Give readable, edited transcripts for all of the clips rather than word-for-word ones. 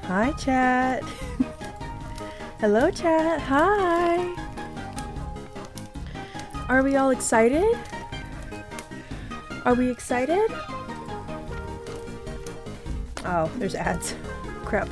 Hi, chat. Hello, chat. Hi. Are we all excited? Are we excited? Oh, there's ads. Crap.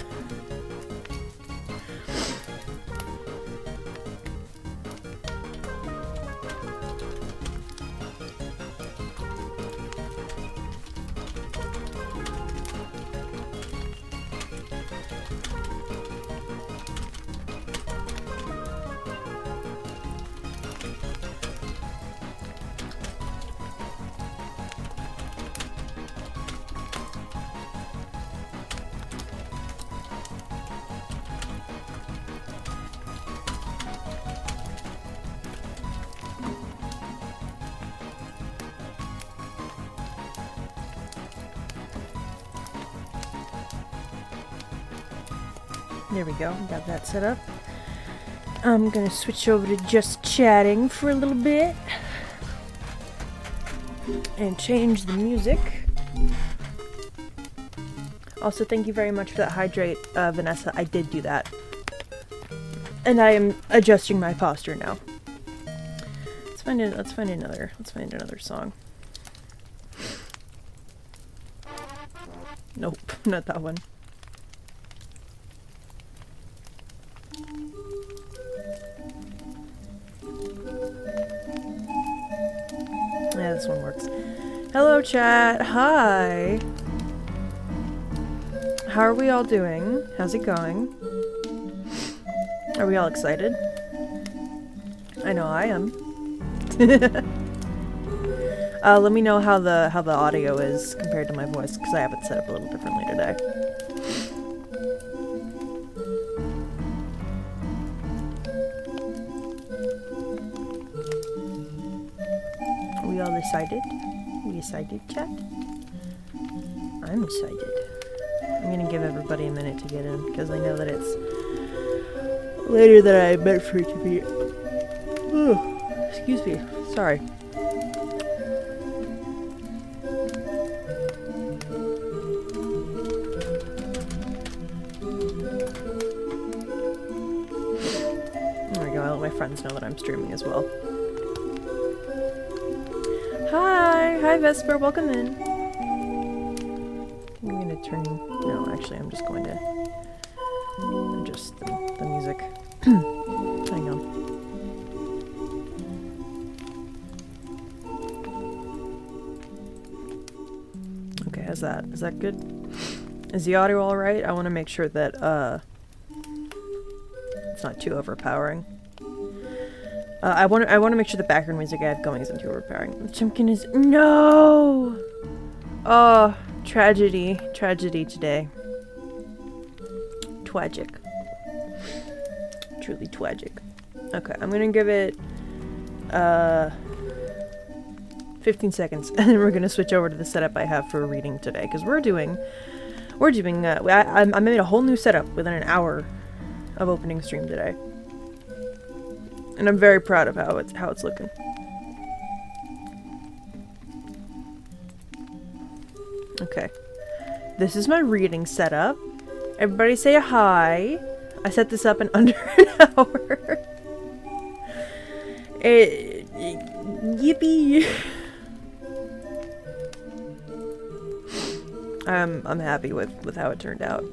There we go, got that set up. I'm gonna switch over to just chatting for a little bit. And change the music. Also, thank you very much for that hydrate, Vanessa. I did do that. And I am adjusting my posture now. Let's find another song. Nope, not that one. Yeah, this one works. Hello, chat. Hi. How are we all doing? How's it going? Are we all excited? I know I am. Let me know how the audio is compared to my voice, because I have it set up a little differently today. Are we all excited? Are we excited, chat? I'm excited. I'm gonna give everybody a minute to get in, because I know that it's later than I meant for it to be. Oh, excuse me. Sorry. There we go. I'll let my friends know that I'm streaming as well. Hi, Vesper. Welcome in. I'm gonna turn. No, actually, I'm just going to adjust the music. Hang on. Okay, how's that? Is that good? Is the audio all right? I want to make sure that it's not too overpowering. I want to make sure the background music I have going isn't too overpowering. Chimkin is no. Oh, tragedy today. Tragic. Truly tragic. Okay, I'm gonna give it 15 seconds, and then we're gonna switch over to the setup I have for reading today, because we're doing. I made a whole new setup within an hour of opening stream today. And I'm very proud of how it's looking. Okay. This is my reading setup. Everybody say a hi. I set this up in under an hour. Yippee! I'm happy with how it turned out.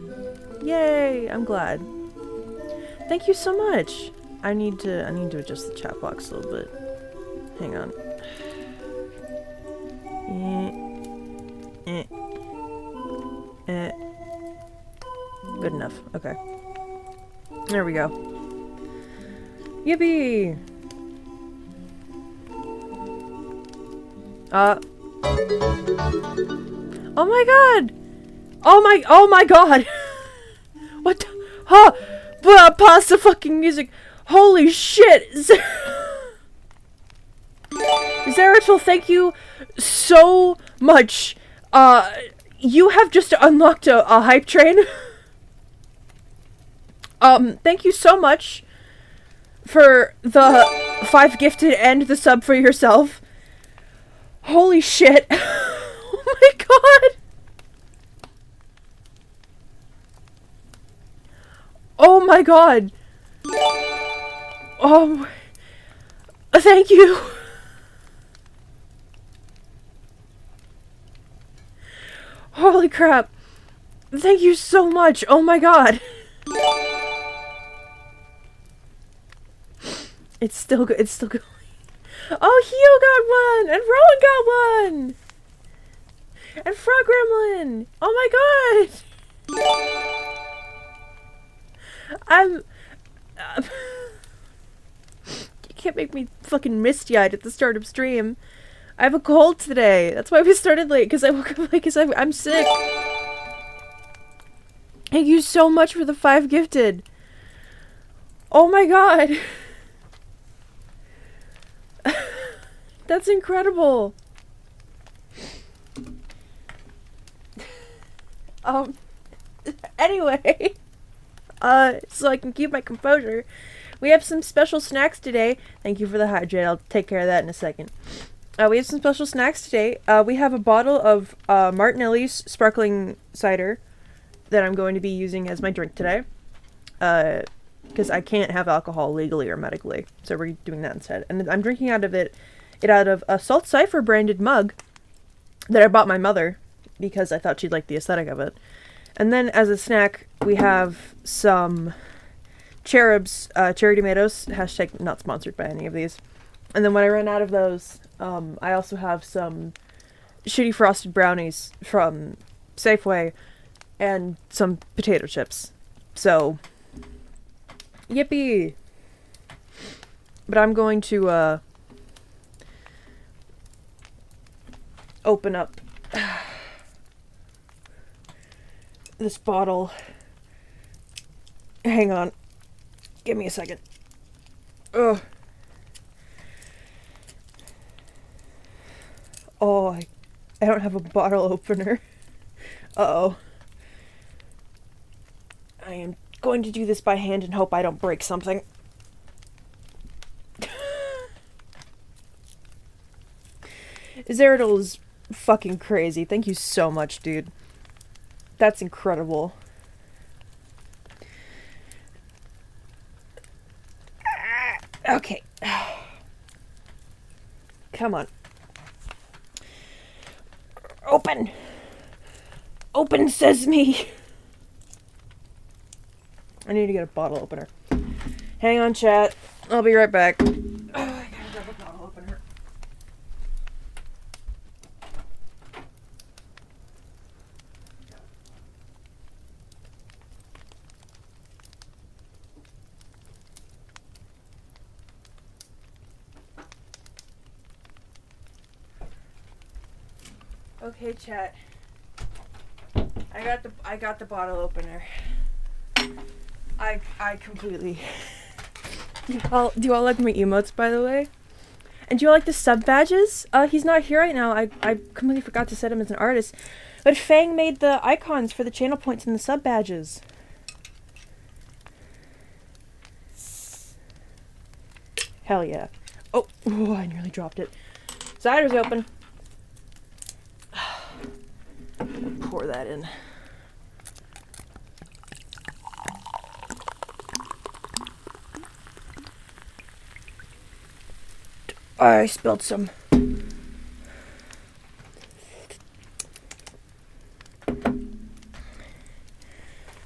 Yay! I'm glad. Thank you so much. I need to adjust the chat box a little bit. Hang on. Good enough. Okay. There we go. Yippee! Oh my god! Oh my god! What the? Huh! Pause the music! Holy shit! Zeratul, thank you so much. You have just unlocked a hype train. Thank you so much for the 5 gifted and the sub for yourself. Holy shit. Oh my god. Oh my god! Oh, thank you! Holy crap! Thank you so much! Oh my god! It's still good. It's still going. Oh, Hio got one! And Rowan got one! And Frog Gremlin! Oh my god! You can't make me fucking misty-eyed at the start of stream. I have a cold today. That's why we started late, because I woke up late because I'm sick. Thank you so much for the 5 gifted. Oh my god. That's incredible. Anyway, so I can keep my composure, we have some special snacks today. Thank you for the hydrate. I'll take care of that in a second. We have some special snacks today. We have a bottle of Martinelli's sparkling cider that I'm going to be using as my drink today. Because I can't have alcohol legally or medically, so we're doing that instead. And I'm drinking out of a Salt Cipher branded mug that I bought my mother because I thought she'd like the aesthetic of it. And then as a snack, we have some Cherub's cherry tomatoes. Hashtag not sponsored by any of these. And then when I run out of those, I also have some shitty frosted brownies from Safeway and some potato chips. So, yippee! But I'm going to open up this bottle. Hang on. Give me a second. Ugh. Oh, I don't have a bottle opener. Uh-oh. I am going to do this by hand and hope I don't break something. Zeridal is fucking crazy. Thank you so much, dude. That's incredible. Okay. Come on. Open! Open sesame! I need to get a bottle opener. Hang on, chat. I'll be right back. I gotta grab a bottle opener. Okay, chat. I got the bottle opener. I completely. Do you all like my emotes, by the way? And do you all like the sub badges? He's not here right now. I completely forgot to set him as an artist. But Fang made the icons for the channel points and the sub badges. Hell yeah. Oh, I nearly dropped it. Cider's open. Pour that in. I spilled some.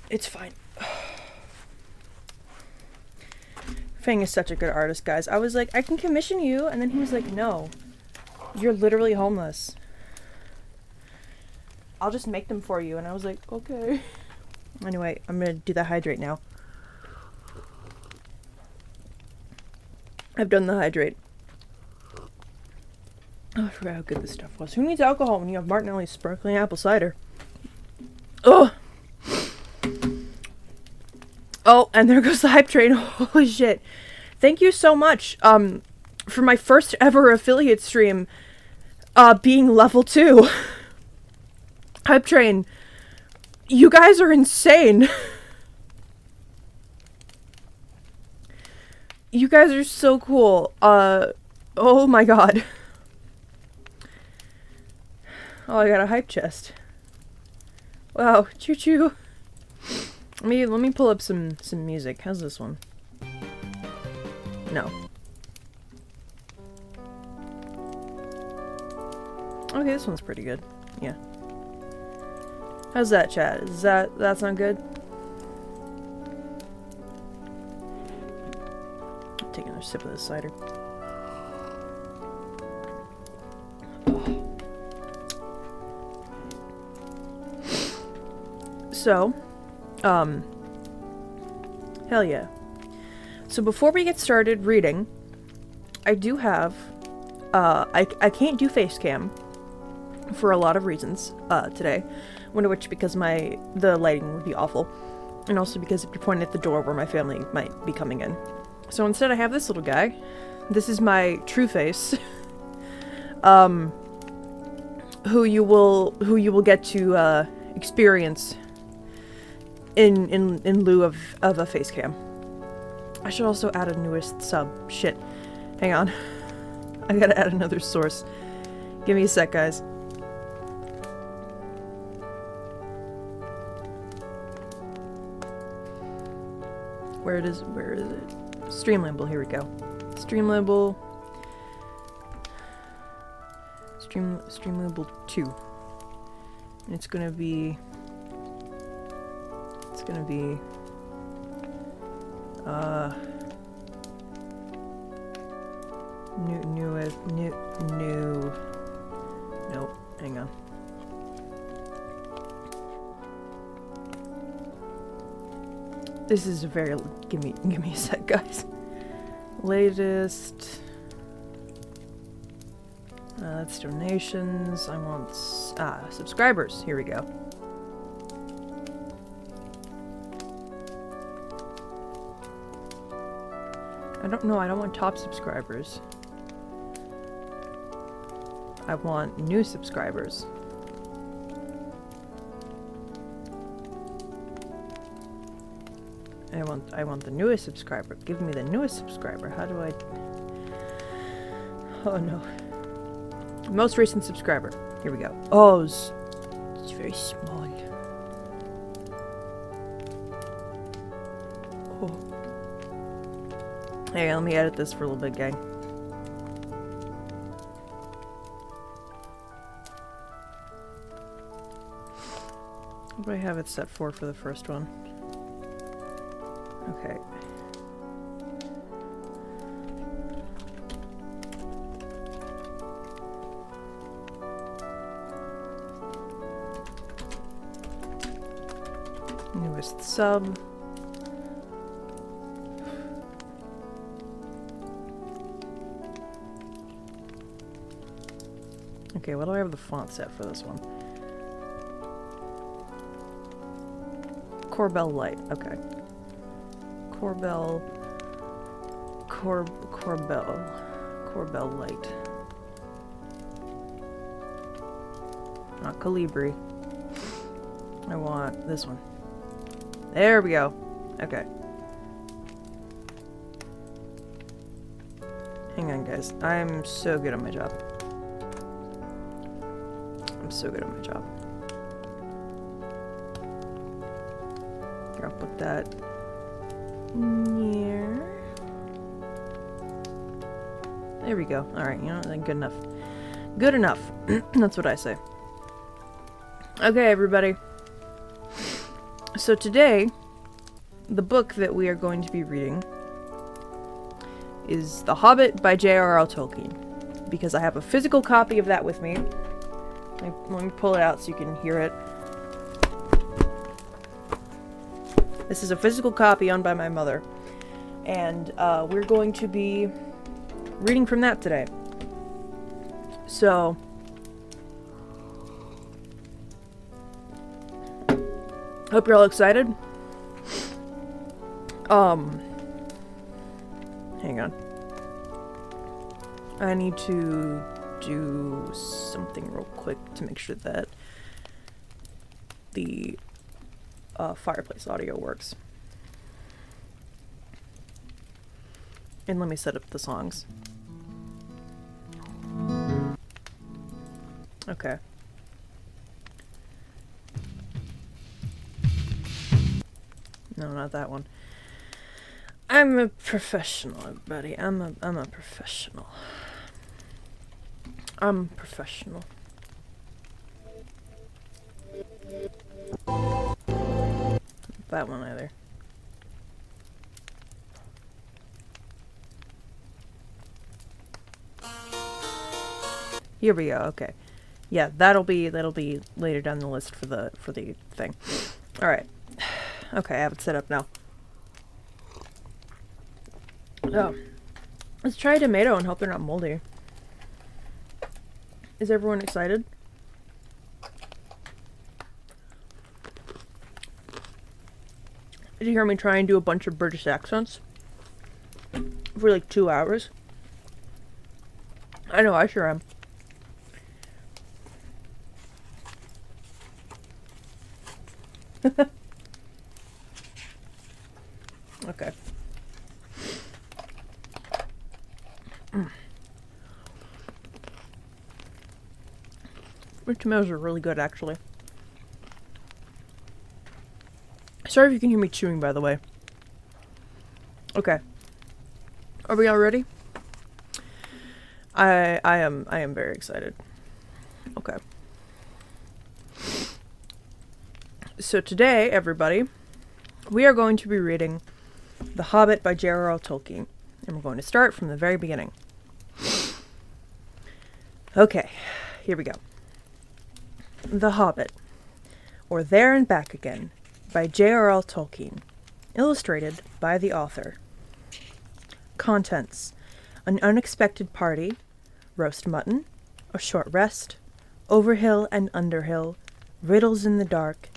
It's fine. Fang is such a good artist, guys. I was like, I can commission you, and then he was like, no. You're literally homeless. I'll just make them for you. And I was like, okay. Anyway, I'm gonna do the hydrate now. I've done the hydrate. Oh, I forgot how good this stuff was. Who needs alcohol when you have Martinelli's sparkling apple cider? Oh! Oh, and there goes the hype train. Holy shit. Thank you so much, for my first ever affiliate stream, being level 2. Hype train. You guys are insane. You guys are so cool. Oh my god. Oh, I got a hype chest. Wow, choo choo. Let me pull up some music. How's this one? No. Okay, this one's pretty good. Yeah. How's that, chat? Is that sound good? Take another sip of this cider. So, hell yeah. So before we get started reading, I do have, I can't do face cam for a lot of reasons, today. One of which because the lighting would be awful. And also because if you're pointing at the door where my family might be coming in. So instead I have this little guy. This is my true face. Who you will get to, experience in lieu of a face cam. I should also add a newest sub. Shit. Hang on. I gotta add another source. Give me a sec, guys. Where is it? Streamlabel, here we go. Streamlabel. Streamlabel 2. And it's gonna be new. Nope, hang on. This is a very, give me a sec, guys. Latest. That's donations. I want, subscribers. Here we go. I don't want top subscribers. I want new subscribers. I want the newest subscriber. Give me the newest subscriber. How do I... Oh no. Most recent subscriber. Here we go. Oh, it's very small. Oh. Hey, let me edit this for a little bit, gang. What do I have it set for the first one? Okay. Newest sub. Okay, what do I have the font set for this one? Corbel Light, okay. Corbel Light. Not Calibri. I want this one. There we go. Okay. Hang on, guys. I'm so good at my job. Here, I'll put that near. There we go. Alright, you know, good enough. Good enough. That's what I say. Okay, everybody. So today, the book that we are going to be reading is The Hobbit by J.R.R. Tolkien. Because I have a physical copy of that with me. Let me pull it out so you can hear it. This is a physical copy owned by my mother. And we're going to be reading from that today. So, hope you're all excited. Hang on. I need to do something real quick to make sure that the fireplace audio works. And let me set up the songs. Okay. not that one. I'm a professional, everybody. I'm a professional. I'm professional. That one either. Here we go. Okay. Yeah, that'll be later down the list for the thing. All right. Okay, I have it set up now. Oh. Let's try a tomato and hope they're not moldy. Is everyone excited? Did you hear me try and do a bunch of British accents? For like 2 hours? I know, I sure am. Okay. The tomatoes are really good, actually. Sorry if you can hear me chewing, by the way. Okay. Are we all ready? I am very excited. Okay. So today, everybody, we are going to be reading The Hobbit by J.R.R. Tolkien. And we're going to start from the very beginning. Okay, here we go. The Hobbit, or There and Back Again, by J.R.R. Tolkien. Illustrated by the author. Contents: an unexpected party, roast mutton, a short rest, overhill and underhill, riddles in the dark,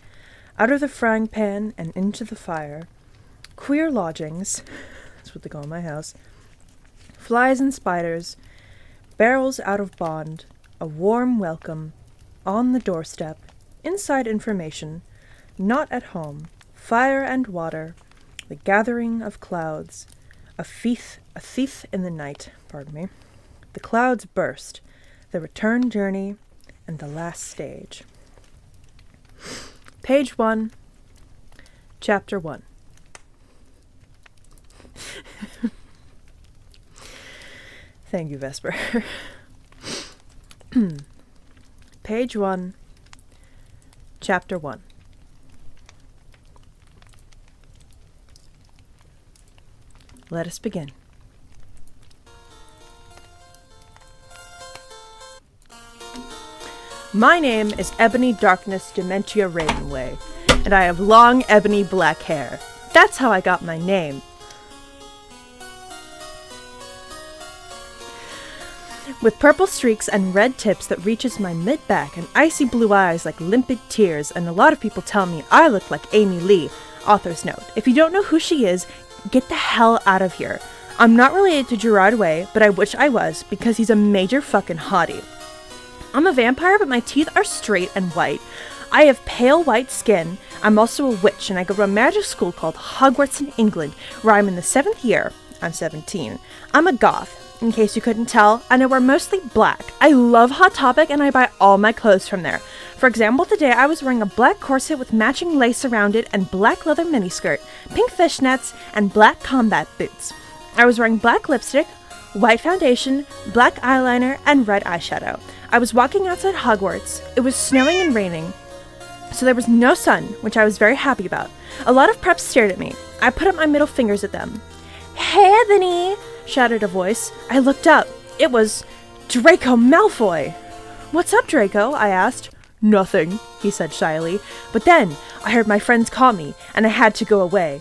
out of the frying pan and into the fire, queer lodgings, that's what they call my house, flies and spiders, barrels out of bond, a warm welcome, on the doorstep, inside information, not at home, fire and water, the gathering of clouds, a thief in the night, pardon me, the clouds burst, the return journey, and the last stage. Page 1, Chapter 1. Thank you, Vesper. Page 1, Chapter 1. Let us begin. My name is Ebony Darkness Dementia Ravenway, and I have long ebony black hair. That's how I got my name. With purple streaks and red tips that reaches my mid-back and icy blue eyes like limpid tears, and a lot of people tell me I look like Amy Lee. Author's note: if you don't know who she is, get the hell out of here. I'm not related to Gerard Way, but I wish I was, because he's a major fucking hottie. I'm a vampire, but my teeth are straight and white. I have pale white skin. I'm also a witch, and I go to a magic school called Hogwarts in England, where I'm in the 7th year. I'm 17. I'm a goth, in case you couldn't tell, and I wear mostly black. I love Hot Topic, and I buy all my clothes from there. For example, today I was wearing a black corset with matching lace around it and black leather miniskirt, pink fishnets, and black combat boots. I was wearing black lipstick, white foundation, black eyeliner, and red eyeshadow. I was walking outside Hogwarts. It was snowing and raining, so there was no sun, which I was very happy about. A lot of preps stared at me. I put up my middle fingers at them. "Hey, Ebony!" shouted a voice. I looked up. It was Draco Malfoy. "What's up, Draco?" I asked. "Nothing," he said shyly. But then I heard my friends call me, and I had to go away.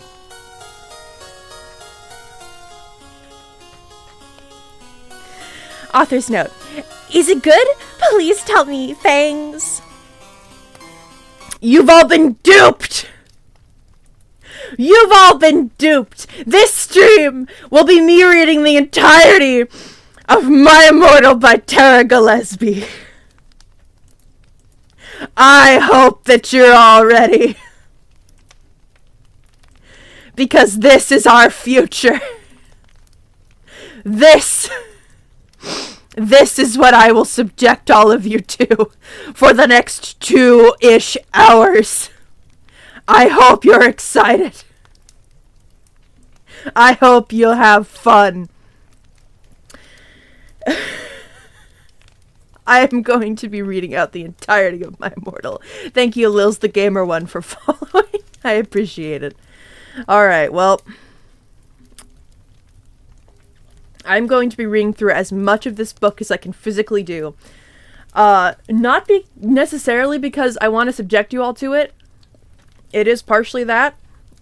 Author's note: is it good? Please tell me. Thanks. You've all been duped! You've all been duped! This stream will be me reading the entirety of My Immortal by Tara Gillespie. I hope that you're all ready. Because this is our future. This is what I will subject all of you to for the next 2-ish hours. I hope you're excited. I hope you'll have fun. I am going to be reading out the entirety of my Immortal. Thank you, Lils the Gamer One, for following. I appreciate it. Alright, well, I'm going to be reading through as much of this book as I can physically do. Not necessarily because I want to subject you all to it. It is partially that.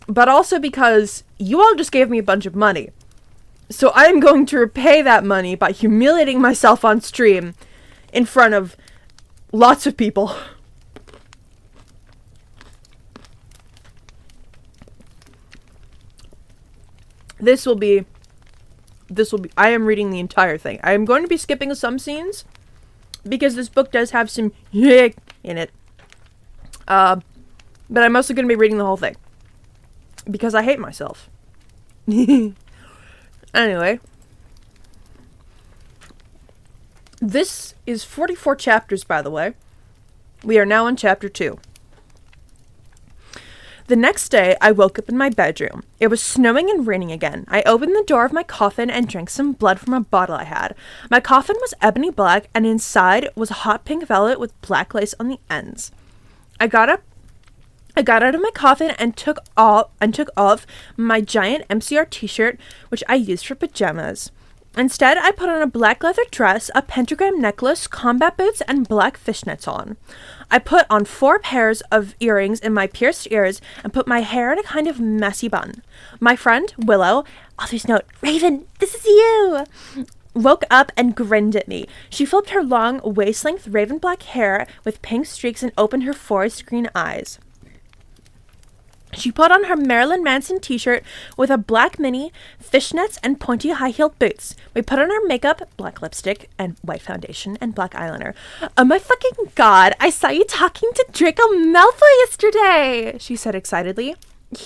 But also because you all just gave me a bunch of money. So I'm going to repay that money by humiliating myself on stream in front of lots of people. This will be, I am reading the entire thing. I am going to be skipping some scenes because this book does have some in it. But I'm mostly going to be reading the whole thing because I hate myself. Anyway, this is 44 chapters, by the way. We are now on chapter 2. The next day, I woke up in my bedroom. It was snowing and raining again. I opened the door of my coffin and drank some blood from a bottle I had. My coffin was ebony black, and inside was hot pink velvet with black lace on the ends. I got out of my coffin and took off my giant MCR t-shirt, which I used for pajamas. Instead, I put on a black leather dress, a pentagram necklace, combat boots, and black fishnets on. I put on 4 pairs of earrings in my pierced ears and put my hair in a kind of messy bun. My friend, Willow, author's note, Raven, this is you, woke up and grinned at me. She flipped her long, waist-length raven black hair with pink streaks and opened her forest green eyes. She put on her Marilyn Manson t-shirt with a black mini, fishnets, and pointy high-heeled boots. We put on our makeup, black lipstick, and white foundation, and black eyeliner. Oh my fucking god, I saw you talking to Draco Malfoy yesterday, she said excitedly.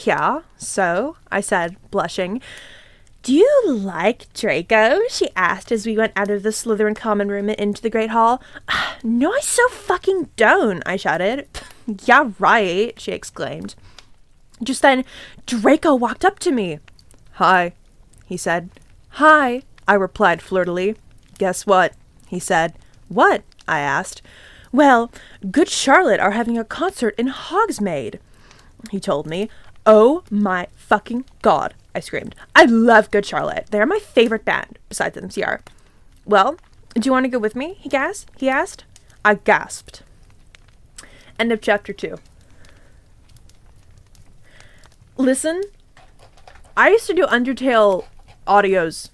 Yeah, so, I said, blushing. Do you like Draco? She asked as we went out of the Slytherin common room and into the Great Hall. No, I so fucking don't, I shouted. Yeah, right, she exclaimed. Just then, Draco walked up to me. Hi, he said. Hi, I replied flirtily. Guess what? He said. What? I asked. Well, Good Charlotte are having a concert in Hogsmeade, he told me. Oh my fucking god, I screamed. I love Good Charlotte. They're my favorite band, besides MCR. Well, do you want to go with me? He asked. I gasped. End of chapter 2. Listen, I used to do Undertale audios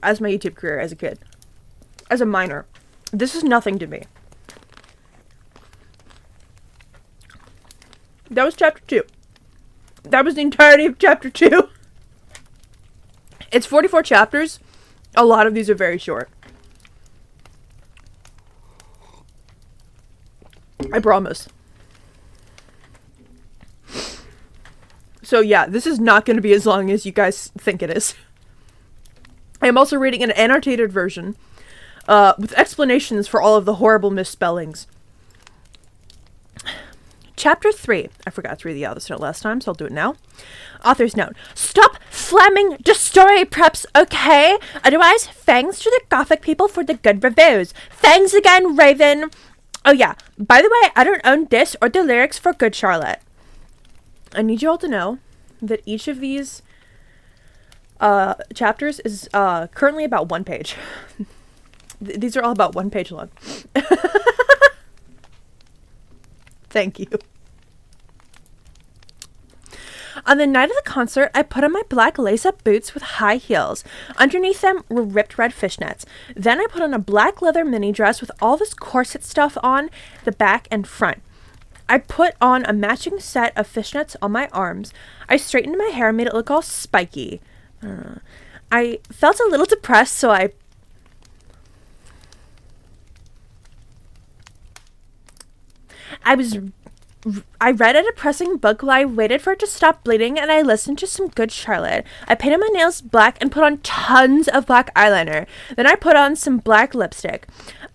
as my YouTube career as a kid. As a minor. This is nothing to me. That was chapter 2. That was the entirety of chapter 2. It's 44 chapters. A lot of these are very short. I promise. So yeah, this is not going to be as long as you guys think it is. I am also reading an annotated version with explanations for all of the horrible misspellings. Chapter 3. I forgot to read the author's note last time, so I'll do it now. Author's note. Stop flamming the story preps, okay? Otherwise, thanks to the Gothic people for the good reviews. Thanks again, Raven. Oh yeah, by the way, I don't own this or the lyrics for Good Charlotte. I need you all to know that each of these chapters is currently about 1 page. These are all about 1 page long. Thank you. On the night of the concert, I put on my black lace-up boots with high heels. Underneath them were ripped red fishnets. Then I put on a black leather mini dress with all this corset stuff on the back and front. I put on a matching set of fishnets on my arms. I straightened my hair and made it look all spiky. I felt a little depressed, so I read a depressing book while I waited for it to stop bleeding, and I listened to some Good Charlotte. I painted my nails black and put on tons of black eyeliner. Then I put on some black lipstick.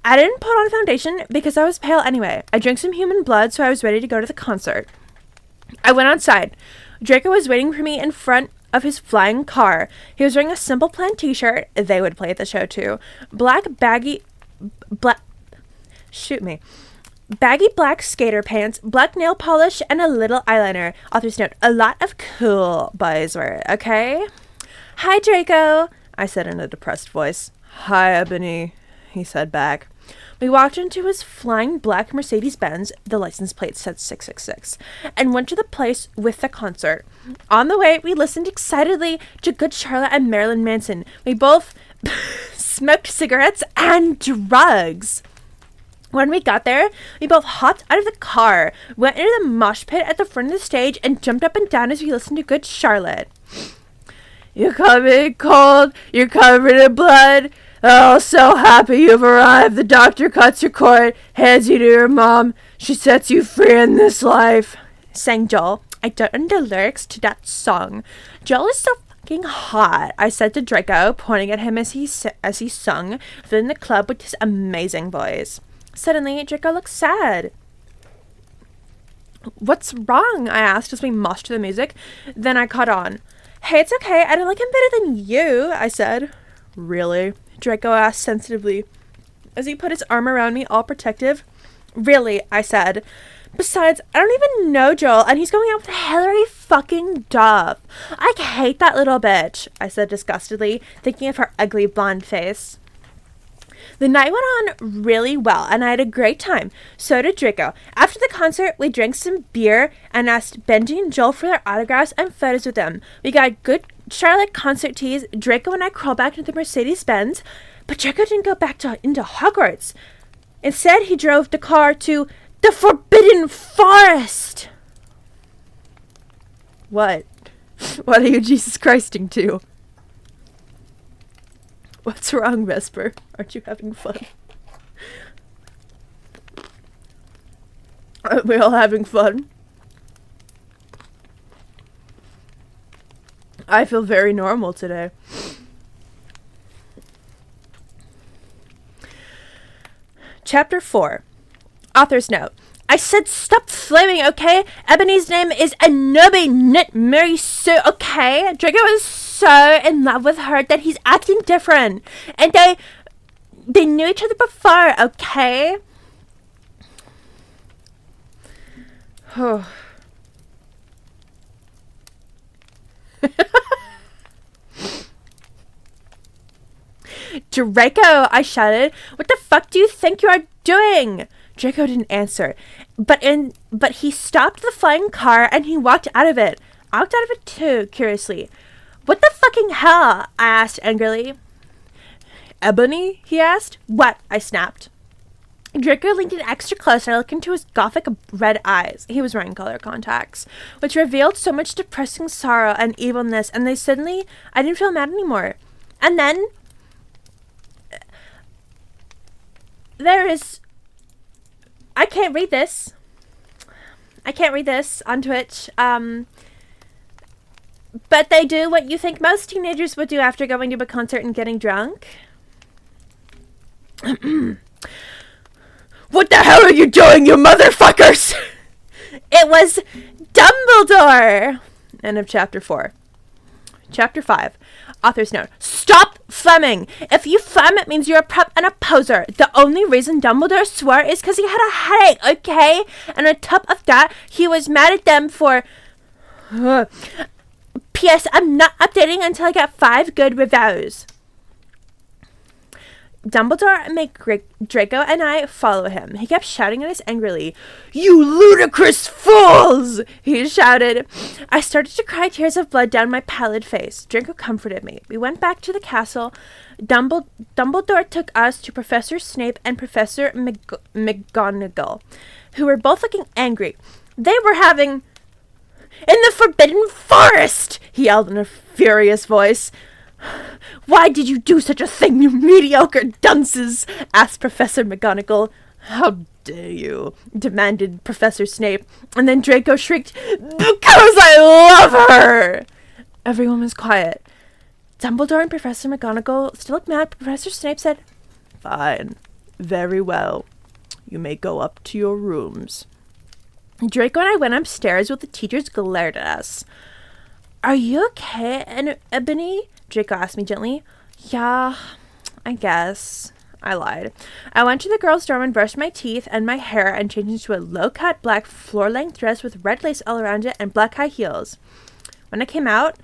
I didn't put on foundation because I was pale anyway. I drank some human blood, so I was ready to go to the concert. I went outside. Draco was waiting for me in front of his flying car. He was wearing a Simple Plan t-shirt. They would play at the show too. Baggy black skater pants, black nail polish, and a little eyeliner. Author's note, a lot of cool boys were it, okay? Hi, Draco, I said in a depressed voice. Hi, Ebony, he said back. We walked into his flying black Mercedes-Benz, the license plate said 666, and went to the place with the concert. On the way, we listened excitedly to Good Charlotte and Marilyn Manson. We both smoked cigarettes and drugs. When we got there, we both hopped out of the car, went into the mosh pit at the front of the stage, and jumped up and down as we listened to Good Charlotte. You're coming cold, you're covered in blood. Oh, so happy you've arrived. The doctor cuts your cord, hands you to your mom. She sets you free in this life, sang Joel. I don't know the lyrics to that song. Joel is so fucking hot, I said to Draco, pointing at him as he sung, filling the club with his amazing voice. Suddenly, Draco looked sad. What's wrong? I asked as we moshed to the music. Then I caught on. Hey, it's okay. I don't like him better than you, I said. Really? Draco asked sensitively as he put his arm around me, all protective. Really, I said. Besides, I don't even know Joel, and he's going out with Hilary fucking Duff. I hate that little bitch, I said disgustedly, thinking of her ugly blonde face. The night went on really well, and I had a great time. So did Draco. After the concert, we drank some beer and asked Benji and Joel for their autographs and photos with them. We got Good Charlotte concert tees. Draco and I crawled back into the Mercedes-Benz, but Draco didn't go back into Hogwarts. Instead, he drove the car to the Forbidden Forest. What? What are you Jesus Christing to? What's wrong, Vesper? Aren't you having fun? Aren't we all having fun? I feel very normal today. Chapter 4. Author's note. I said stop flaming, okay? Ebony's name is Anobi, not Mary Sue, okay? Draco is so in love with her that he's acting different. And they knew each other before, okay? Draco, I shouted. What the fuck do you think you are doing? Draco didn't answer, but he stopped the flying car and he walked out of it. I walked out of it too, curiously. What the fucking hell? I asked angrily. Ebony? He asked. What? I snapped. Draco leaned in extra close and I looked into his gothic red eyes. He was wearing color contacts, which revealed so much depressing sorrow and evilness, and I didn't feel mad anymore. And then I can't read this. On Twitch. But they do what you think most teenagers would do after going to a concert and getting drunk. What the hell are you doing, you motherfuckers? It was Dumbledore. End of chapter 4. Chapter 5. Author's note. Stop flamming. If you flam, it means you're a prep and a poser. The only reason Dumbledore swore is because he had a headache, okay? And on top of that, he was mad at them for... P.S. I'm not updating until I get 5 good reviews. Dumbledore made Draco and I follow him. He kept shouting at us angrily. You ludicrous fools! He shouted. I started to cry tears of blood down my pallid face. Draco comforted me. We went back to the castle. Dumbledore took us to Professor Snape and Professor McGonagall, who were both looking angry. They were having... In the Forbidden Forest! He yelled in a furious voice. Why did you do such a thing, you mediocre dunces? Asked Professor McGonagall. How dare you? Demanded Professor Snape. And then Draco shrieked, Because I love her! Everyone was quiet. Dumbledore and Professor McGonagall still looked mad. Professor Snape said, Fine. Very well. You may go up to your rooms. Draco and I went upstairs while the teachers glared at us. Are you okay, Ebony? Draco asked me gently. Yeah, I guess. I lied. I went to the girls' dorm and brushed my teeth and my hair and changed into a low-cut black floor-length dress with red lace all around it and black high heels. When I came out,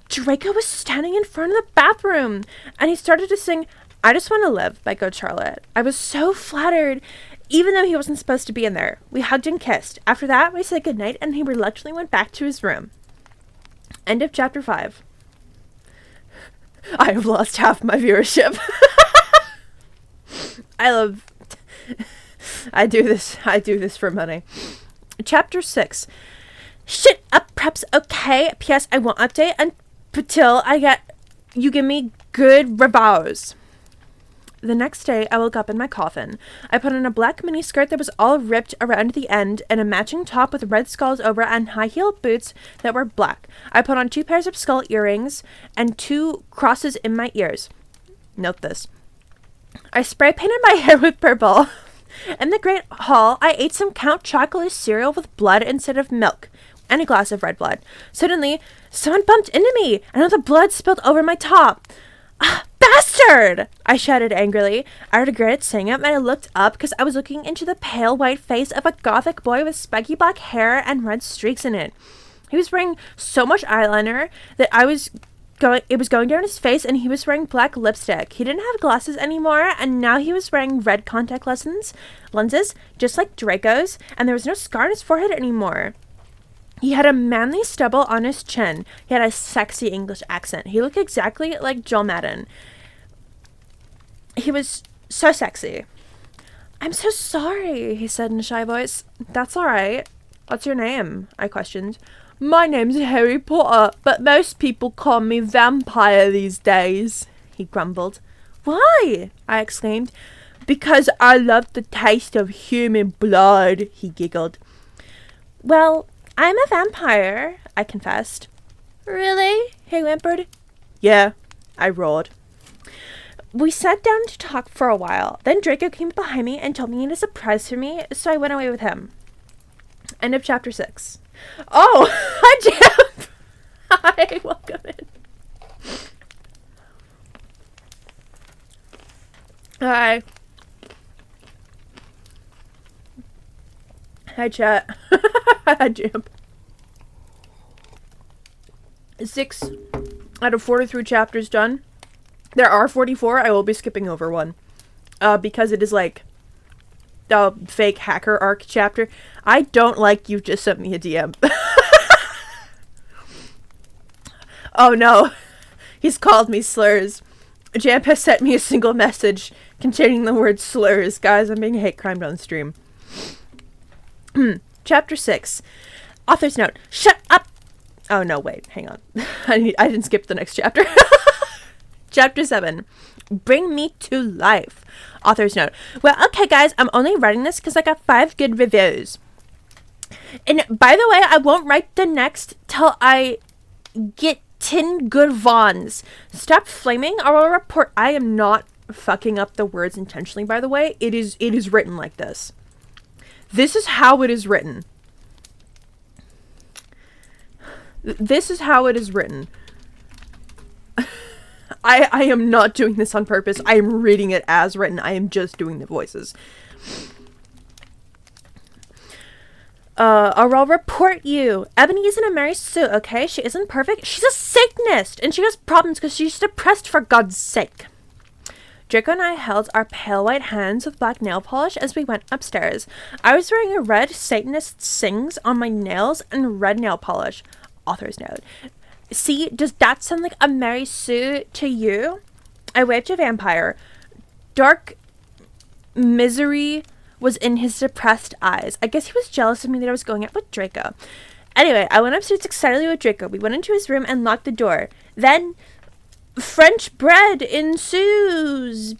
Draco was standing in front of the bathroom and he started to sing I Just Want to Live by Good Charlotte. I was so flattered, even though he wasn't supposed to be in there. We hugged and kissed. After that, we said goodnight and he reluctantly went back to his room. End of chapter 5. I have lost half my viewership. I do this for money. Chapter 6. Shit up, preps, okay. P.S. I won't update until you give me good reviews. The next day, I woke up in my coffin. I put on a black mini skirt that was all ripped around the end and a matching top with red skulls over and high-heeled boots that were black. I put on 2 pairs of skull earrings and 2 crosses in my ears. Note this. I spray painted my hair with purple. In the Great Hall, I ate some Count Chocula cereal with blood instead of milk and a glass of red blood. Suddenly, someone bumped into me and all the blood spilled over my top. Bastard! I shouted angrily. I regretted saying it, and I looked up because I was looking into the pale white face of a gothic boy with spiky black hair and red streaks in it. He was wearing so much eyeliner that it was going down his face, and he was wearing black lipstick. He didn't have glasses anymore, and now he was wearing red contact lenses, just like Draco's, and there was no scar on his forehead anymore. He had a manly stubble on his chin. He had a sexy English accent. He looked exactly like Joel Madden. He was so sexy. I'm so sorry, he said in a shy voice. That's all right. What's your name? I questioned. My name's Harry Potter, but most people call me Vampire these days, he grumbled. Why? I exclaimed. Because I love the taste of human blood, he giggled. Well, I'm a vampire, I confessed. Really? He whimpered. Yeah, I roared. We sat down to talk for a while. Then Draco came behind me and told me he had a surprise for me, so I went away with him. End of chapter 6. Oh, hi, Jam! Hi, welcome in. Hi. Hi, chat. Hi, Jam. 6 out of 43 chapters done. There are 44. I will be skipping over one. Because it is like the fake hacker arc chapter. I don't like you just sent me a DM. Oh no. He's called me slurs. Jamp has sent me a single message containing the word slurs. Guys, I'm being hate crimed on stream. Chapter 6. Author's note. Shut up! Oh no, wait. Hang on. I didn't skip the next chapter. Chapter 7. Bring me to life. Author's note. Well, okay, guys, I'm only writing this because I got 5 good reviews. And by the way, I won't write the next till I get 10 good vons. Stop flaming or I'll report. I am not fucking up the words intentionally, by the way. It is written like this. This is how it is written. This is how it is written. I am not doing this on purpose. I am reading it as written. I am just doing the voices. Or I'll report you. Ebony isn't a Mary Sue, okay? She isn't perfect. She's a Satanist, and she has problems because she's depressed, for God's sake. Draco and I held our pale white hands with black nail polish as we went upstairs. I was wearing a red Satanist sings on my nails and red nail polish. Author's note. See, does that sound like a Mary Sue to you? I waved to Vampire. Dark misery was in his depressed eyes. I guess he was jealous of me that I was going out with Draco. Anyway, I went upstairs excitedly with Draco. We went into his room and locked the door. Then French bread ensues.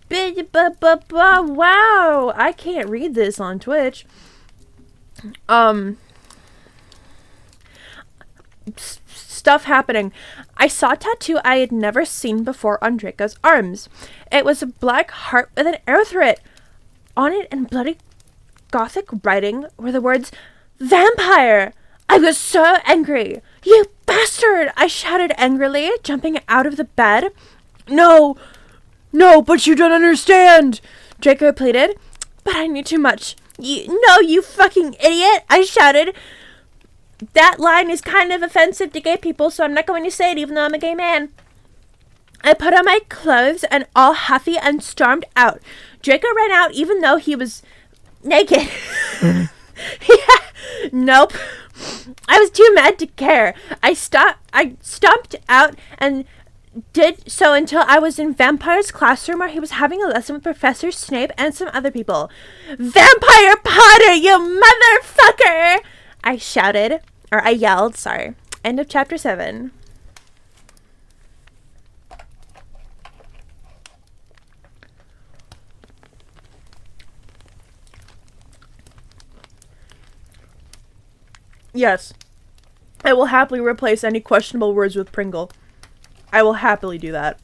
Wow, I can't read this on Twitch. Stuff happening. I saw a tattoo I had never seen before on Draco's arms. It was a black heart with an arrow through it. On it in bloody Gothic writing were the words, Vampire! I was so angry. You bastard! I shouted angrily, jumping out of the bed. No, but you don't understand, Draco pleaded. But I knew too much. You fucking idiot, I shouted. That line is kind of offensive to gay people, so I'm not going to say it even though I'm a gay man. I put on my clothes and all huffy and stormed out. Draco ran out even though he was naked. Yeah, nope. I was too mad to care. I stomped out and did so until I was in Vampire's classroom where he was having a lesson with Professor Snape and some other people. Vampire Potter, you motherfucker! I yelled, sorry. End of chapter 7. Yes. I will happily replace any questionable words with Pringle. I will happily do that.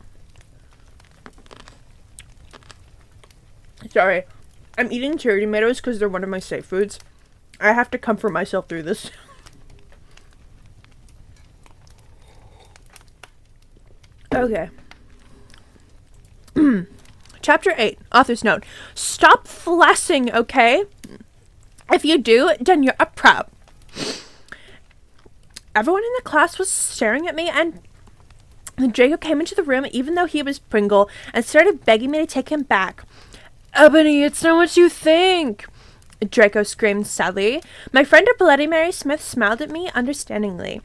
Sorry. I'm eating cherry tomatoes because they're one of my safe foods. I have to comfort myself through this. Okay. Chapter 8. Author's note. Stop flessing, okay? If you do, then you're a prop. Everyone in the class was staring at me, and Draco came into the room even though he was Pringle and started begging me to take him back. Ebony, it's not what you think, Draco screamed sadly. My friend Bloody Mary Smith smiled at me understandingly.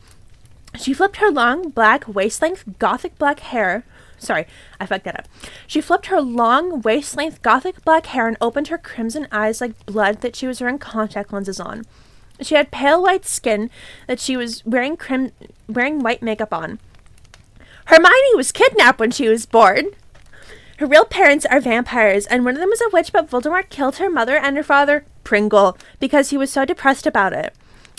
She flipped her long, black, waist-length, gothic black hair. Sorry, I fucked that up. She flipped her long, waist-length, gothic black hair and opened her crimson eyes like blood that she was wearing contact lenses on. She had pale white skin that she was wearing white makeup on. Hermione was kidnapped when she was born. Her real parents are vampires, and one of them was a witch, but Voldemort killed her mother and her father, Pringle, because he was so depressed about it.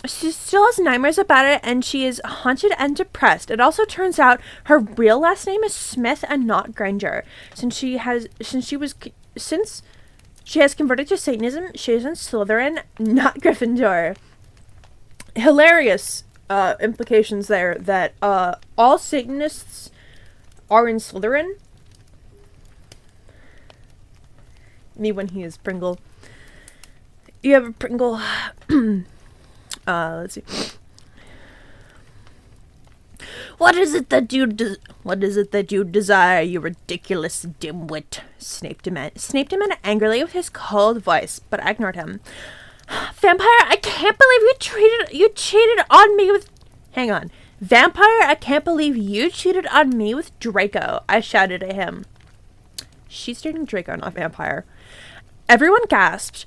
She still has nightmares about it, and she is haunted and depressed. It also turns out her real last name is Smith and not Granger. Since she has converted to Satanism, she is in Slytherin, not Gryffindor. Hilarious implications there that all Satanists are in Slytherin. Me when he is Pringle. You have a Pringle. Let's see. What is it that you desire, you ridiculous dimwit? Snape demanded angrily with his cold voice, but I ignored him. Vampire, I can't believe you cheated on me with... Hang on. Vampire, I can't believe you cheated on me with Draco, I shouted at him. She's dating Draco, not Vampire. Everyone gasped.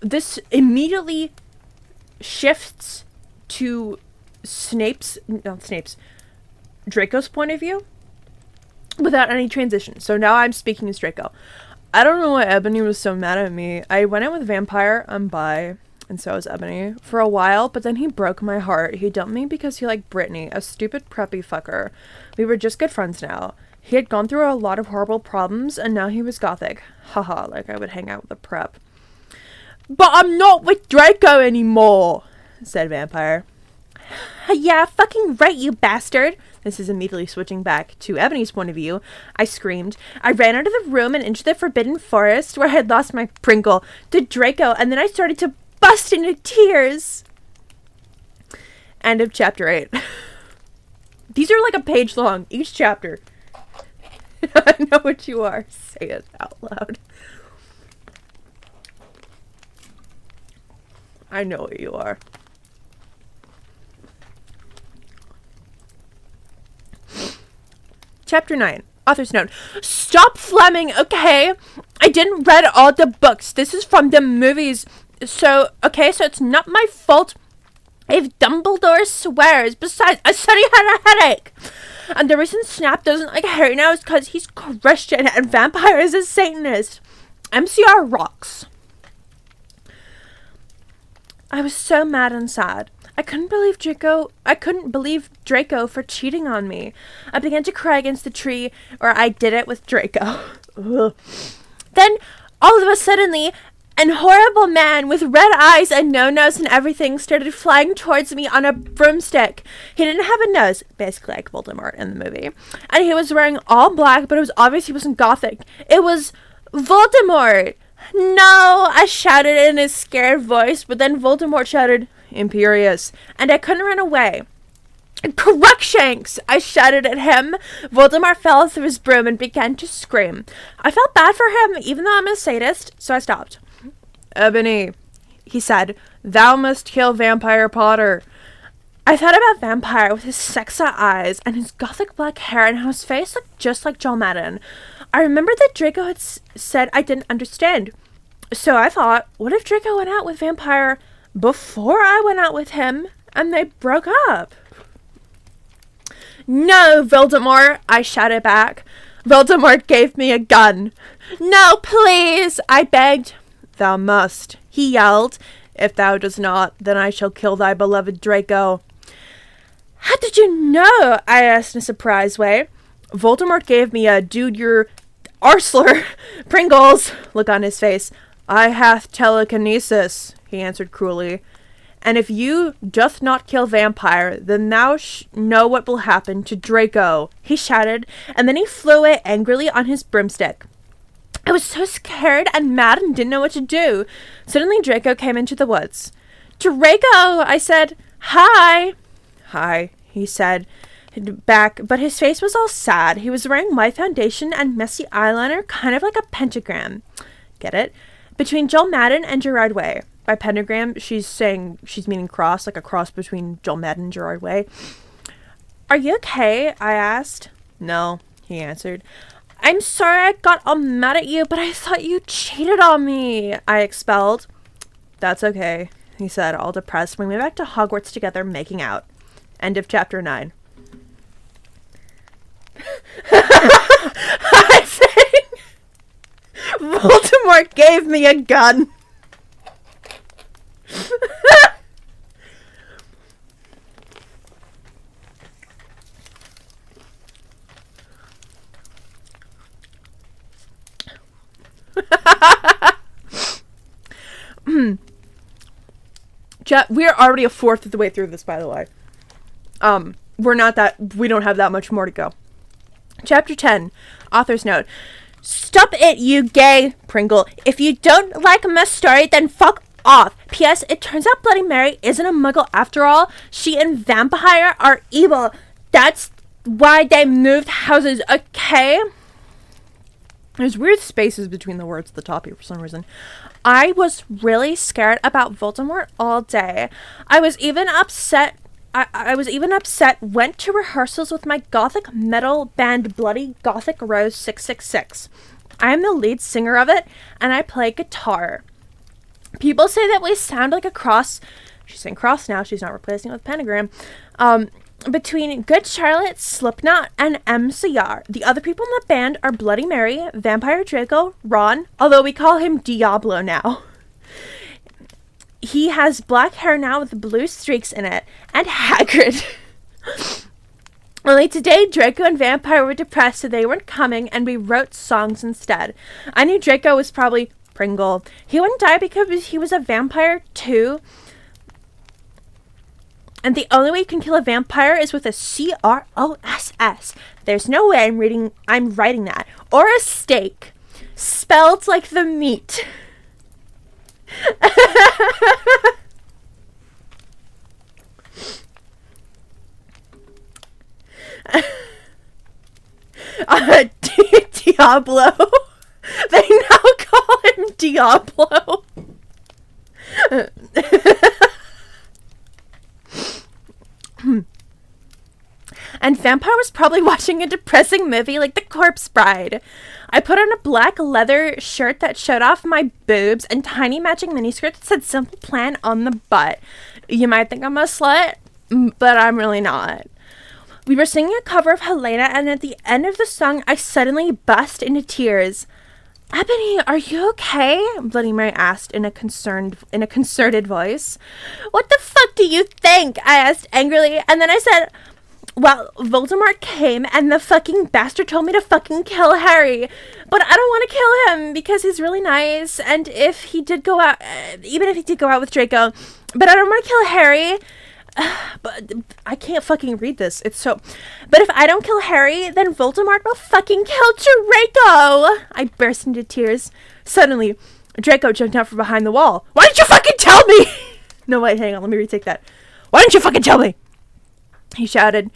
This immediately shifts to Draco's point of view without any transition. So now I'm speaking as Draco. I don't know why Ebony was so mad at me. I went in with Vampire, I'm bi, and so is Ebony, for a while, but then he broke my heart. He dumped me because he liked Brittany, a stupid preppy fucker. We were just good friends now. He had gone through a lot of horrible problems, and now he was gothic. Haha, like I would hang out with a prep. But I'm not with Draco anymore, said Vampire. Yeah, fucking right, you bastard. This is immediately switching back to Ebony's point of view. I screamed. I ran out of the room and into the forbidden forest where I had lost my Pringle to Draco, and then I started to bust into tears. End of chapter 8. These are like a page long, each chapter. I know what you are. Say it out loud. I know what you are. Chapter 9. Author's note. Stop Fleming, okay? I didn't read all the books. This is from the movies. So it's not my fault if Dumbledore swears. Besides, I said he had a headache. And the reason Snap doesn't like Harry now is because he's Christian and Vampire is a Satanist. MCR rocks. I was so mad and sad. I couldn't believe Draco for cheating on me. I began to cry against the tree, or I did it with Draco. Then, all of a sudden, An horrible man with red eyes and no nose and everything started flying towards me on a broomstick. He didn't have a nose, basically like Voldemort in the movie. And he was wearing all black, but it was obvious he wasn't gothic. It was Voldemort. No, I shouted in a scared voice, but then Voldemort shouted, Imperious, and I couldn't run away. Crookshanks! I shouted at him. Voldemort fell through his broom and began to scream. I felt bad for him, even though I'm a sadist, so I stopped. Ebony, he said, thou must kill Vampire Potter. I thought about Vampire with his sexy eyes and his gothic black hair and how his face looked just like Joel Madden. I remembered that Draco had said I didn't understand. So I thought, what if Draco went out with Vampire before I went out with him and they broke up? No, Voldemort, I shouted back. Voldemort gave me a gun. No, please, I begged. Thou must, he yelled. If thou dost not, then I shall kill thy beloved Draco. How did you know? I asked in a surprised way. Voldemort gave me a dude your arsler Pringles look on his face. I hath telekinesis, he answered cruelly. And if you doth not kill Vampire, then thou know what will happen to Draco, he shouted, and then he flew away angrily on his broomstick. I was so scared and mad and didn't know what to do. Suddenly Draco came into the woods. Draco, I said. Hi. Hi, he said back, but his face was all sad. He was wearing white foundation and messy eyeliner, kind of like a pentagram. Get it? Between Joel Madden and Gerard Way. By pentagram, she's meaning cross, like a cross between Joel Madden and Gerard Way. Are you okay? I asked. No, he answered. I'm sorry I got all mad at you, but I thought you cheated on me, I expelled. That's okay, he said, all depressed. We went back to Hogwarts together, making out. End of chapter 9. I think Voldemort gave me a gun. We're already a fourth of the way through this, by the way. We don't have that much more to go. Chapter 10, author's note. Stop it, you gay Pringle. If you don't like my story, then fuck off. P.S. It turns out Bloody Mary isn't a muggle after all. She and Vampire are evil. That's why they moved houses, okay? There's weird spaces between the words at the top here for some reason. I was really scared about Voldemort all day. I was even upset, went to rehearsals with my gothic metal band Bloody Gothic Rose 666. I am the lead singer of it, and I play guitar. People say that we sound like a cross. She's saying cross now, she's not replacing it with pentagram. Between Good Charlotte, Slipknot, and MCR. The other people in the band are Bloody Mary, Vampire Draco, Ron, although we call him Diablo now. He has black hair now with blue streaks in it, and Hagrid. Only today, Draco and Vampire were depressed, so they weren't coming, and we wrote songs instead. I knew Draco was probably Pringle. He wouldn't die because he was a vampire too. And the only way you can kill a vampire is with a C-R-O-S-S. There's no way I'm writing that. Or a steak. Spelled like the meat. Diablo. They now call him Diablo. And Vampire was probably watching a depressing movie like The Corpse Bride. I put on a black leather shirt that showed off my boobs and tiny matching miniskirt that said Simple Plan on the butt. You might think I'm a slut, but I'm really not. We were singing a cover of Helena, and at the end of the song, I suddenly burst into tears. Ebony, are you okay? Bloody Mary asked in a concerted voice. What the fuck do you think? I asked angrily, and then I said, Well, Voldemort came and the fucking bastard told me to fucking kill Harry. But I don't want to kill him because he's really nice. And if he did go out, even if he did go out with Draco, but I don't want to kill Harry. But I can't fucking read this. It's so... But if I don't kill Harry, then Voldemort will fucking kill Draco. I burst into tears. Suddenly, Draco jumped out from behind the wall. Why didn't you fucking tell me? No, wait, hang on. Let me retake that. Why didn't you fucking tell me? He shouted.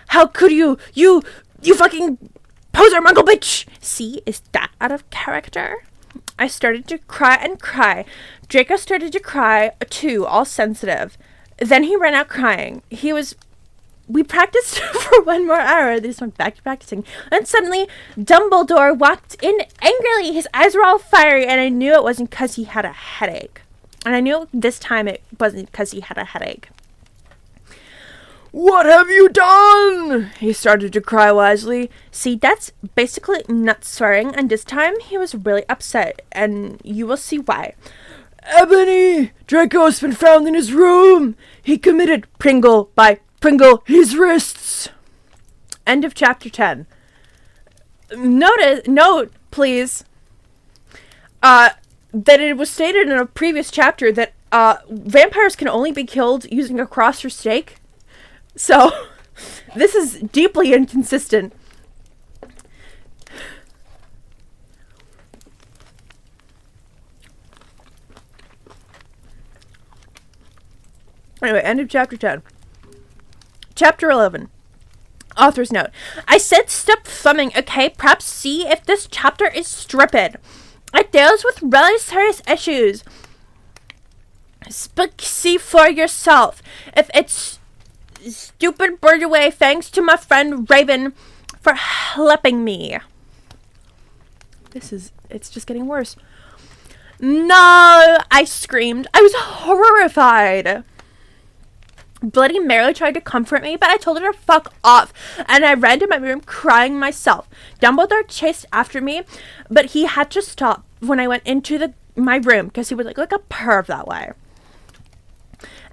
How could you? You fucking poser muggle bitch. See, is that out of character? I started to cry and cry. Draco started to cry too, all sensitive. Then he ran out crying. We practiced for 1 more hour. They just went back to practicing. And suddenly, Dumbledore walked in angrily. His eyes were all fiery, and I knew it wasn't because he had a headache. And I knew this time it wasn't because he had a headache. What have you done? He started to cry wisely. See, that's basically not swearing, and this time he was really upset, and you will see why. Ebony! Draco's been found in his room! He committed Pringle by Pringle his wrists! End of chapter 10. Note, please, that it was stated in a previous chapter that vampires can only be killed using a cross or stake. So, this is deeply inconsistent. Anyway, end of chapter 10. Chapter 11. Author's note. I said stop thumbing, okay? Perhaps see if this chapter is stripped. It deals with really serious issues. See for yourself. If it's stupid bird away, thanks to my friend Raven for helping me. It's just getting worse. No, I screamed. I was horrified. Bloody Mary tried to comfort me, but I told her to fuck off, and I ran to my room crying myself. Dumbledore chased after me, but he had to stop when I went into my room because he would look like a perv that way.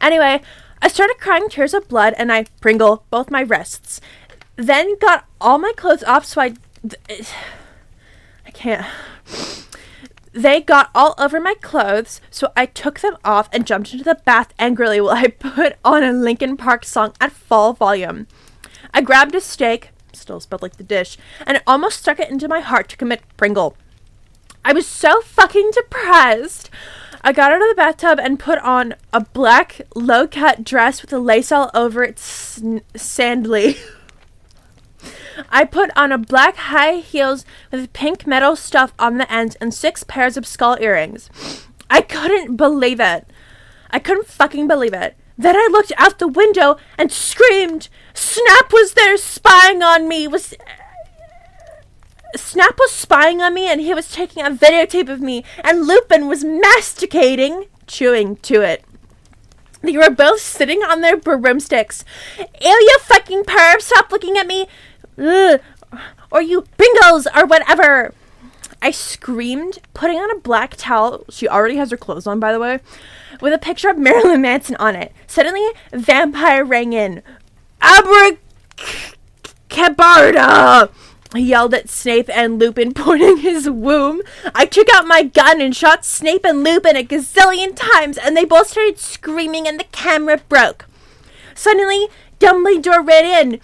Anyway, I started crying tears of blood, and I Pringle both my wrists. Then got all my clothes off, so I can't. They got all over my clothes, so I took them off and jumped into the bath angrily while I put on a Linkin Park song at full volume. I grabbed a steak, still spelled like the dish, and almost stuck it into my heart to commit Pringle. I was so fucking depressed. I got out of the bathtub and put on a black low-cut dress with a lace all over it sandly. I put on a black high heels with pink metal stuff on the ends and 6 pairs of skull earrings. I couldn't believe it. I couldn't fucking believe it. Then I looked out the window and screamed. Snap was there spying on me. Snap was spying on me, and he was taking a videotape of me, and Lupin was chewing to it. They were both sitting on their broomsticks. Ew, you fucking perv, stop looking at me. Ugh. Or you Pringles, or whatever. I screamed, putting on a black towel. She already has her clothes on, by the way, with a picture of Marilyn Manson on it. Suddenly, Vampire rang in. Abracadabra! He yelled at Snape and Lupin, pointing his womb. I took out my gun and shot Snape and Lupin a gazillion times, and they both started screaming and the camera broke. Suddenly, Dumbledore ran in.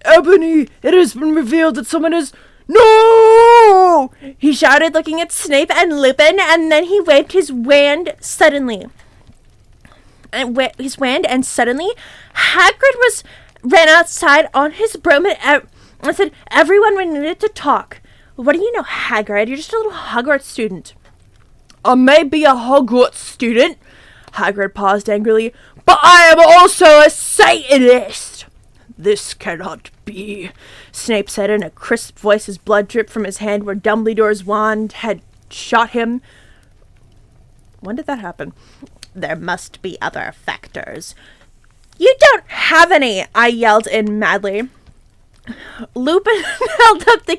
Ebony, it has been revealed that someone is... No! He shouted, looking at Snape and Lupin, and then he waved his wand suddenly. And suddenly, Hagrid ran outside on his broom and said, everyone, we needed to talk. What do you know, Hagrid? You're just a little Hogwarts student. I may be a Hogwarts student, Hagrid paused angrily, but I am also a Satanist. This cannot be, Snape said in a crisp voice as blood dripped from his hand where Dumbledore's wand had shot him. When did that happen? There must be other factors. You don't have any, I yelled in madly. Lupin held up the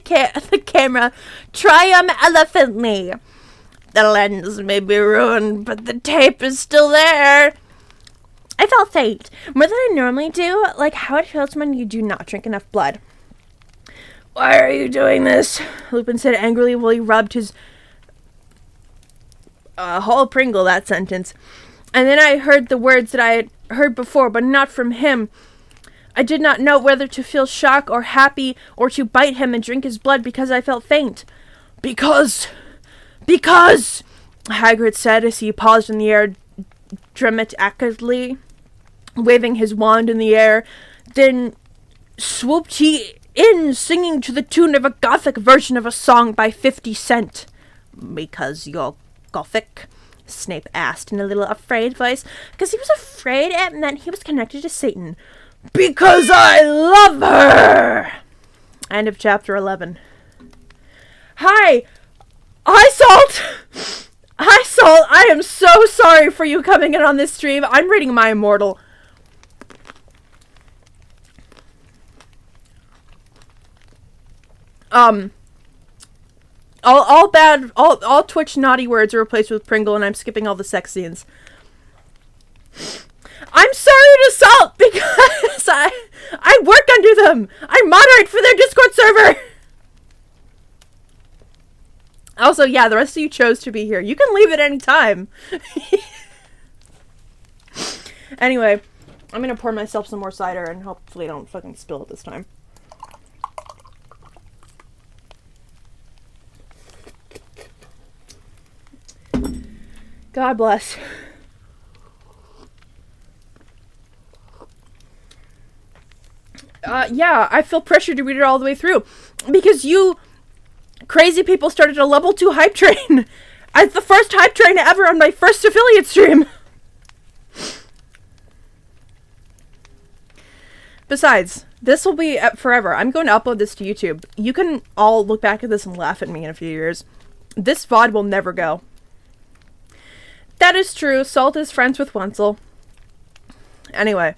camera triumphantly. The lens may be ruined, but the tape is still there. I felt faint, more than I normally do, like how it feels when you do not drink enough blood. Why are you doing this? Lupin said angrily while he rubbed his whole Pringle, that sentence. And then I heard the words that I had heard before, but not from him. I did not know whether to feel shock or happy or to bite him and drink his blood because I felt faint. Because, Hagrid said as he paused in the air dramatically, waving his wand in the air. Then swooped he in, singing to the tune of a Gothic version of a song by 50 Cent. Because you're Gothic? Snape asked in a little afraid voice, because he was afraid it meant he was connected to Satan. Because I love her! End of chapter 11. Hi! Salt! Hi, Salt! I am so sorry for you coming in on this stream. I'm reading my Immortal. All Twitch naughty words are replaced with Pringle, and I'm skipping all the sex scenes. I'm sorry to Salt because I work under them. I moderate for their Discord server. Also, yeah, the rest of you chose to be here. You can leave at any time. Anyway, I'm gonna pour myself some more cider and hopefully I don't fucking spill it this time. God bless. Yeah, I feel pressured to read it all the way through. Because you crazy people started a level 2 hype train. As the first hype train ever on my first affiliate stream. Besides, this will be forever. I'm going to upload this to YouTube. You can all look back at this and laugh at me in a few years. This VOD will never go. That is true. Salt is friends with Wenzel. Anyway.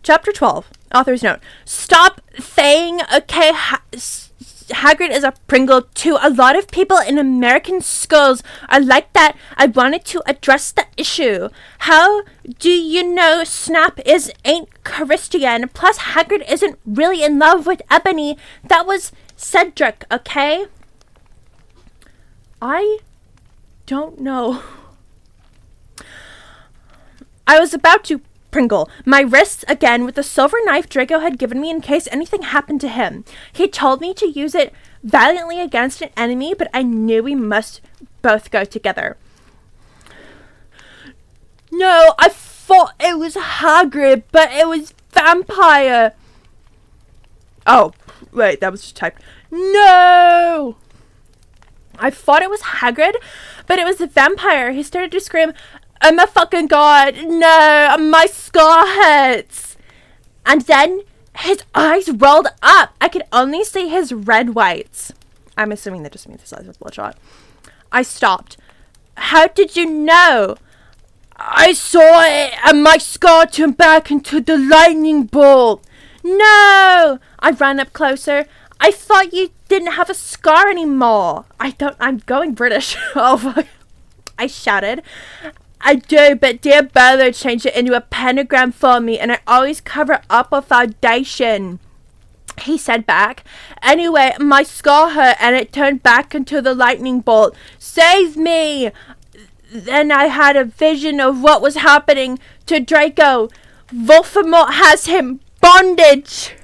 Chapter 12. Author's note. Stop saying, okay, Hagrid is a Pringle too. A lot of people in American schools are like that. I wanted to address the issue. How do you know Snap ain't Christian? Plus, Hagrid isn't really in love with Ebony. That was Cedric, okay? I don't know. I was about to Pringle my wrists again with the silver knife Draco had given me in case anything happened to him. He told me to use it valiantly against an enemy, but I knew we must both go together. No, I thought it was Hagrid, but it was vampire. Oh, wait, that was just typed. No! I thought it was Hagrid, but it was a vampire. He started to scream, oh my fucking god, no, my scar hurts. And then his eyes rolled up. I could only see his red whites. I'm assuming that just means his eyes was bloodshot. I stopped. How did you know? I saw it and my scar turned back into the lightning bolt. No! I ran up closer. I thought you didn't have a scar anymore. I'm going British. Oh, fuck. I shouted. I do, but dear Bella changed it into a pentagram for me, and I always cover up with foundation. He said back. Anyway, my scar hurt, and it turned back into the lightning bolt. Save me! Then I had a vision of what was happening to Draco. Voldemort has him bondage.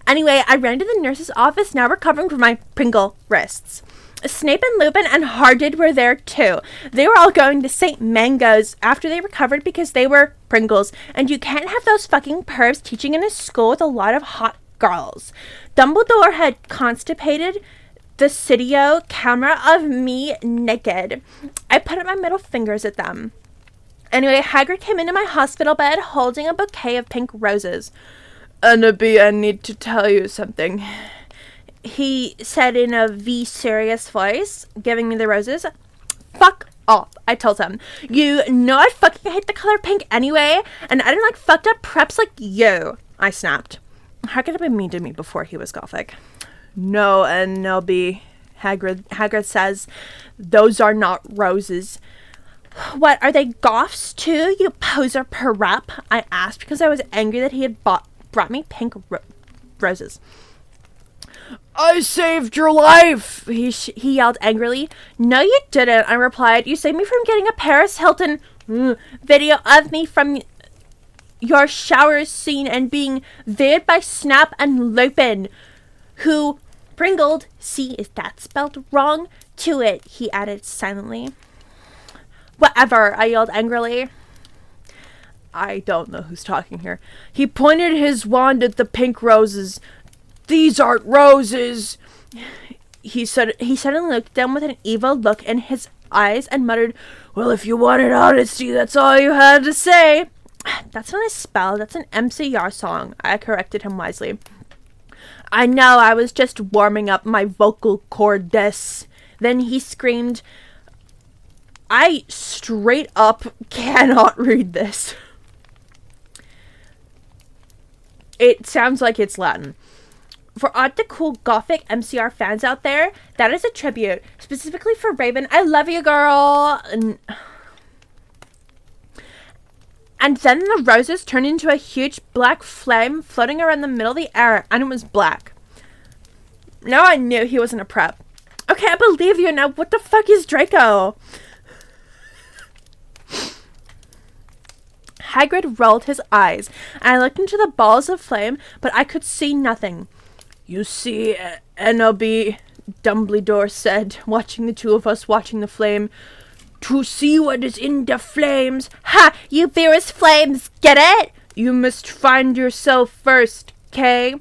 Anyway, I ran to the nurse's office, now recovering from my Pringle wrists. Snape and Lupin and Hardid were there too. They were all going to St. Mango's after they recovered because they were Pringles. And you can't have those fucking pervs teaching in a school with a lot of hot girls. Dumbledore had constipated the studio camera of me naked. I put up my middle fingers at them. Anyway, Hagrid came into my hospital bed holding a bouquet of pink roses. Annabelle, I need to tell you something, he said in a serious voice, giving me the roses. Fuck off, I told him. You know I fucking hate the color pink anyway, and I don't like fucked up preps like you, I snapped. How could it have been mean to me before he was Gothic? No, and they'll be, Hagrid says, those are not roses. What, are they goths too, you poser perrup? I asked because I was angry that he had brought me pink roses. I saved your life! He yelled angrily. No, you didn't, I replied. You saved me from getting a Paris Hilton video of me from your shower scene and being viewed by Snap and Lupin, who pringled, see, is that spelled wrong, to it, he added silently. Whatever, I yelled angrily. I don't know who's talking here. He pointed his wand at the pink roses. These aren't roses, he said. He suddenly looked down with an evil look in his eyes and muttered, well, if you wanted honesty, that's all you had to say. That's not a spell, that's an MCR song, I corrected him wisely. I know, I was just warming up my vocal cordes. Then he screamed. I straight up cannot read this. It sounds like it's Latin. For all the cool gothic MCR fans out there, that is a tribute. Specifically for Raven. I love you, girl. And then the roses turned into a huge black flame floating around the middle of the air, and it was black. Now I knew he wasn't a prep. Okay, I believe you. Now what the fuck is Draco? Hagrid rolled his eyes, and I looked into the balls of flame, but I could see nothing. You see, Enobi, Dumbledore said, watching the two of us watching the flame. To see what is in the flames. Ha! You fearless flames, get it? You must find yourself first, Kay.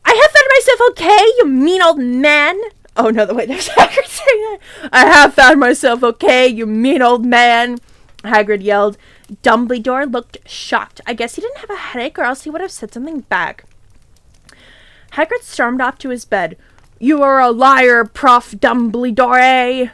I have found myself okay, you mean old man. Oh no, wait, there's Hagrid saying that. I have found myself okay, you mean old man, Hagrid yelled. Dumbledore looked shocked. I guess he didn't have a headache or else he would have said something back. Hagrid stormed off to his bed. You are a liar, Prof. Dumbledore.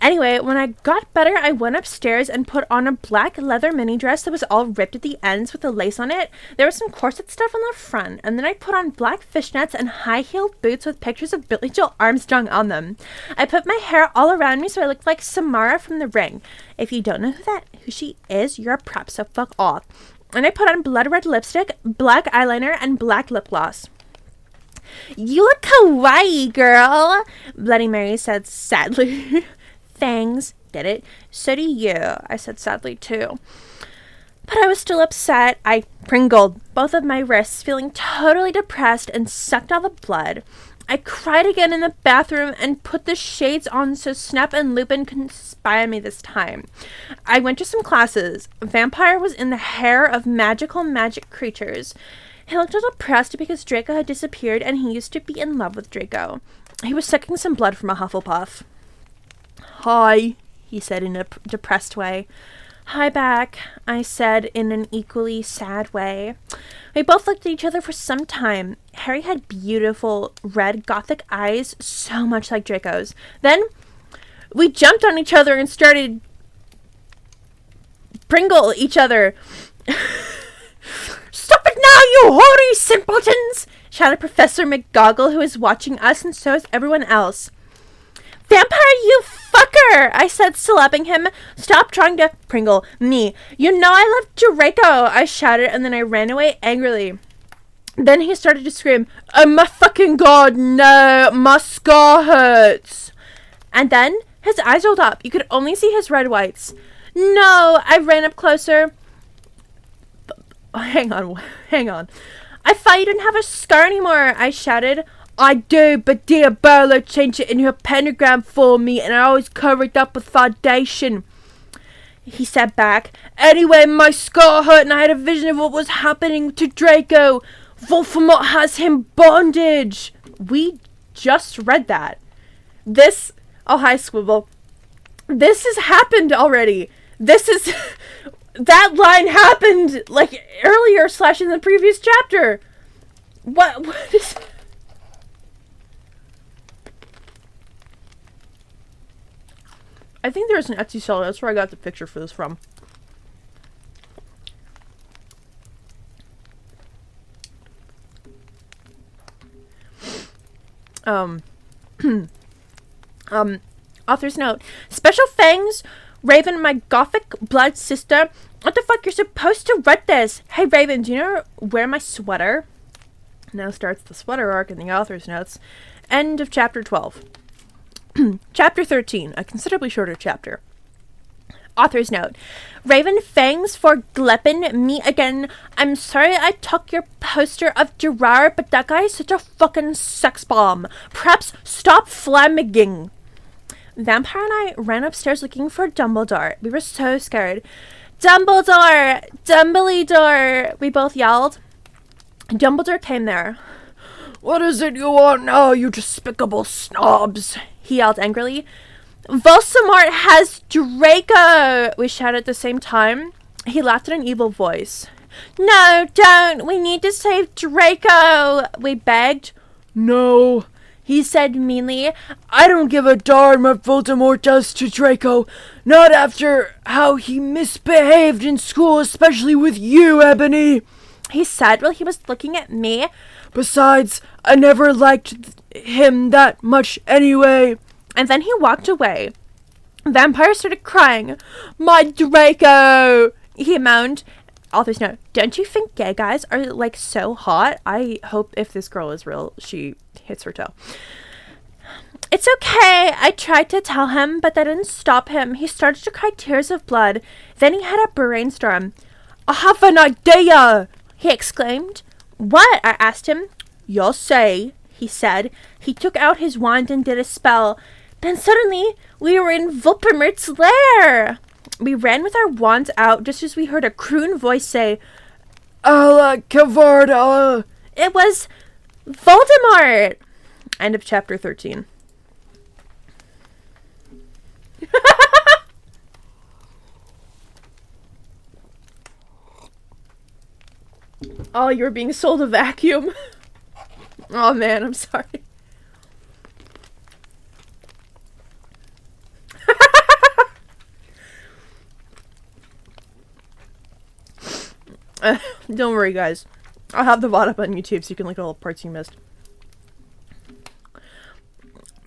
Anyway, when I got better, I went upstairs and put on a black leather mini dress that was all ripped at the ends with the lace on it. There was some corset stuff on the front, and then I put on black fishnets and high-heeled boots with pictures of Billy Joel Armstrong on them. I put my hair all around me so I looked like Samara from The Ring. If you don't know who she is, you're a prep, so fuck off. And I put on blood red lipstick, black eyeliner, and black lip gloss. You look kawaii, girl, Bloody Mary said sadly. Thanks, get it? So do you, I said sadly too. But I was still upset. I pringled both of my wrists, feeling totally depressed and sucked all the blood. I cried again in the bathroom and put the shades on so Snap and Lupin couldn't spy on me this time. I went to some classes. Vampire was in the hair of magic creatures. He looked a little depressed because Draco had disappeared and he used to be in love with Draco. He was sucking some blood from a Hufflepuff. Hi, he said in a depressed way. Hi back, I said in an equally sad way. We both looked at each other for some time. Harry had beautiful red gothic eyes, so much like Draco's. Then we jumped on each other and started pringle each other. Stop it now, you hoary simpletons! Shouted Professor McGoggle, who was watching us, and so is everyone else. Vampire, you fucker! I said, slapping him. Stop trying to pringle me. You know I love Draco, I shouted, and then I ran away angrily. Then he started to scream, oh my fucking god, no, my scar hurts. And then his eyes rolled up. You could only see his red whites. No, I ran up closer. Hang on. I thought you didn't have a scar anymore, I shouted. I do, but dear Barlow changed it in her pentagram for me, and I always cover it up with foundation. He said back. Anyway, my scar hurt, and I had a vision of what was happening to Draco. Voldemort has him bondage. We just read that. This, oh hi Squibble. This has happened already. That line happened like earlier / in the previous chapter. What is... I think there's an Etsy seller. That's where I got the picture for this from. Author's note. Special fangs Raven, my gothic blood sister. What the fuck? You're supposed to read this. Hey, Raven, do you know where my sweater? Now starts the sweater arc in the author's notes. End of chapter 12. Chapter 13, a considerably shorter chapter. Author's note. Raven, thanks for glepping me again. I'm sorry I took your poster of Gerard, but that guy is such a fucking sex bomb. Perhaps stop flammaging. Vampire and I ran upstairs looking for Dumbledore. We were so scared. Dumbledore! Dumbledore! We both yelled. Dumbledore came there. What is it you want now, you despicable snobs? He yelled angrily. Voldemort has Draco! We shouted at the same time. He laughed in an evil voice. No, don't! We need to save Draco! We begged. No, he said meanly. I don't give a darn what Voldemort does to Draco. Not after how he misbehaved in school, especially with you, Ebony. He said while he was looking at me. Besides, I never liked him that much anyway. And then he walked away. Vampire started crying. My Draco! He moaned. Author's note. Don't you think gay guys are like so hot? I hope if this girl is real, she hits her toe. It's okay. I tried to tell him, but that didn't stop him. He started to cry tears of blood. Then he had a brainstorm. I have an idea! He exclaimed. What? I asked him. You'll say, he said. He took out his wand and did a spell. Then suddenly, we were in Voldemort's lair. We ran with our wands out just as we heard a croon voice say, Alla Cavarda. It was Voldemort. End of chapter 13. Oh, you're being sold a vacuum. Oh man, I'm sorry. Don't worry, guys. I'll have the VOD up on YouTube so you can look at all the parts you missed.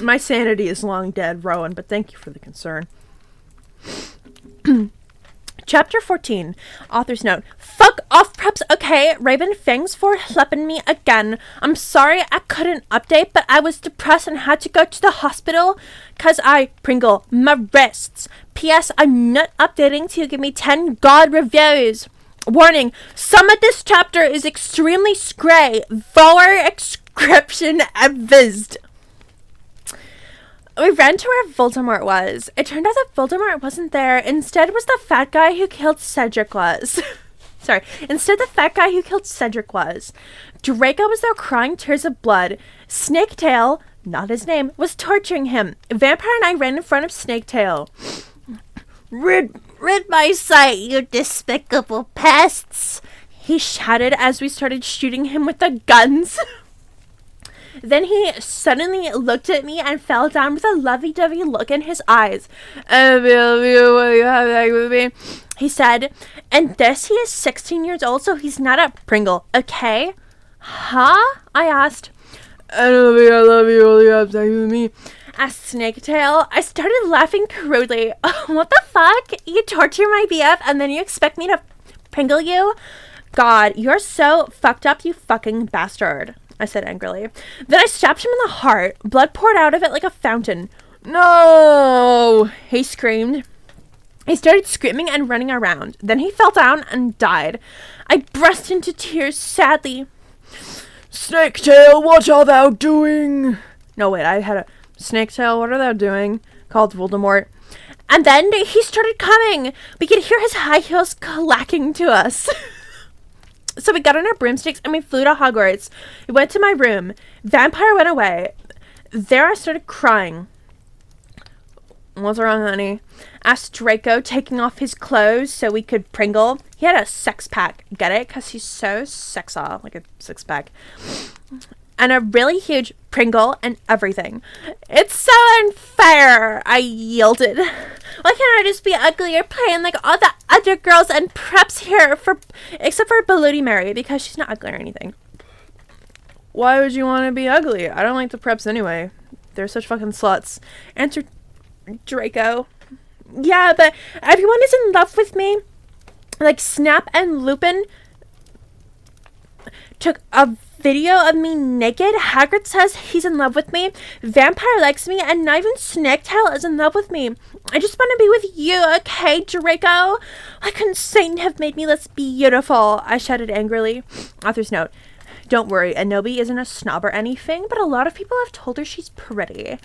My sanity is long dead, Rowan, but thank you for the concern. Chapter 14. Author's note. Fuck off, preps. Okay, Raven, thanks for helping me again. I'm sorry I couldn't update, but I was depressed and had to go to the hospital because I pringle my wrists. P.S. I'm not updating till you give me 10 God reviews. Warning, some of this chapter is extremely scray. Voller excription advised. We ran to where Voldemort was. It turned out that Voldemort wasn't there. Instead was the fat guy who killed Cedric was. Instead the fat guy who killed Cedric was. Draco was there crying tears of blood. Snaketail, not his name, was torturing him. Vampire and I ran in front of Snaketail. Rid my sight, you despicable pests! He shouted as we started shooting him with the guns. Then he suddenly looked at me and fell down with a lovey-dovey look in his eyes. He said, and this he is 16 years old, so he's not a Pringle, okay? Huh? I asked. I love you, all you have to with me. Asked Snaketail. I started laughing crudely. What the fuck? You torture my BF and then you expect me to Pringle you? God, you're so fucked up, you fucking bastard. I said angrily. Then I stabbed him in the heart. Blood poured out of it like a fountain. No! He screamed. He started screaming and running around. Then he fell down and died. I burst into tears sadly. Snaketail, what art thou doing? No, wait, I had a... Snaketail, what are thou doing? Called Voldemort. And then he started coming. We could hear his high heels clacking to us. So we got on our broomsticks and we flew to Hogwarts. We went to my room. Vampire went away. There I started crying. What's wrong, honey? Asked Draco, taking off his clothes so we could Pringle. He had a sex pack. Get it? Because he's so sexy, like a six pack. And a really huge Pringle and everything. It's so unfair, I yielded. Why can't I just be ugly or plain like all the other girls and preps here, except for Bloody Mary, because she's not ugly or anything. Why would you want to be ugly? I don't like the preps anyway. They're such fucking sluts. Answered Draco. Yeah, but everyone is in love with me. Like, Snap and Lupin took a video of me naked. Hagrid says he's in love with me. Vampire likes me, and not even Snaketail is in love with me. I just want to be with you, okay, Draco? Why couldn't Satan have made me less beautiful? I shouted angrily. Author's note. Don't worry, Anobi isn't a snob or anything, but a lot of people have told her she's pretty.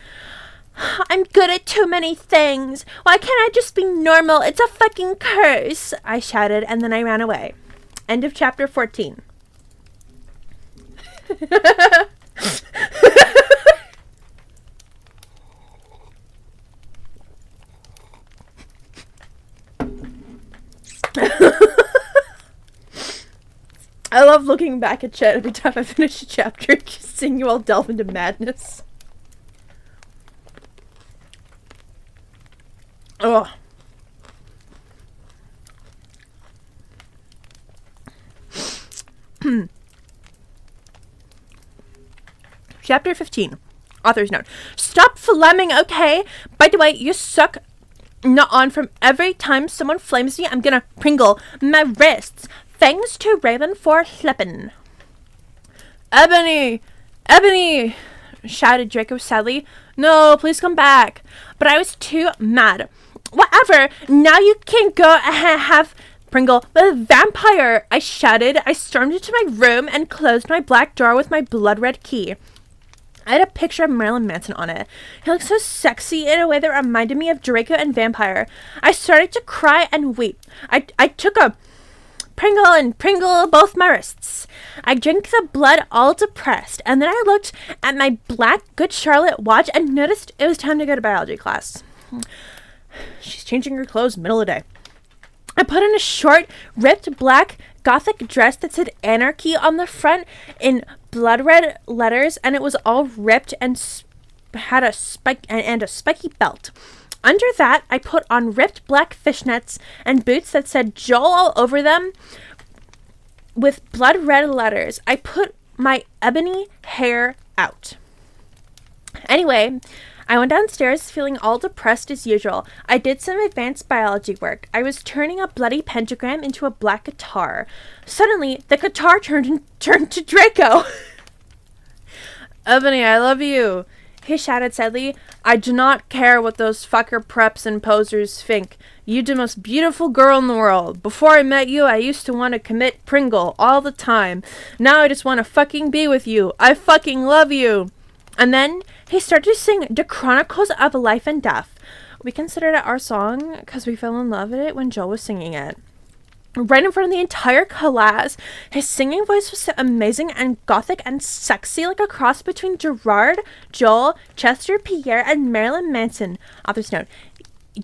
I'm good at too many things. Why can't I just be normal? It's a fucking curse, I shouted, and then I ran away. End of chapter 14. I love looking back at Chet every time I finish a chapter and just seeing you all delve into madness. Ugh. Chapter 15. Author's note. Stop flaming, okay? By the way, you suck not on from every time someone flames me. I'm gonna pringle my wrists. Thanks to Raven for slippin'. Ebony! Ebony! Shouted Draco sadly. No, please come back. But I was too mad. Whatever. Now you can go and have Pringle the vampire, I shouted. I stormed into my room and closed my black door with my blood red key. I had a picture of Marilyn Manson on it. He looked so sexy in a way that reminded me of Draco and Vampire. I started to cry and weep. I took a Pringle both my wrists. I drank the blood all depressed, and then I looked at my black Good Charlotte watch and noticed it was time to go to biology class. She's changing her clothes middle of the day. I put on a short, ripped black gothic dress that said anarchy on the front in blood red letters, and it was all ripped and had a spiky belt. Under that, I put on ripped black fishnets and boots that said Joel all over them with blood red letters. I put my ebony hair out. Anyway, I went downstairs feeling all depressed as usual. I did some advanced biology work. I was turning a bloody pentagram into a black guitar. Suddenly, the guitar turned to Draco. Ebony, I love you, he shouted sadly. I do not care what those fucker preps and posers think. You're the most beautiful girl in the world. Before I met you, I used to want to commit Pringle all the time. Now I just want to fucking be with you. I fucking love you. And then he started to sing The Chronicles of Life and Death. We considered it our song because we fell in love with it when Joel was singing it. Right in front of the entire class. His singing voice was so amazing and gothic and sexy, like a cross between Gerard, Joel, Chester, Pierre, and Marilyn Manson. Author's note.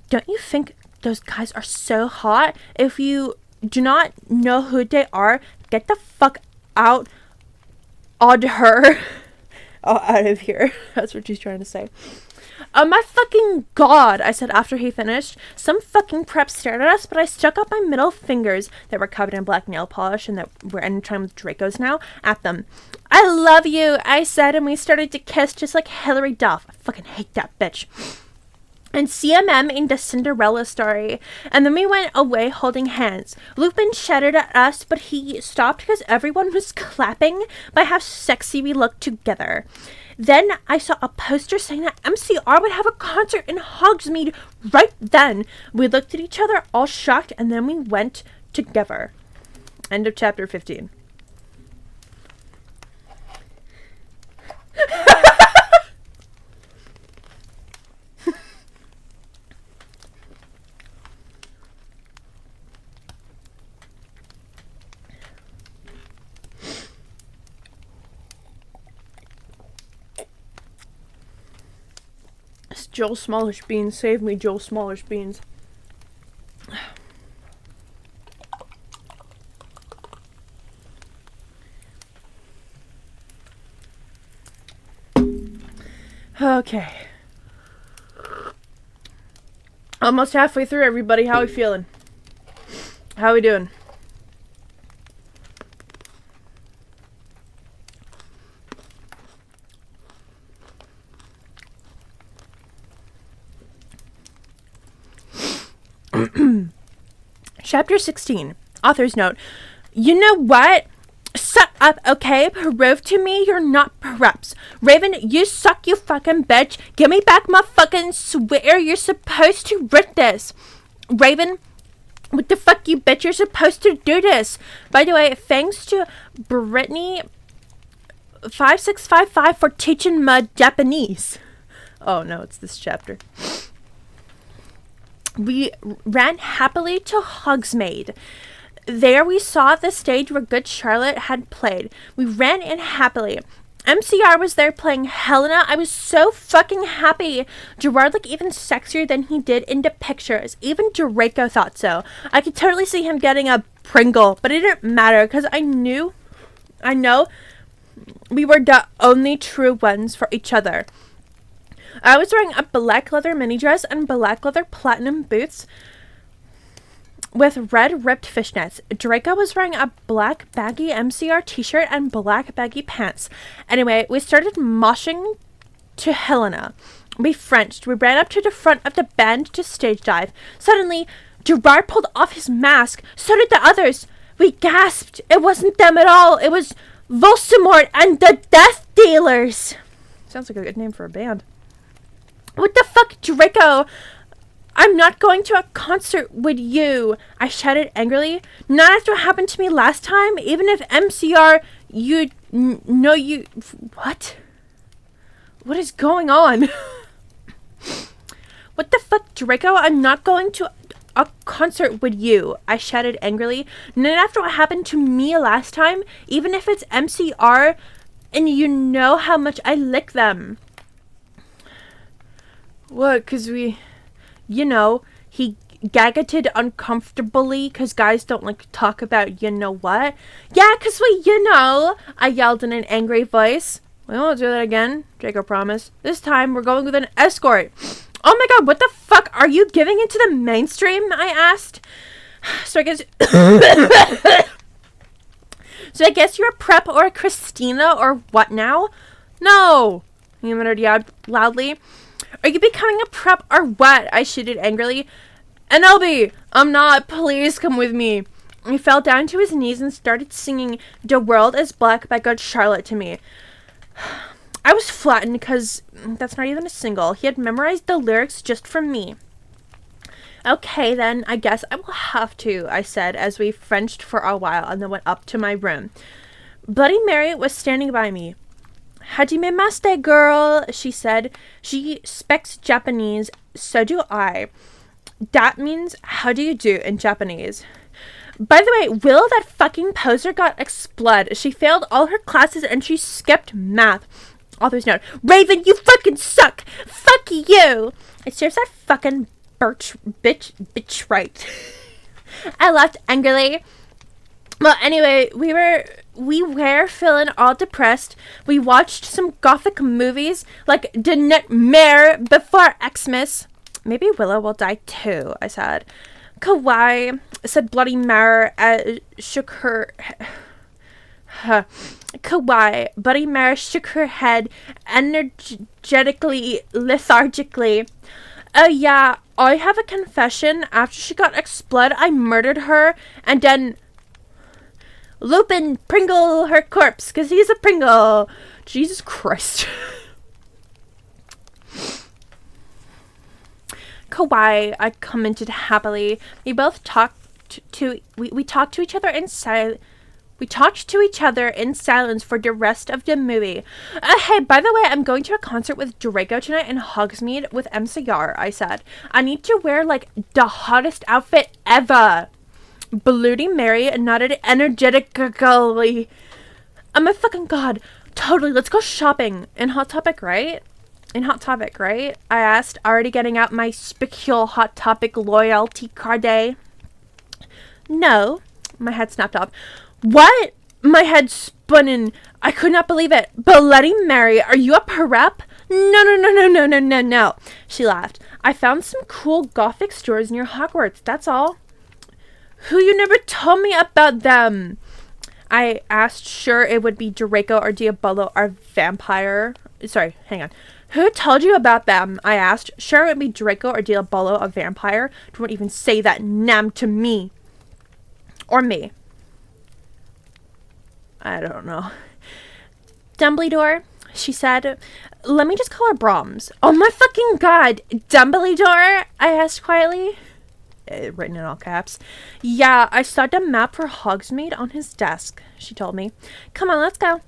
Don't you think those guys are so hot? If you do not know who they are, get the fuck out on her. Oh, out of here. That's what she's trying to say. Oh my fucking god, I said after he finished. Some fucking prep stared at us, but I stuck up my middle fingers that were covered in black nail polish and that were anytime with Draco's now at them. I love you, I said, and we started to kiss just like Hilary Duff. I fucking hate that bitch. And CMM in the Cinderella story. And then we went away holding hands. Lupin shouted at us, but he stopped because everyone was clapping by how sexy we looked together. Then I saw a poster saying that MCR would have a concert in Hogsmeade right then. We looked at each other all shocked, and then we went together. End of chapter 15. Joel Smallish Beans, save me, Joel Smallish Beans. Okay. Almost halfway through, everybody. How we feeling? How we doing? Chapter 16. Author's note. You know what? Shut up, okay? Prove to me you're not perhaps. Raven, you suck, you fucking bitch. Give me back my fucking swear. You're supposed to read this. Raven, what the fuck, you bitch? You're supposed to do this. By the way, thanks to Brittany5655 for teaching me Japanese. Oh no, it's this chapter. We ran happily to Hogsmeade. There we saw the stage where Good Charlotte had played. We ran in happily. MCR was there playing Helena. I was so fucking happy. Gerard looked even sexier than he did in the pictures. Even Draco thought so. I could totally see him getting a Pringle, but it didn't matter because I know we were the only true ones for each other. I was wearing a black leather mini dress and black leather platinum boots with red ripped fishnets. Draco was wearing a black baggy MCR t-shirt and black baggy pants. Anyway, we started moshing to Helena. We Frenched. We ran up to the front of the band to stage dive. Suddenly, Gerard pulled off his mask. So did the others. We gasped. It wasn't them at all. It was Voldemort and the Death Dealers. Sounds like a good name for a band. What the fuck, Draco? I'm not going to a concert with you, I shouted angrily. Not after what happened to me last time, even if MCR, what? What is going on? What the fuck, Draco? I'm not going to a concert with you, I shouted angrily. Not after what happened to me last time, even if it's MCR, and you know how much I lick them. What, cause he gaggeted uncomfortably cause guys don't like to talk about you know what. Yeah, cause I yelled in an angry voice. We won't do that again, Draco promised. This time we're going with an escort. Oh my god, what the fuck? Are you giving into the mainstream? I asked. So I guess you're a Prep or a Christina or what now? No, he muttered loudly. Are you becoming a Prep or what? I shouted angrily. Anobi, I'm not. Please come with me. He fell down to his knees and started singing The World is Black by Good Charlotte to me. I was flattened because that's not even a single. He had memorized the lyrics just from me. Okay, then, I guess I will have to, I said as we Frenched for a while and then went up to my room. Bloody Mary was standing by me. Hajime maste, girl, she said. She speaks Japanese, so do I. That means how do you do in Japanese. By the way, Will, that fucking poser, got explode. She failed all her classes and she skipped math. Author's note. Raven, you fucking suck. Fuck you. It serves that fucking bitch right. I laughed angrily. Well, anyway, we were feeling all depressed. We watched some gothic movies like The Nightmare Before Xmas. Maybe Willow will die too, I said. Kawaii, said Bloody Mary, shook her... Kawaii, Bloody Mary shook her head energetically, lethargically. Oh yeah, I have a confession. After she got exploded, I murdered her and then... Lupin Pringle her corpse, because he's a Pringle. Jesus Christ. Kawaii, I commented happily. We both talked to each other in silence. We talked to each other in silence for the rest of the movie. Hey, by the way, I'm going to a concert with Draco tonight in Hogsmeade with MCR, I said. I need to wear, like, the hottest outfit ever. Bloody Mary nodded energetically. Oh my fucking god. Totally, let's go shopping. In Hot Topic, right? I asked, already getting out my specule Hot Topic loyalty card. No. My head snapped off. What? My head spun in. I could not believe it. Bloody Mary, are you a prep? No. She laughed. I found some cool gothic stores near Hogwarts, that's all. Who, you never told me about them? I asked, sure it would be Draco or Diabolo or Vampire. Sorry, hang on. Who told you about them? I asked. Sure it would be Draco or Diabolo or Vampire. Don't even say that nam to me. Or me. I don't know. Dumbledore, she said. Let me just call her Brahms. Oh my fucking god. Dumbledore? I asked quietly. Written in all caps. Yeah, I saw a map for Hogsmeade on his desk, she told me. Come on, let's go.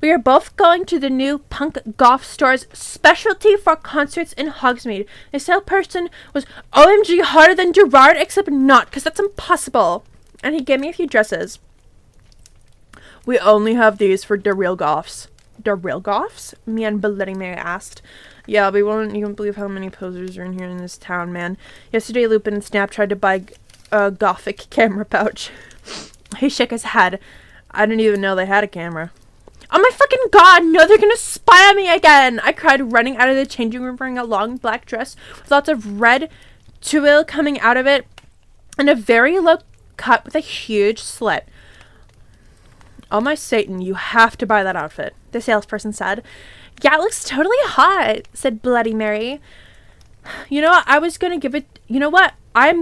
We are both going to the new punk goth store's specialty for concerts in Hogsmeade. The salesperson was OMG harder than Gerard, except not, because that's impossible. And he gave me a few dresses. We only have these for the real goths. The real goths? Me and Bloody Mary asked. Yeah, you won't believe how many posers are in here in this town, man. Yesterday, Lupin and Snap tried to buy a gothic camera pouch. He shook his head. I didn't even know they had a camera. Oh my fucking god, no, they're gonna spy on me again! I cried, running out of the changing room wearing a long black dress with lots of red tulle coming out of it and a very low cut with a huge slit. Oh my Satan, you have to buy that outfit, the salesperson said. Yeah, it looks totally hot, said Bloody Mary. You know what, I'm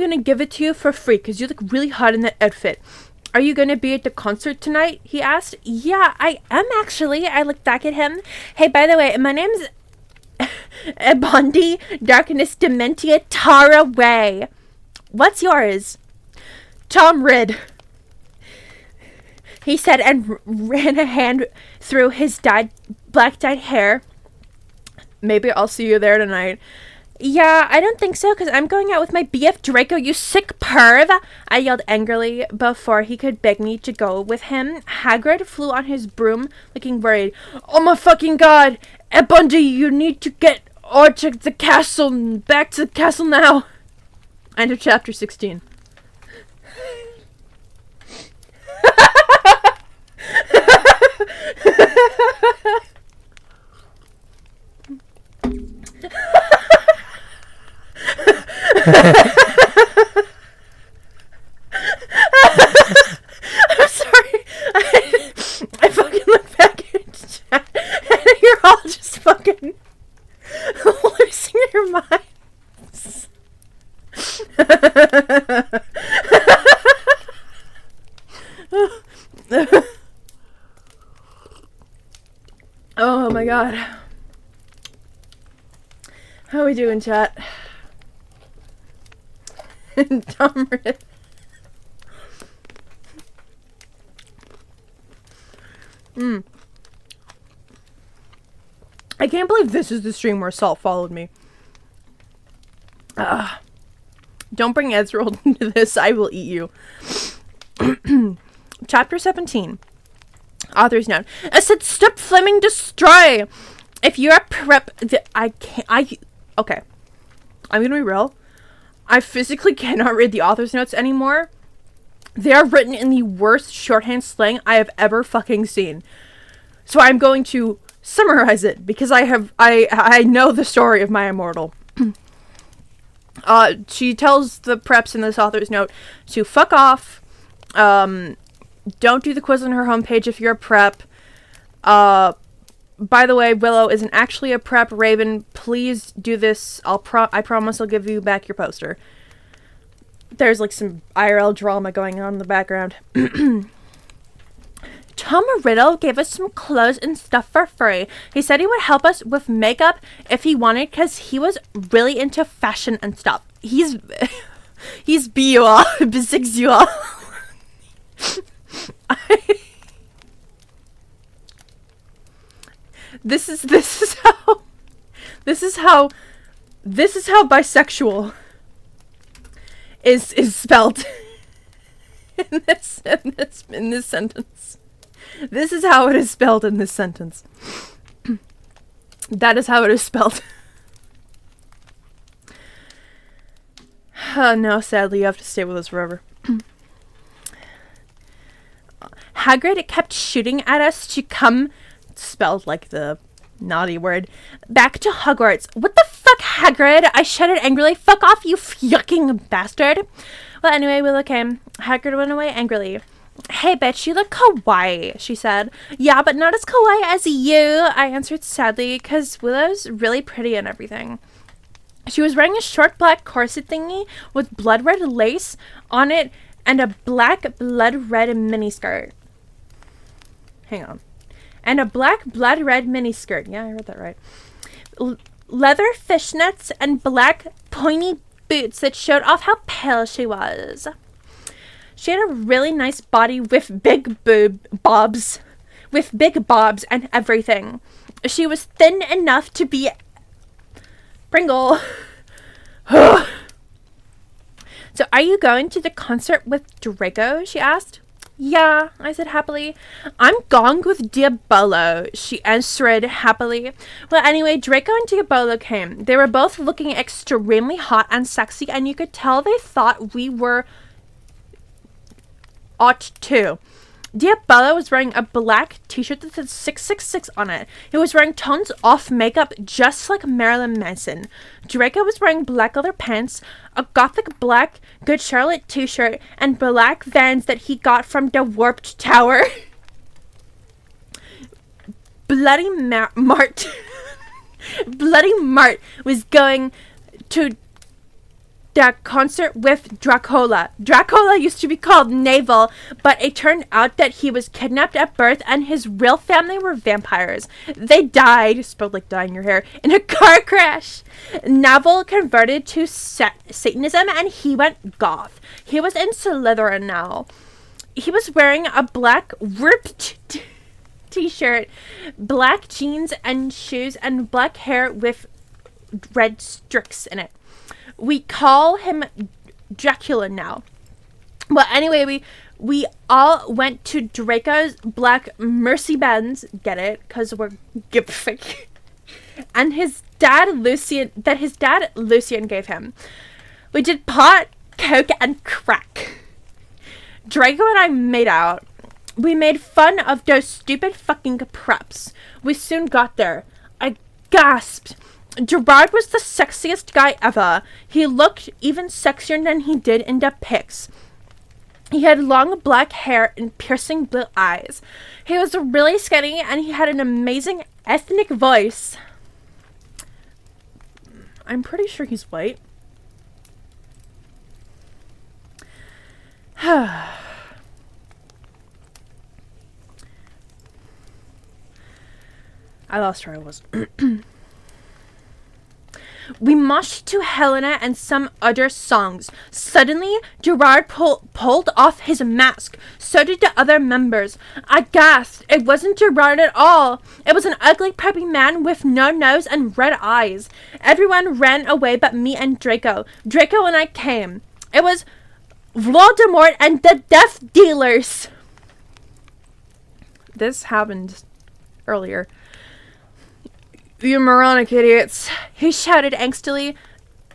gonna give it to you for free because you look really hot in that outfit. Are you going to be at the concert tonight? He asked. Yeah, I am actually. I looked back at him. Hey, by the way, my name's Bondi Darkness Dementia Tara Way. What's yours? Tom Ridd. He said and ran a hand through his black dyed hair. Maybe I'll see you there tonight. Yeah, I don't think so, because I'm going out with my BF Draco, you sick perv! I yelled angrily before he could beg me to go with him. Hagrid flew on his broom, looking worried. Oh my fucking god! Bundy, you need to get to the castle! Back to the castle now! End of chapter 16. I'm sorry. I fucking look back at chat and you're all just fucking losing your minds. Oh my god. How we doing, chat? Tom Ridd. I can't believe this is the stream where Salt followed me. Don't bring Ezreal into this. I will eat you. Chapter 17. Author's note. I said stop flaming destroy. If you're a prep... Okay. I'm gonna be real. I physically cannot read the author's notes anymore. They are written in the worst shorthand slang I have ever fucking seen. So I'm going to summarize it because I know the story of my Immortal. She tells the preps in this author's note to fuck off. Don't do the quiz on her homepage if you're a prep. By the way, Willow isn't actually a prep. Raven, please do this. I promise I'll give you back your poster. There's like some IRL drama going on in the background. Tom Riddle gave us some clothes and stuff for free. He said he would help us with makeup if he wanted because he was really into fashion and stuff. He's bisexual. This is how bisexual is spelled in this sentence. This is how it is spelled in this sentence. That is how it is spelled. No, sadly, you have to stay with us forever. Hagrid kept shooting at us to come, spelled like the naughty word, back to Hogwarts. What the fuck, Hagrid? I shouted angrily. Fuck off, you fucking bastard. Well, anyway, Willow came. Hagrid went away angrily. Hey, bitch, you look kawaii, she said. Yeah, but not as kawaii as you, I answered sadly, because Willow's really pretty and everything. She was wearing a short black corset thingy with blood red lace on it and a black blood red miniskirt. Hang on. And a black blood red miniskirt. Yeah, I read that right. Leather fishnets and black pointy boots that showed off how pale she was. She had a really nice body with big bobs. With big bobs and everything. She was thin enough to be Pringle. So are you going to the concert with Draco? She asked. Yeah, I said happily. I'm going with Diabolo, she answered happily. Well, anyway, Draco and Diabolo came. They were both looking extremely hot and sexy, and you could tell they thought we were ought too. Diabolo was wearing a black t-shirt that said 666 on it. He was wearing tones off makeup just like Marilyn Manson. Draco was wearing black leather pants, a gothic black Good Charlotte t-shirt, and black Vans that he got from the Warped Tower. Bloody Mart Bloody Mart was going to that concert with Dracola. Dracola used to be called Naval, but it turned out that he was kidnapped at birth and his real family were vampires. They died, spelled like dyeing your hair, in a car crash. Naval converted to Satanism and he went goth. He was in Slytherin now. He was wearing a black ripped t-shirt, black jeans and shoes, and black hair with red streaks in it. We call him Dracula now. Well, anyway, we all went to Draco's black Mercy Benz, get it? Because we're giffic. And his dad Lucian gave him. We did pot, coke, and crack. Draco and I made out. We made fun of those stupid fucking preps. We soon got there. I gasped. Gerard was the sexiest guy ever. He looked even sexier than he did in the pics. He had long black hair and piercing blue eyes. He was really skinny and he had an amazing ethnic voice. I'm pretty sure he's white. I lost where I was. We moshed to Helena and some other songs. Suddenly, Gerard pulled off his mask. So did the other members. I gasped. It wasn't Gerard at all. It was an ugly, preppy man with no nose and red eyes. Everyone ran away but me and Draco. Draco and I came. It was Voldemort and the Death Dealers. This happened earlier. You moronic idiots, he shouted angstily.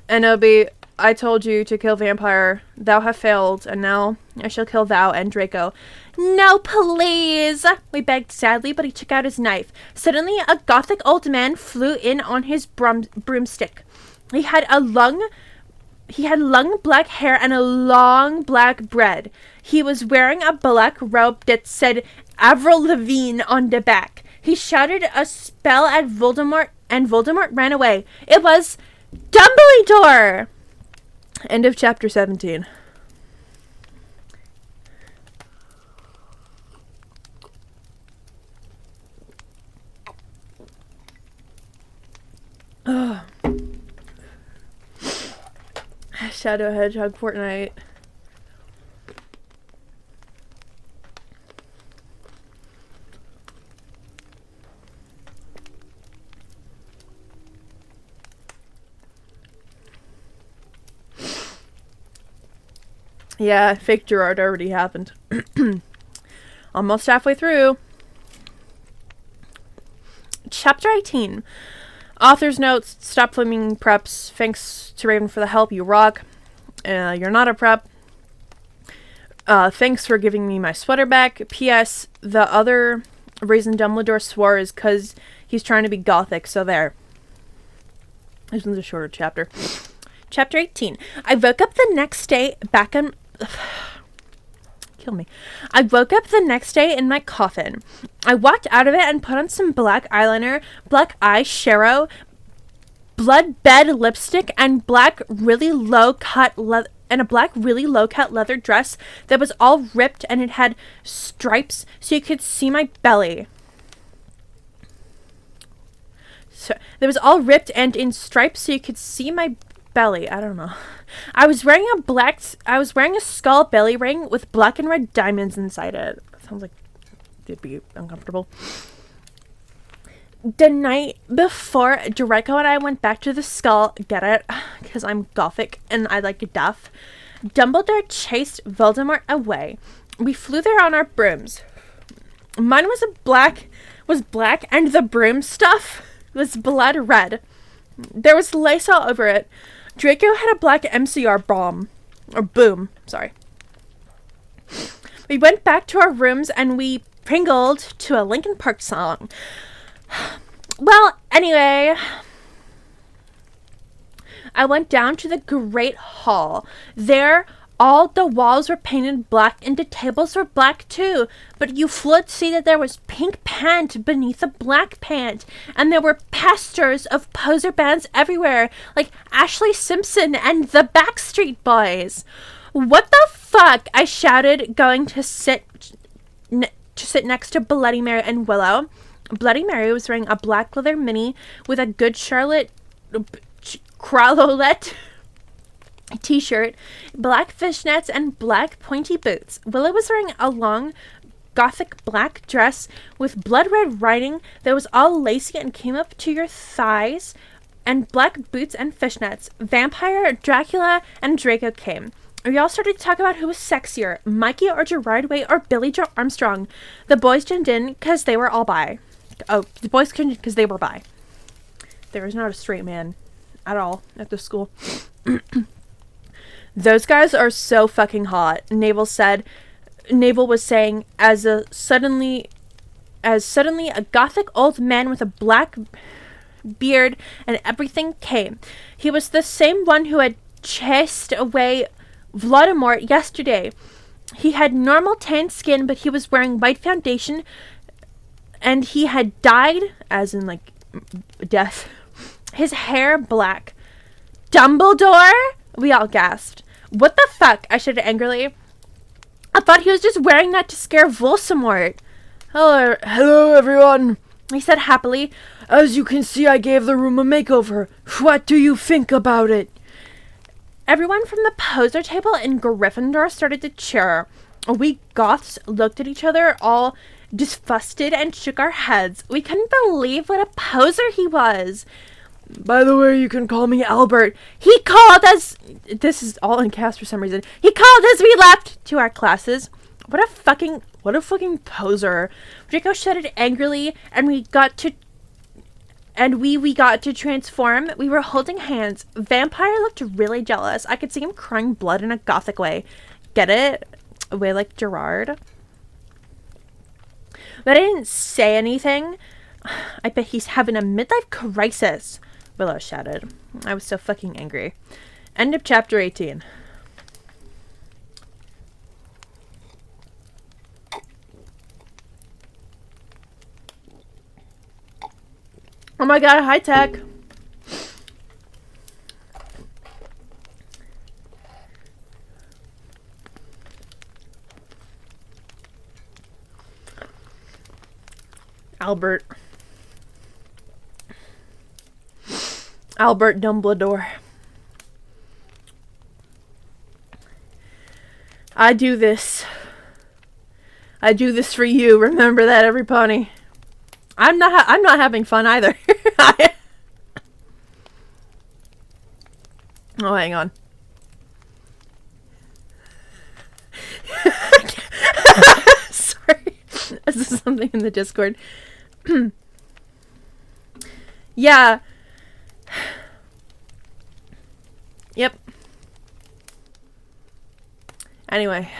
Enobi, I told you to kill vampire. Thou have failed, and now I shall kill thou and Draco. No, please, we begged sadly, but he took out his knife. Suddenly, a gothic old man flew in on his broomstick. He had long black hair and a long black beard. He was wearing a black robe that said Avril Lavigne on the back. He shouted a spell at Voldemort, and Voldemort ran away. It was Dumbledore! End of chapter 17. Oh. Shadow Hedgehog Fortnite. Yeah, fake Gerard already happened. Almost halfway through. Chapter 18. Author's notes. Stop flaming preps. Thanks to Raven for the help. You rock. You're not a prep. Thanks for giving me my sweater back. P.S. The other reason Dumbledore swore is because he's trying to be gothic. So there. This one's a shorter chapter. Chapter 18. I woke up the next day back in... Kill me. I woke up the next day in my coffin. I walked out of it and put on some black eyeliner, black eyeshadow, blood bed lipstick, and black really low cut and a black really low-cut leather dress that was all ripped and it had stripes so you could see my belly. So it was all ripped and in stripes so you could see my belly. I don't know. I was wearing a skull belly ring with black and red diamonds inside it. Sounds like it'd be uncomfortable. The night before, Draco and I went back to the skull, get it? Because I'm gothic and I like duff. Dumbledore chased Voldemort away. We flew there on our brooms. Mine was black and the broom stuff was blood red. There was lace all over it. Draco had a black MCR bomb. Or boom, sorry. We went back to our rooms and we pringled to a Linkin Park song. Well, anyway, I went down to the Great Hall. There, all the walls were painted black and the tables were black too. But you would see that there was pink paint beneath the black paint. And there were posters of poser bands everywhere, like Ashley Simpson and the Backstreet Boys. What the fuck? I shouted, going to sit next to Bloody Mary and Willow. Bloody Mary was wearing a black leather mini with a Good Charlotte Crowlolette t-shirt, black fishnets, and black pointy boots. Willow was wearing a long gothic black dress with blood red writing that was all lacy and came up to your thighs, and black boots and fishnets. Vampire, Dracula, and Draco came. We all started to talk about who was sexier, Mikey or Gerard Way or Billy Joe Armstrong. The boys joined in because they were all bi. Oh, the boys joined in because they were bi. There was not a straight man at all at this school. Those guys are so fucking hot, Navel said. Navel was saying as suddenly a gothic old man with a black beard and everything came. He was the same one who had chased away Voldemort yesterday. He had normal tan skin, but he was wearing white foundation, and he had dyed, as in like death, his hair black. Dumbledore? We all gasped. What the fuck? I shouted angrily. I thought he was just wearing that to scare Voldemort. Hello everyone, he said happily. As you can see, I gave the room a makeover. What do you think about it? Everyone from the poser table in Gryffindor started to cheer. We goths looked at each other, all disgusted, and shook our heads. We couldn't believe what a poser he was. By the way, you can call me Albert. He called us... This is all in cast for some reason. He called as we left to our classes. What a fucking poser. Draco shouted angrily, and we got to transform. We were holding hands. Vampire looked really jealous. I could see him crying blood in a gothic way. Get it? A way like Gerard. But I didn't say anything. I bet he's having a midlife crisis, Willow shouted. I was so fucking angry. End of chapter 18. Oh my god, high tech. Albert Dumbledore. I do this for you. Remember that, every pony. I'm not having fun either. Oh, hang on. Sorry. This is something in the Discord. Yeah. Yep. Anyway,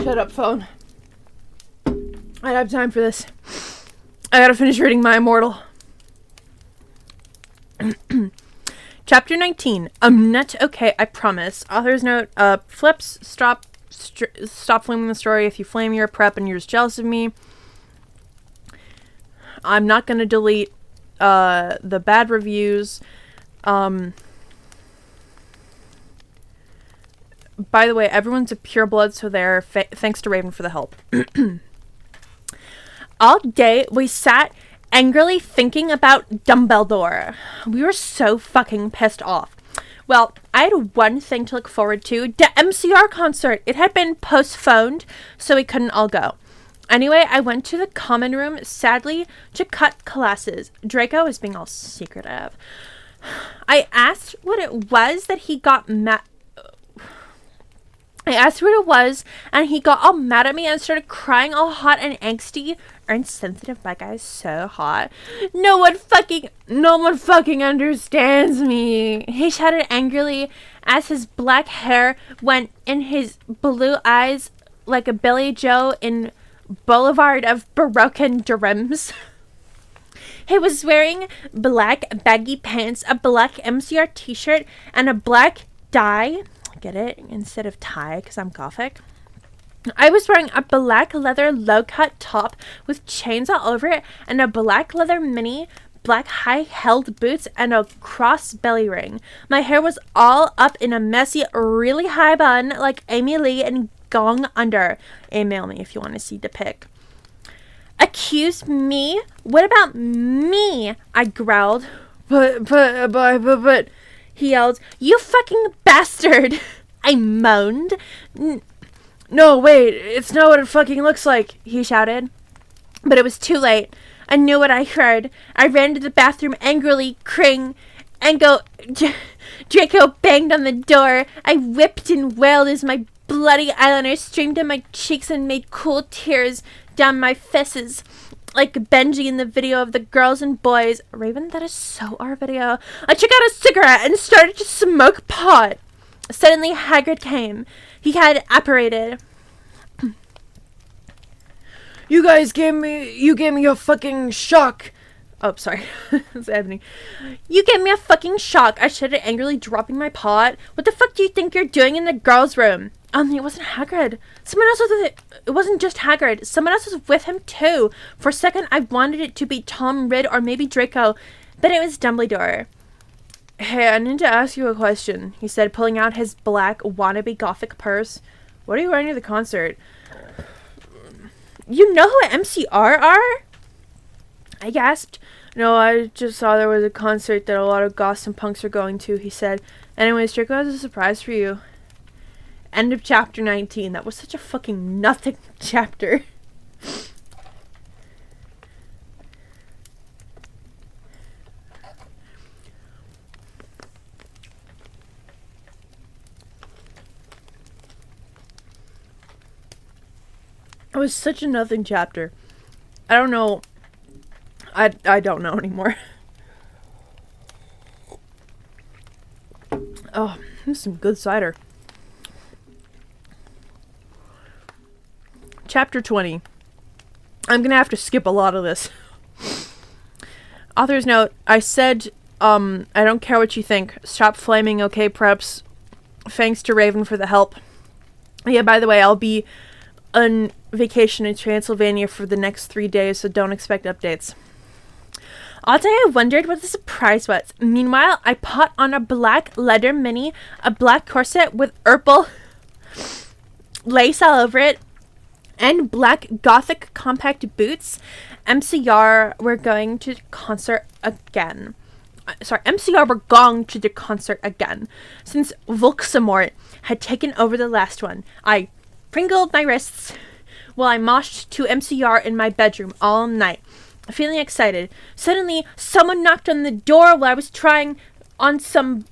shut up, phone. I don't have time for this. I gotta finish reading my Immortal. Chapter 19. I'm not okay, I promise. Author's note, flips, stop flaming the story. If you flame, you're a prep and you're just jealous of me. I'm not gonna delete the bad reviews. By the way, everyone's a pureblood, so there. Thanks to Raven for the help. All day, we sat angrily thinking about Dumbledore. We were so fucking pissed off. Well, I had one thing to look forward to, the MCR concert. It had been postponed, so we couldn't all go. Anyway, I went to the common room, sadly, to cut classes. Draco was being all secretive. I asked what it was that he got mad... I asked what it was, and he got all mad at me and started crying all hot and angsty. Ern's sensitive black eye is so hot. No one fucking understands me. He shouted angrily as his black hair went in his blue eyes like a Billy Joe in Boulevard of Broken Dreams. He was wearing black baggy pants, a black MCR t-shirt, and a black dye. Get it? Instead of tie, because I'm gothic. I was wearing a black leather low-cut top with chains all over it and a black leather mini, black high-held boots, and a cross belly ring. My hair was all up in a messy, really high bun like Amy Lee and Gong Under. Email me if you want to see the pic. Accuse me? What about me? I growled. But, he yelled, you fucking bastard! I moaned. No, wait, it's not what it fucking looks like, he shouted. But it was too late. I knew what I heard. I ran to the bathroom angrily, crying, and Draco banged on the door. I whipped and wailed as my bloody eyeliner streamed down my cheeks and made cool tears down my faces. Like Benji in the video of the girls and boys. Raven, that is so our video. I took out a cigarette and started to smoke pot. Suddenly, Hagrid came. He had apparated. You gave me a fucking shock. Oh, sorry. It's happening. You gave me a fucking shock. I shouted angrily, dropping my pot. What the fuck do you think you're doing in the girls' room? It wasn't Hagrid. Someone else was with it. It wasn't just Hagrid. Someone else was with him, too. For a second, I wanted it to be Tom Ridd or maybe Draco, but it was Dumbledore. Hey, I need to ask you a question, he said, pulling out his black wannabe gothic purse. What are you wearing to the concert? You know who MCR are? I gasped. No, I just saw there was a concert that a lot of goths and punks are going to, he said. Anyways, Draco has a surprise for you. End of chapter 19. That was such a fucking nothing chapter. It was such a nothing chapter. I don't know. I don't know anymore. Oh, this is some good cider. Chapter 20. I'm gonna have to skip a lot of this. Author's note. I said, I don't care what you think. Stop flaming, okay, preps. Thanks to Raven for the help. Yeah, by the way, I'll be on vacation in Transylvania for the next 3 days, so don't expect updates. All day I wondered what the surprise was. Meanwhile, I put on a black leather mini, a black corset with purple lace all over it, and black gothic compact boots. MCR were going to the concert again. MCR were going to the concert again. Since Volksamort had taken over the last one, I pringled my wrists while I moshed to MCR in my bedroom all night, feeling excited. Suddenly, someone knocked on the door while I was trying on some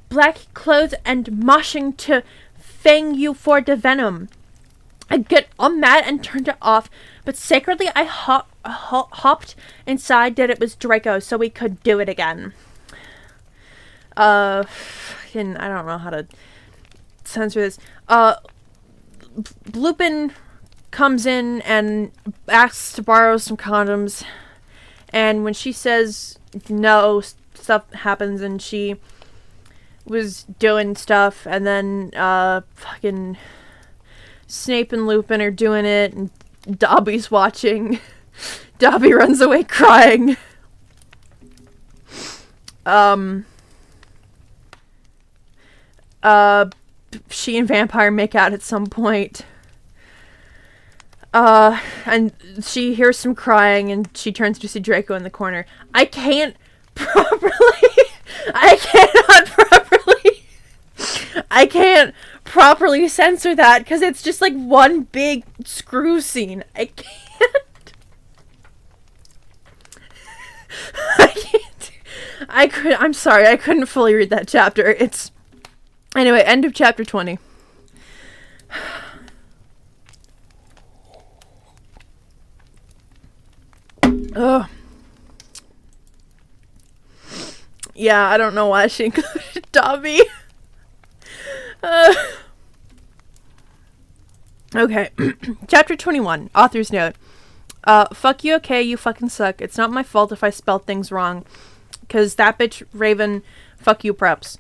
black clothes and moshing to Fang You for the Venom. I get all mad and turned it off, but sacredly I hopped inside that it was Draco so we could do it again. I don't know how to censor this. Lupin comes in and asks to borrow some condoms, and when she says no, stuff happens, and she was doing stuff, and then fucking Snape and Lupin are doing it, and Dobby's watching. Dobby runs away crying. She and Vampire make out at some point. And she hears some crying and she turns to see Draco in the corner. I cannot properly censor that because it's just like one big screw scene. I can't. I'm sorry, I couldn't fully read that chapter. Anyway, end of chapter 20. Ugh. Yeah, I don't know why she included Dobby. Okay. Chapter 21. Author's note. Fuck you, okay? You fucking suck. It's not my fault if I spelled things wrong. Because that bitch, Raven, fuck you, preps.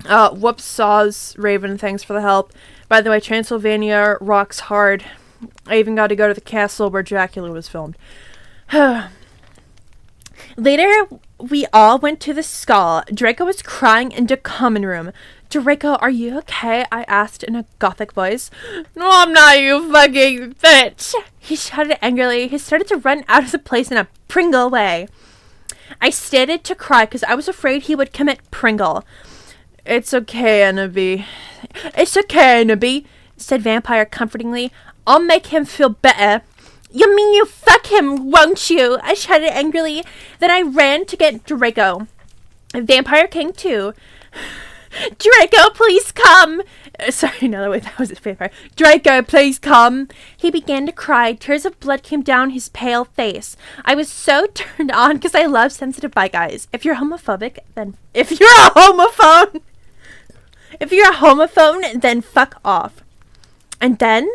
Whoops, saws, Raven, thanks for the help. By the way, Transylvania rocks hard. I even got to go to the castle where Dracula was filmed. Later, we all went to the skull. Draco was crying in the common room. Draco, are you okay? I asked in a gothic voice. No, I'm not, you fucking bitch. He shouted angrily. He started to run out of the place in a Pringle way. I started to cry because I was afraid he would commit Pringle. It's okay, Annabee. It's okay, Annabee, said Vampire comfortingly. I'll make him feel better. You mean you fuck him, won't you? I shouted angrily. Then I ran to get Draco. Vampire came too. Draco, please come. Sorry, no, wait, that was his Vampire. Draco, please come. He began to cry. Tears of blood came down his pale face. I was so turned on because I love sensitive bi guys. If you're homophobic, then... If you're a homophone, then fuck off. And then...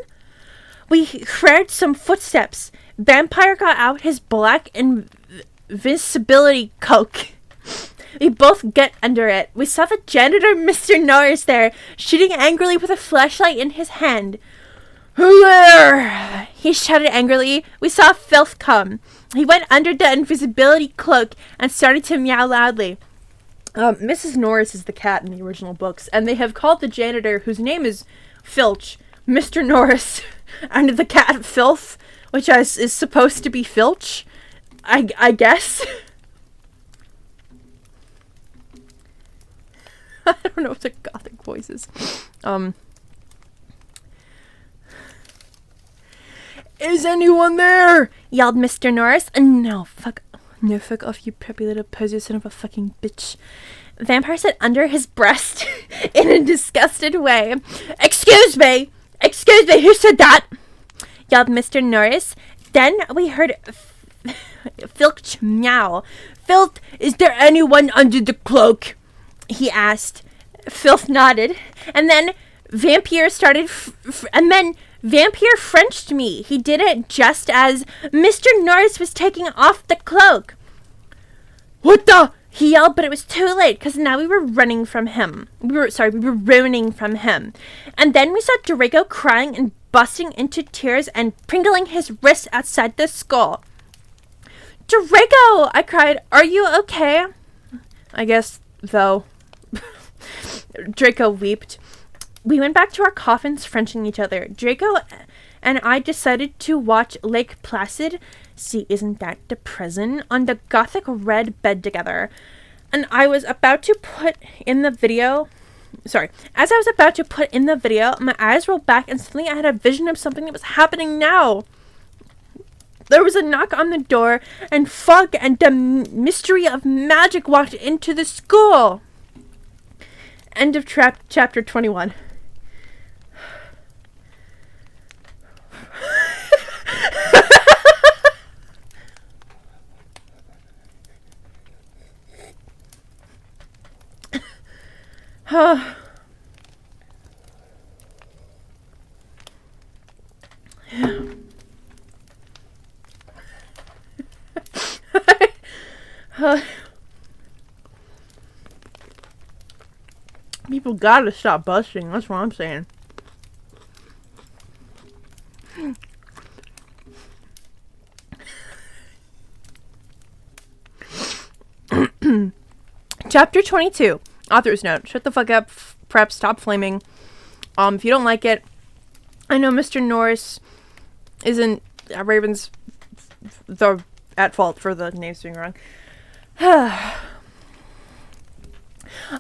we heard some footsteps. Vampire got out his black invisibility cloak. We both get under it. We saw the janitor, Mr. Norris, there, shooting angrily with a flashlight in his hand. Who there? He shouted angrily. We saw Filth come. He went under the invisibility cloak and started to meow loudly. Mrs. Norris is the cat in the original books, and they have called the janitor, whose name is Filch, Mr. Norris. And the cat Filth, which is supposed to be Filch, I guess. I don't know what the gothic voice is. Is anyone there? Yelled Mr. Norris. No, fuck off, you preppy little posy son of a fucking bitch. Vampire said under his breast in a disgusted way. Excuse me, who said that? Yelled Mr. Norris. Then we heard Filch meow. Filth, is there anyone under the cloak? He asked. Filth nodded. And then Vampire started... Vampire Frenched me. He did it just as Mr. Norris was taking off the cloak. What the... He yelled, but it was too late, because now we were running from him. We were running from him. And then we saw Draco crying and busting into tears and pringling his wrist outside the skull. Draco! I cried. Are you okay? I guess, though. Draco wept. We went back to our coffins, Frenching each other. Draco and I decided to watch Lake Placid. See, isn't that the prison? On the gothic red bed together. And I was about to put in the video... Sorry. As I was about to put in the video, my eyes rolled back and suddenly I had a vision of something that was happening now. There was a knock on the door and fog and the mystery of magic walked into the school. End of chapter 21. People gotta stop busting. That's what I'm saying. Chapter 22. Author's note. Shut the fuck up, prep. Stop flaming. If you don't like it, I know Mr. Norris isn't Raven's at fault for the names being wrong.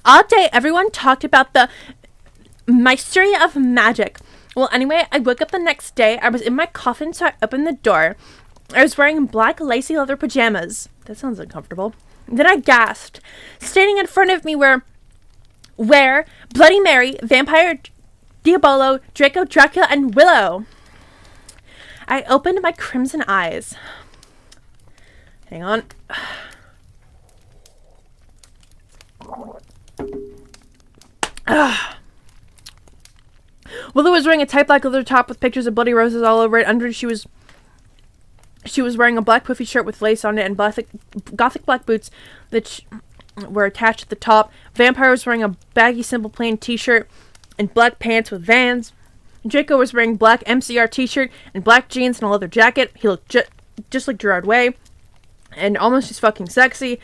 All day, everyone talked about the mystery of magic. Well, anyway, I woke up the next day. I was in my coffin, so I opened the door. I was wearing black lacy leather pajamas. That sounds uncomfortable. Then I gasped. Standing in front of me were Bloody Mary, Vampire, Diabolo, Draco, Dracula, and Willow. I opened my crimson eyes. Hang on. Willow was wearing a tight black leather top with pictures of bloody roses all over it. Under she was wearing a black puffy shirt with lace on it and gothic black boots that were attached at the top. Vampire was wearing a baggy, simple, plain t-shirt and black pants with Vans. Draco was wearing black MCR t-shirt and black jeans and a leather jacket. He looked just like Gerard Way and almost as fucking sexy.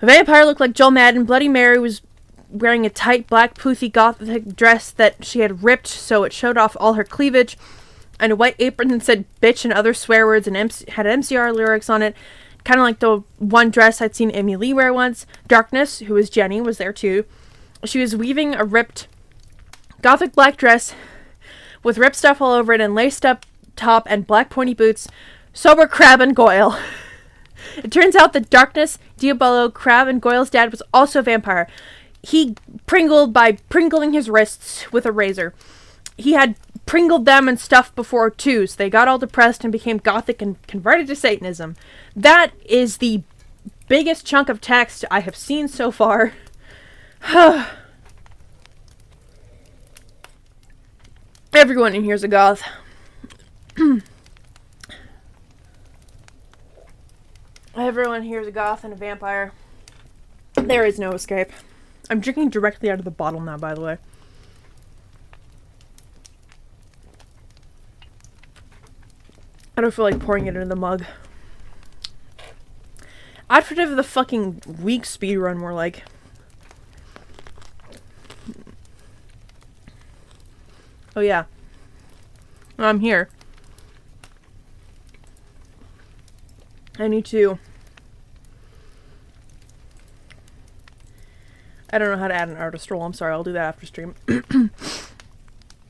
Vampire looked like Joel Madden. Bloody Mary was wearing a tight black poofy gothic dress that she had ripped so it showed off all her cleavage, and a white apron that said bitch and other swear words and had MCR lyrics on it, kind of like the one dress I'd seen Amy Lee wear once. Darkness, who was Jenny, was there too. She was weaving a ripped gothic black dress with ripped stuff all over it and laced up top and black pointy boots. So were Crab and Goyle. It turns out that Darkness, Diabolo, Crab, and Goyle's dad was also a vampire. He pringled by pringling his wrists with a razor. He had pringled them and stuff before too, so they got all depressed and became gothic and converted to Satanism. That is the biggest chunk of text I have seen so far. Everyone in here's a goth. Everyone here is a goth and a vampire. There is no escape. I'm drinking directly out of the bottle now, by the way. I don't feel like pouring it into the mug. I'd forgive the fucking weak speed run more like. Oh yeah. I'm here. I need to... I don't know how to add an artist role. I'm sorry, I'll do that after stream.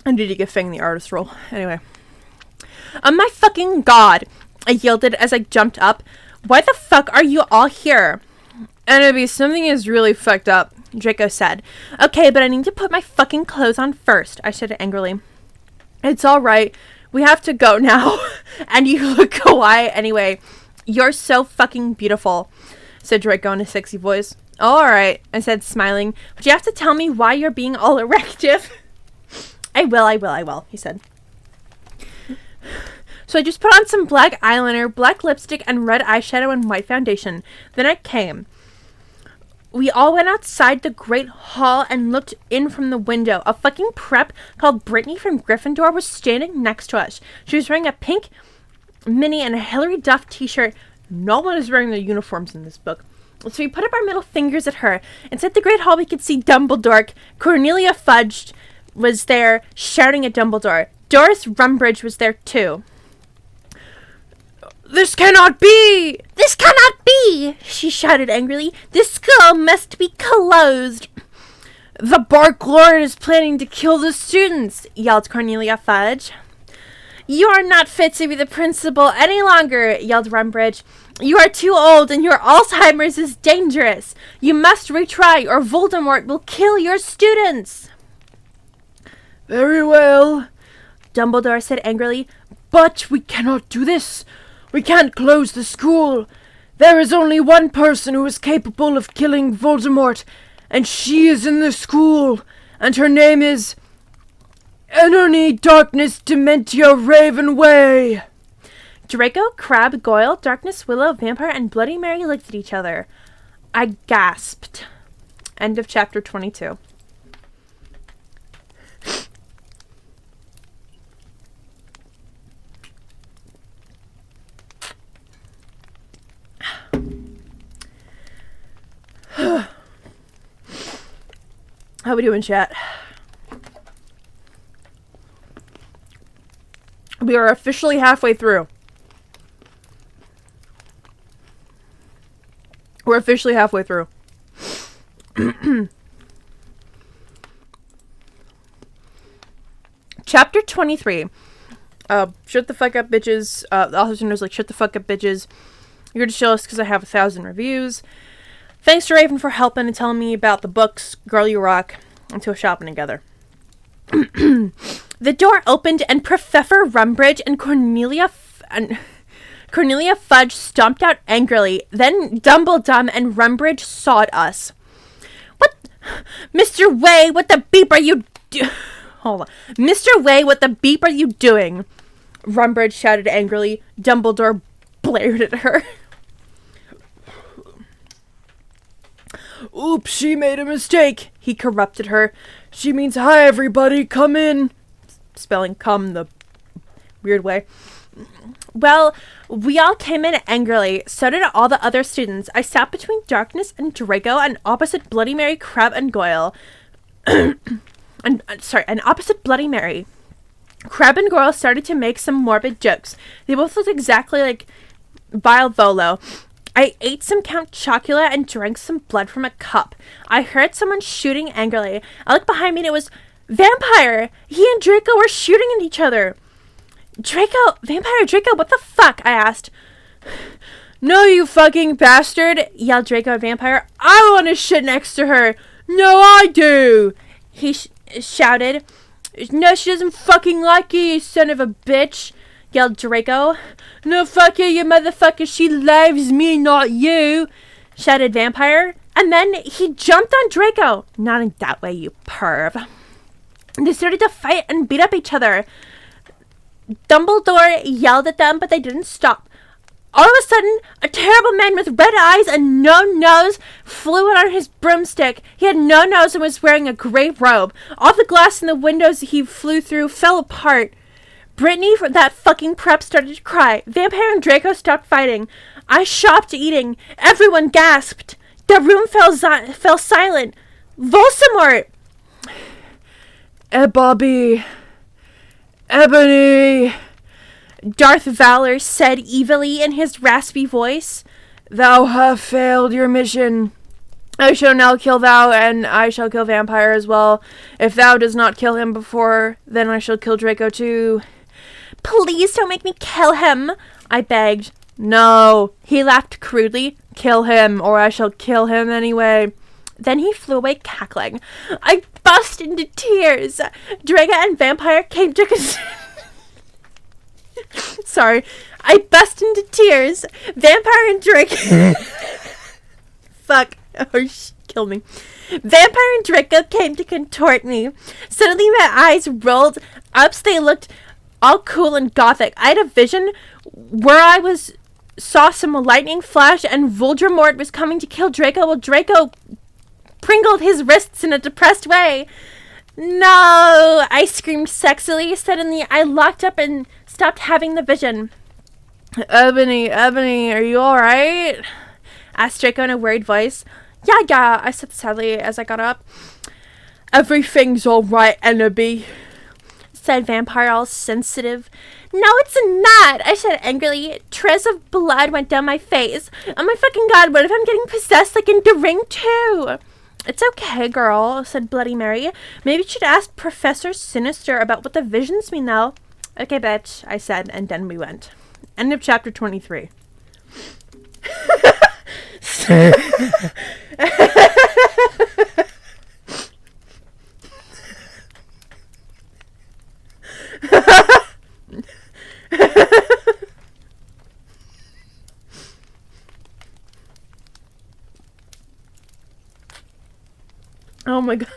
I need to give Fang the artist role. Anyway. Oh my fucking god! I yelled it as I jumped up. Why the fuck are you all here? Enemy, something is really fucked up, Draco said. Okay, but I need to put my fucking clothes on first, I said angrily. It's alright. We have to go now. And you look kawaii anyway. You're so fucking beautiful, said Draco in a sexy voice. Alright, I said, smiling. But you have to tell me why you're being all erective. I will, he said. So I just put on some black eyeliner, black lipstick, and red eyeshadow and white foundation. Then I came. We all went outside the great hall and looked in from the window. A fucking prep called Brittany from Gryffindor was standing next to us. She was wearing a pink mini and a Hilary Duff t-shirt. No one is wearing their uniforms in this book. So we put up our middle fingers at her. Inside the great hall we could see Dumbledore. Cornelia Fudge was there shouting at Dumbledore. Doris Rumbridge was there too. This cannot be! This cannot be! She shouted angrily. This school must be closed. The Bark Lord is planning to kill the students, yelled Cornelia Fudge. You are not fit to be the principal any longer, yelled Rumbridge. You are too old and your Alzheimer's is dangerous. You must retry or Voldemort will kill your students. Very well, Dumbledore said angrily. But we cannot do this. We can't close the school. There is only one person who is capable of killing Voldemort, and she is in the school, and her name is Enony Darkness Dementia Ravenway. Draco, Crab, Goyle, Darkness, Willow, Vampire, and Bloody Mary looked at each other. I gasped. End of chapter 22. How we doing, chat? We are officially halfway through. We're officially halfway through. Chapter 23. Shut the fuck up, bitches. The author knows, like, shut the fuck up, bitches. You're just jealous because I have 1,000 reviews. Thanks to Raven for helping and telling me about the books, Girl You Rock, until shopping together. The door opened and Professor Rumbridge and Cornelia Fudge stomped out angrily. Then Dumbledore and Rumbridge sawed us. What? Mr. Way, what the beep are you Hold on. Mr. Way, what the beep are you doing? Rumbridge shouted angrily. Dumbledore blared at her. Oops, she made a mistake, he corrupted her. She means hi, everybody, come in. Spelling come the weird way. Well, we all came in angrily. So did all the other students. I sat between Darkness and Draco and opposite Bloody Mary, Crabbe, and Goyle. and opposite Bloody Mary. Crabbe and Goyle started to make some morbid jokes. They both looked exactly like Vile Volo. I ate some Count Chocula and drank some blood from a cup. I heard someone shooting angrily. I looked behind me and it was Vampire! He and Draco were shooting at each other. Vampire Draco, what the fuck? I asked. No, you fucking bastard, yelled Draco at Vampire. I want to shit next to her. No, I do, he shouted. No, she doesn't fucking like you, you son of a bitch, yelled Draco. No, fuck you motherfucker, she loves me, not you, shouted Vampire. And then he jumped on Draco. Not in that way, you perv. They started to fight and beat up each other. Dumbledore yelled at them, but they didn't stop. All of a sudden, a terrible man with red eyes and no nose flew out on his broomstick. He had no nose and was wearing a gray robe. All the glass in the windows he flew through fell apart. Brittany, that fucking prep, started to cry. Vampire and Draco stopped fighting. I stopped eating. Everyone gasped. The room fell silent. Voldemort! Bobby. Ebony. Darth Valor said evilly in his raspy voice. Thou have failed your mission. I shall now kill thou, and I shall kill Vampire as well. If thou does not kill him before, then I shall kill Draco too. Please don't make me kill him, I begged. No, he laughed crudely. Kill him, or I shall kill him anyway. Then he flew away cackling. I burst into tears. Draco and Vampire came to Sorry. I burst into tears. Vampire and Draco... Fuck. Oh, kill me. Vampire and Draco came to contort me. Suddenly my eyes rolled up so they looked all cool and gothic. I had a vision where I saw some lightning flash and Voldemort was coming to kill Draco while Draco pringled his wrists in a depressed way. No, I screamed sexily. Suddenly I locked up and stopped having the vision. Ebony, are you alright? Asked Draco in a worried voice. Yeah, I said sadly as I got up. Everything's alright, Enderby, said Vampire all sensitive. No, it's not, I said angrily. Trails of blood went down my face. Oh my fucking god, what if I'm getting possessed like in The Ring too? It's okay, girl, said Bloody Mary. Maybe you should ask Professor Sinister about what the visions mean, though. Okay, bitch, I said, and then we went. End of chapter 23. Oh my god.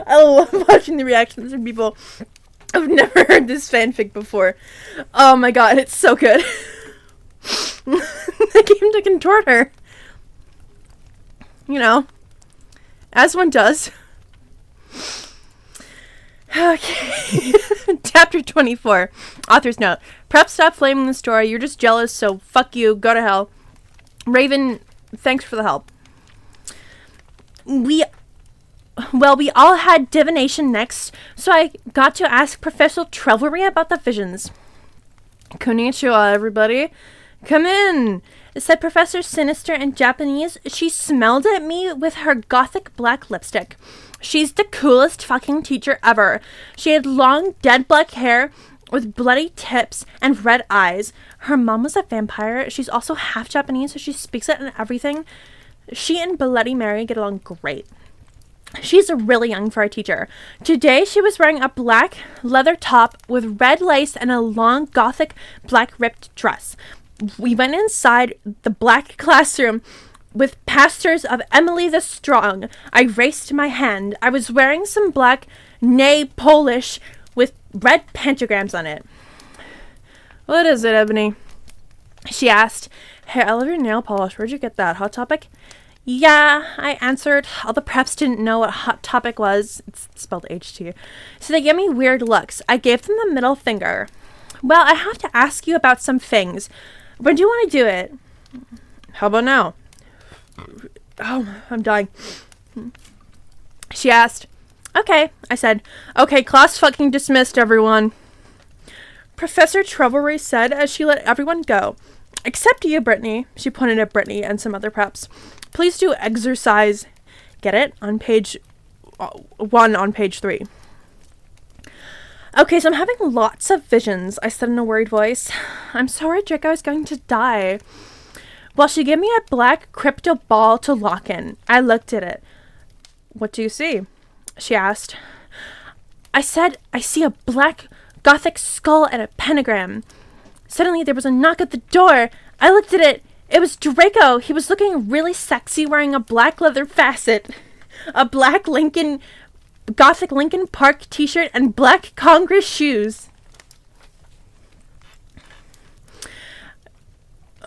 I love watching the reactions from people. I've never heard this fanfic before. Oh my god, it's so good. They came to contort her. You know, as one does. Okay. Chapter 24. Author's note. Prep, stop flaming the story. You're just jealous, so fuck you. Go to hell. Raven Thanks for the help. We all had divination next, so I got to ask Professor Trelvery about the visions. Konnichiwa, everybody. Come in, said Professor Sinister in Japanese. She smiled at me with her gothic black lipstick. She's the coolest fucking teacher ever. She had long, dead black hair with bloody tips and red eyes. Her mom was a vampire. She's also half Japanese, so she speaks it and everything. She and Bloody Mary get along great. She's really young for a teacher. Today, she was wearing a black leather top with red lace and a long gothic black ripped dress. We went inside the black classroom with pastors of Emily the Strong. I raised my hand. I was wearing some black, nay Polish, with red pentagrams on it. What is it, Ebony? She asked. Hey, I love your nail polish. Where'd you get that? Hot Topic? Yeah, I answered. All the preps didn't know what Hot Topic was. It's spelled H-T. So they gave me weird looks. I gave them the middle finger. Well, I have to ask you about some things. When do you want to do it? How about now? Oh, I'm dying. She asked. Okay, I said. Okay, class fucking dismissed, everyone. Professor Trelvery said as she let everyone go. Except you, Brittany. She pointed at Brittany and some other preps. Please do exercise. Get it? On page 1 on page 3. Okay, so I'm having lots of visions, I said in a worried voice. I'm so worried Draco is going to die. Well, she gave me a black crypto ball to lock in. I looked at it. What do you see? She asked. I said, I see a black gothic skull and a pentagram. Suddenly, there was a knock at the door. I looked at it. It was Draco. He was looking really sexy, wearing a black leather facet, a black Gothic Lincoln Park t-shirt, and black Congress shoes.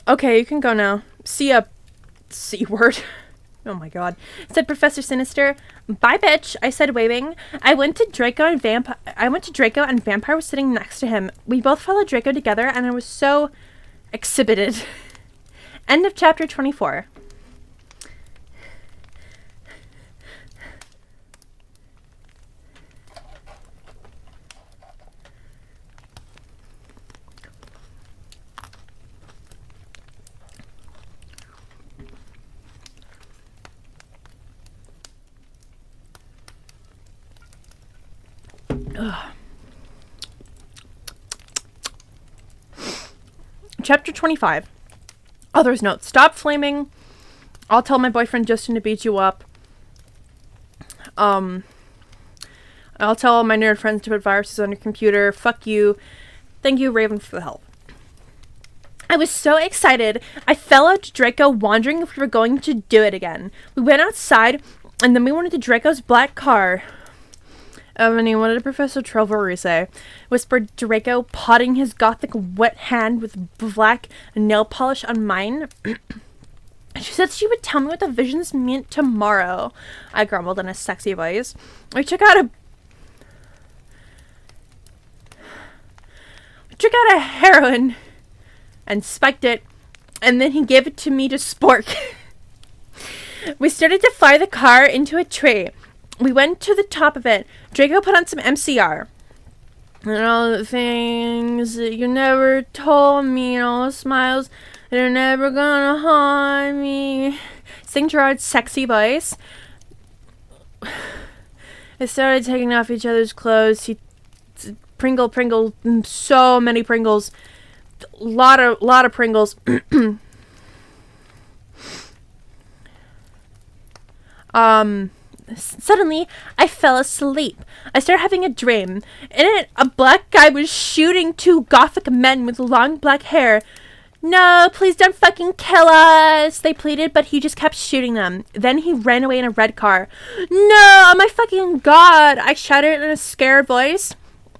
Okay, you can go now. See a C-word. Oh my god. Said Professor Sinister. Bye, bitch, I said, waving. I went to Draco and Vampire was sitting next to him. We both followed Draco together, and I was so exhibited. End of chapter 24. Ugh. Chapter 25. Author's note. Stop flaming. I'll tell my boyfriend Justin to beat you up. I'll tell all my nerd friends to put viruses on your computer. Fuck you. Thank you, Raven, for the help. I was so excited. I fell out to Draco, wondering if we were going to do it again. We went outside, and then we went into Draco's black car. Ebony, what did Professor Trelvery say? Whispered Draco, potting his gothic wet hand with black nail polish on mine. She said she would tell me what the visions meant tomorrow. I grumbled in a sexy voice. We took out a heroin and spiked it, and then he gave it to me to spork. We started to fly the car into a tree. We went to the top of it. Draco put on some MCR. And all the things that you never told me, and all the smiles that are never gonna haunt me. Sing Gerard's sexy voice. They started taking off each other's clothes. Pringle, so many Pringles. Lot of Pringles. Suddenly, I fell asleep. I started having a dream. In it, a black guy was shooting 2 gothic men with long black hair. No, please don't fucking kill us, they pleaded, but he just kept shooting them. Then he ran away in a red car. No, oh my fucking god, I shouted in a scared voice.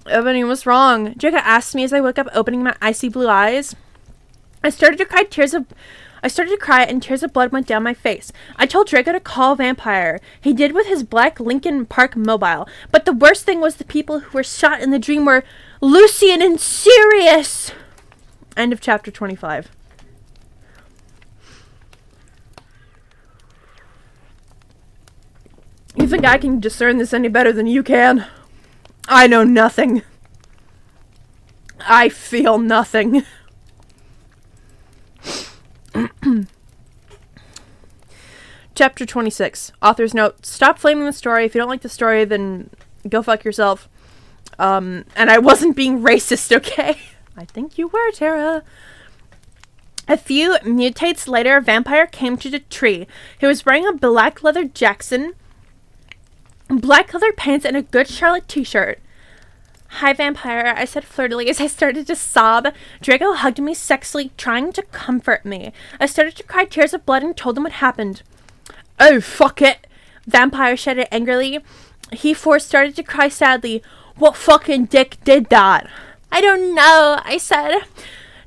Ebony, what's wrong? Draco asked me as I woke up, opening my icy blue eyes. I started to cry and tears of blood went down my face. I told Draco to call Vampire. He did with his black Lincoln Park mobile. But the worst thing was the people who were shot in the dream were Lucian and Sirius. End of chapter 25. You think I can discern this any better than you can? I know nothing. I feel nothing. Chapter 26. Author's note. Stop flaming the story. If you don't like the story, then go fuck yourself. And I wasn't being racist, okay? I think you were, Tara. A few mutates later, a vampire came to the tree. He was wearing a black leather Jackson, black leather pants, and a Good Charlotte t-shirt. Hi, vampire, I said flirtily as I started to sob. Draco hugged me sexily, trying to comfort me. I started to cry tears of blood and told him what happened. Oh, fuck it, vampire shouted angrily. He started to cry sadly. What fucking dick did that? I don't know, I said.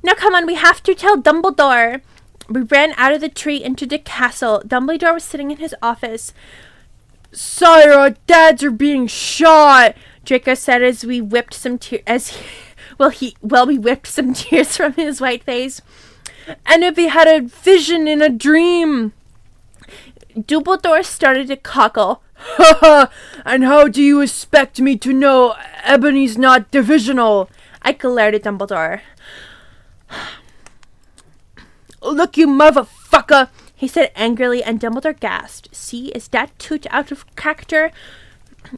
Now come on, we have to tell Dumbledore. We ran out of the tree into the castle. Dumbledore was sitting in his office. Sire, our dads are being shot, Draco said as we whipped some tears we whipped some tears from his white face. And if he had a vision in a dream. Dumbledore started to cockle. Ha! And how do you expect me to know Ebony's not divisional? I glared at Dumbledore. Look, you motherfucker, he said angrily, and Dumbledore gasped. See, is that toot out of character?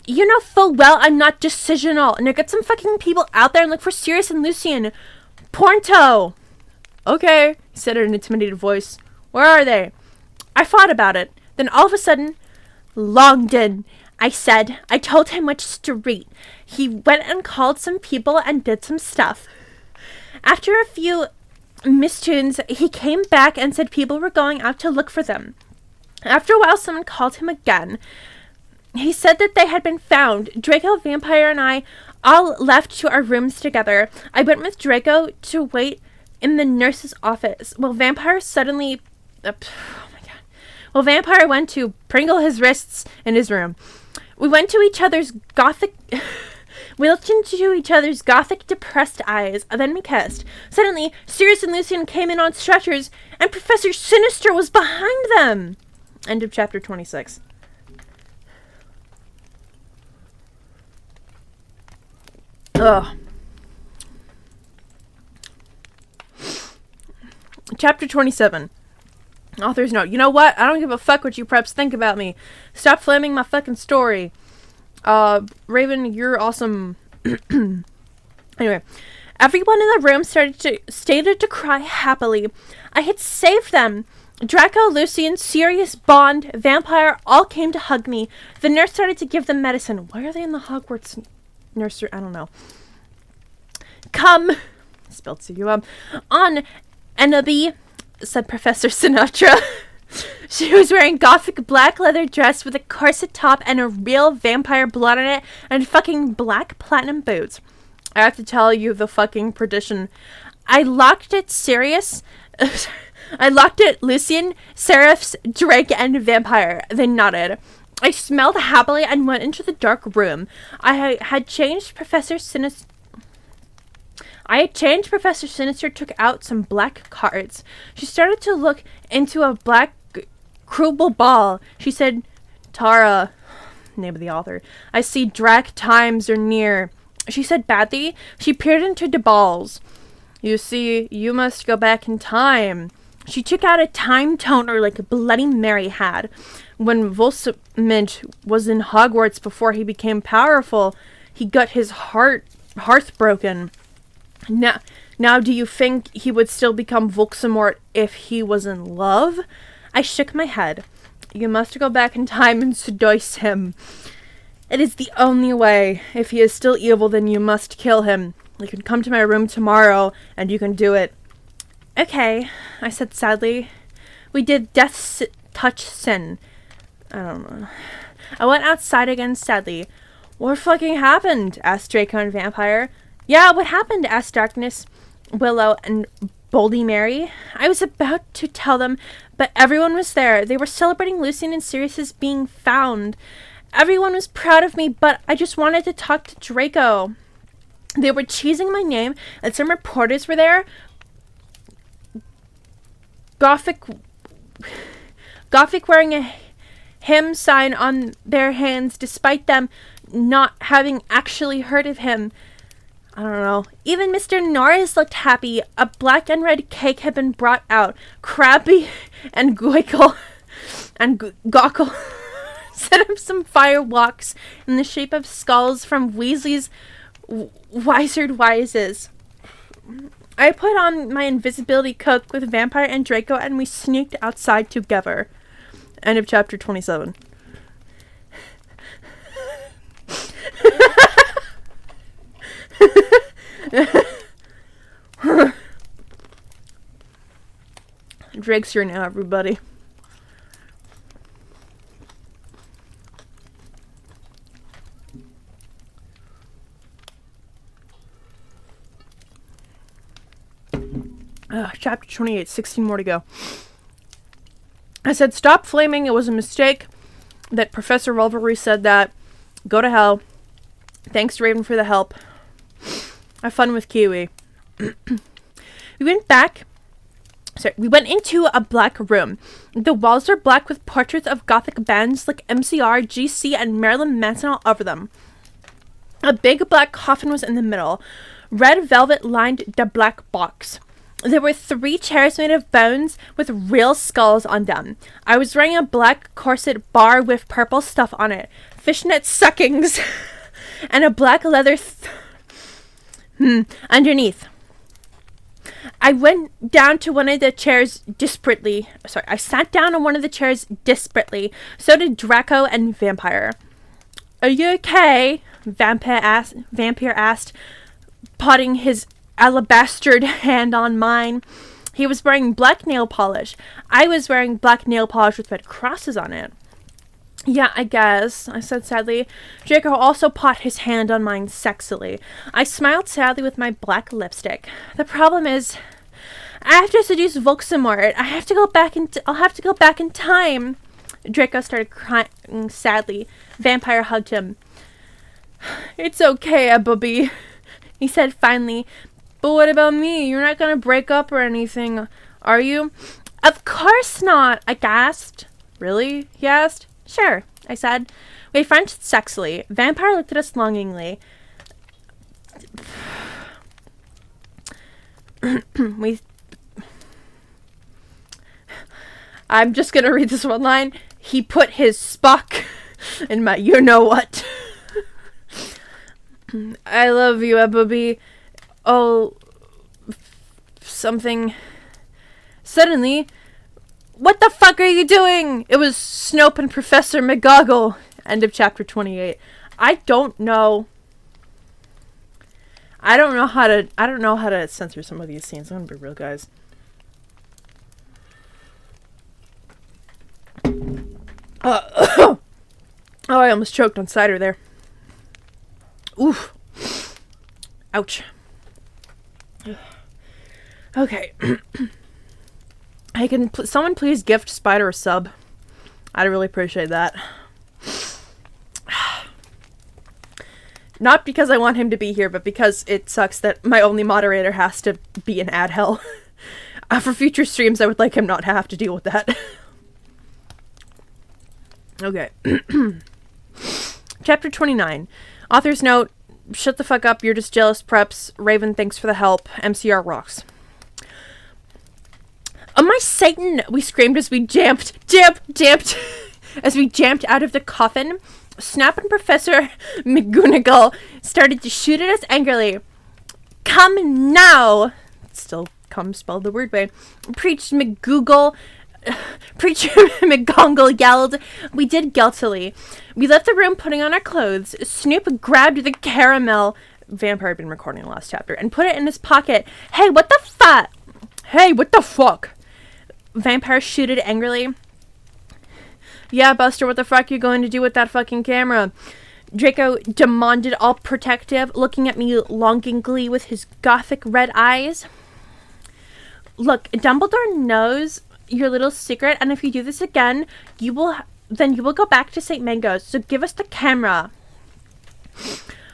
You know full well I'm not decisional. Now get some fucking people out there and look for Sirius and Lucian. Porto! Okay, he said in an intimidated voice. Where are they? I thought about it. Then all of a sudden, Longdon, I said. I told him which street. He went and called some people and did some stuff. After a few mistunes, he came back and said people were going out to look for them. After a while, someone called him again. He said that they had been found. Draco, Vampire, and I all left to our rooms together. I went with Draco to wait in the nurse's office. Vampire went to pringle his wrists in his room. We looked into each other's gothic, depressed eyes. Then we kissed. Suddenly, Sirius and Lucian came in on stretchers, and Professor Sinister was behind them. End of chapter 26. Ugh. Chapter 27. Author's note. You know what? I don't give a fuck what you preps think about me. Stop flaming my fucking story. Raven, you're awesome. Anyway, everyone in the room started to cry happily. I had saved them. Draco, Lucian, Sirius, Bond, Vampire all came to hug me. The nurse started to give them medicine. Why are they in the Hogwarts nursery? I don't know. Come, spelled C-U-M, on Ennaby, said Professor Sinatra. She was wearing gothic black leather dress with a corset top and a real vampire blood on it and fucking black platinum boots. I have to tell you the fucking perdition. I looked at Lucian, Seraphs, Drake, and Vampire. They nodded. I smelled happily and went into the dark room. I had changed. Professor Sinister took out some black cards. She started to look into a black crumble ball. She said, Tara, name of the author, I see Drac times are near. She said badly. She peered into the balls. You see, you must go back in time. She took out a time toner like Bloody Mary had. When Volsmint was in Hogwarts before he became powerful, he got his heart broken. Now, do you think he would still become Voldemort if he was in love? I shook my head. You must go back in time and seduce him. It is the only way. If he is still evil, then you must kill him. You can come to my room tomorrow, and you can do it. Okay, I said sadly. We did death's touch sin. I don't know. I went outside again sadly. What fucking happened? Asked Draco and Vampire. Yeah, what happened? Asked Darkness, Willow, and Boldy Mary. I was about to tell them, but everyone was there. They were celebrating Lucian and Sirius's being found. Everyone was proud of me, but I just wanted to talk to Draco. They were cheesing my name, and some reporters were there. Gothic wearing a him sign on their hands despite them not having actually heard of him. I don't know. Even Mr. Norris looked happy. A black and red cake had been brought out. Krabby and Goikel and Gawkle set up some firewalks in the shape of skulls from Weasley's Wizard Wises. I put on my invisibility cloak with Vampire and Draco, and we sneaked outside together. End of chapter 27. Drake's here now, everybody. Chapter 28, 16 more to go. I said, stop flaming. It was a mistake. That Professor Revelry said that. Go to hell. Thanks to Raven for the help. Have fun with Kiwi. We went into a black room. The walls were black with portraits of gothic bands like MCR, GC, and Marilyn Manson all over them. A big black coffin was in the middle. Red velvet lined the black box. There were 3 chairs made of bones with real skulls on them. I was wearing a black corset bar with purple stuff on it, fishnet stockings, and a black leather underneath. I went down to one of the chairs desperately. I sat down on one of the chairs desperately. So did Draco and Vampire. Are you okay? Vampire asked, putting his alabastered hand on mine. He was wearing black nail polish. I was wearing black nail polish with red crosses on it. Yeah, I guess, I said sadly. Draco also put his hand on mine sexily. I smiled sadly with my black lipstick. The problem is, I have to seduce Voldemort. I'll have to go back in time. Draco started crying sadly. Vampire hugged him. It's okay, Ebobby, he said finally. But what about me? You're not gonna break up or anything, are you? Of course not, I gasped. Really? He asked. Sure, I said. We Frenched sexily. Vampire looked at us longingly. I'm just gonna read this one line. He put his Spock in my you-know-what. I love you, Ebobby. Oh, something. Suddenly, what the fuck are you doing? It was Snope and Professor McGoggle. End of chapter 28. I don't know how to censor some of these scenes. I'm gonna be real, guys. Oh, I almost choked on cider there. Oof. Ouch. Okay. Someone please gift Spider a sub. I'd really appreciate that. Not because I want him to be here, but because it sucks that my only moderator has to be in ad hell. For future streams, I would like him not to have to deal with that. Okay. Chapter 29. Author's note. Shut the fuck up, you're just jealous, preps. Raven, thanks for the help. MCR rocks. Oh my Satan! We screamed as we jamped as we jamped out of the coffin. Snap and Professor McGonagall started to shoot at us angrily. Come now! Still come spelled the weird way. Preacher McGonagall yelled. We did guiltily. We left the room putting on our clothes. Snoop grabbed the caramel. Vampire had been recording the last chapter and put it in his pocket. Hey, what the fuck? Hey, what the fuck? Vampire shooted angrily. Yeah, Buster, what the fuck are you going to do with that fucking camera? Draco demanded, all protective, looking at me longingly with his gothic red eyes. Look, Dumbledore knows your little secret, and if you do this again, you will go back to St. Mango's, so give us the camera.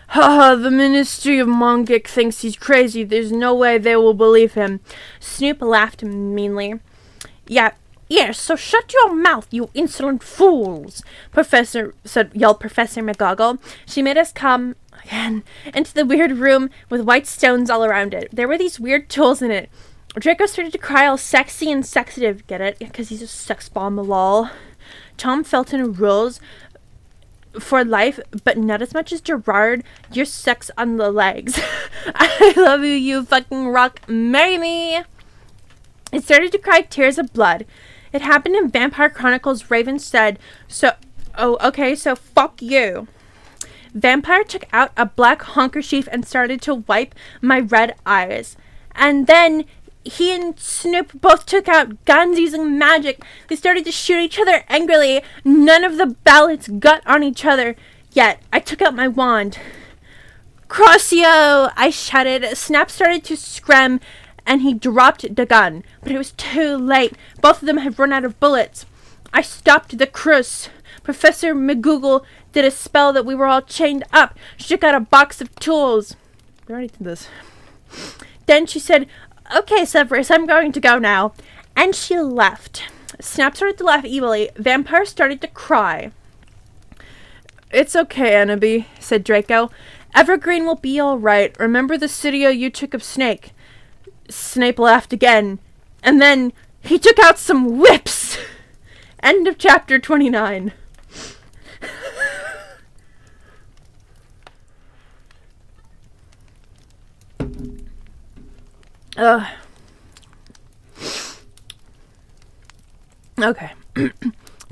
Haha, the Ministry of Mongic thinks he's crazy. There's no way they will believe him. Snoop laughed meanly. Yeah, Yes, so shut your mouth, you insolent fools, yelled Professor McGoggle. She made us come again into the weird room with white stones all around it. There were these weird tools in it. Draco started to cry all sexy and sexative. Get it? Because he's a sex bomb, lol. Tom Felton rules for life, but not as much as Gerard. You're sex on the legs. I love you, you fucking rock. Marry me. It started to cry tears of blood. It happened in Vampire Chronicles. Raven said, so fuck you. Vampire took out a black handkerchief and started to wipe my red eyes. And then he and Snoop both took out guns using magic. They started to shoot each other angrily. None of the ballots got on each other. Yet, I took out my wand. Crossio! I shouted. Snap started to scream, and he dropped the gun. But it was too late. Both of them had run out of bullets. I stopped the cruise. Professor McGoogle did a spell that we were all chained up. She took out a box of tools. We already did this. Then she said, "Okay, Severus, I'm going to go now." And she left. Snap started to laugh evilly. Vampire started to cry. It's okay, Annabee, said Draco. Evergreen will be all right. Remember the studio you took of Snake? Snape laughed again. And then he took out some whips. End of chapter 29. Okay.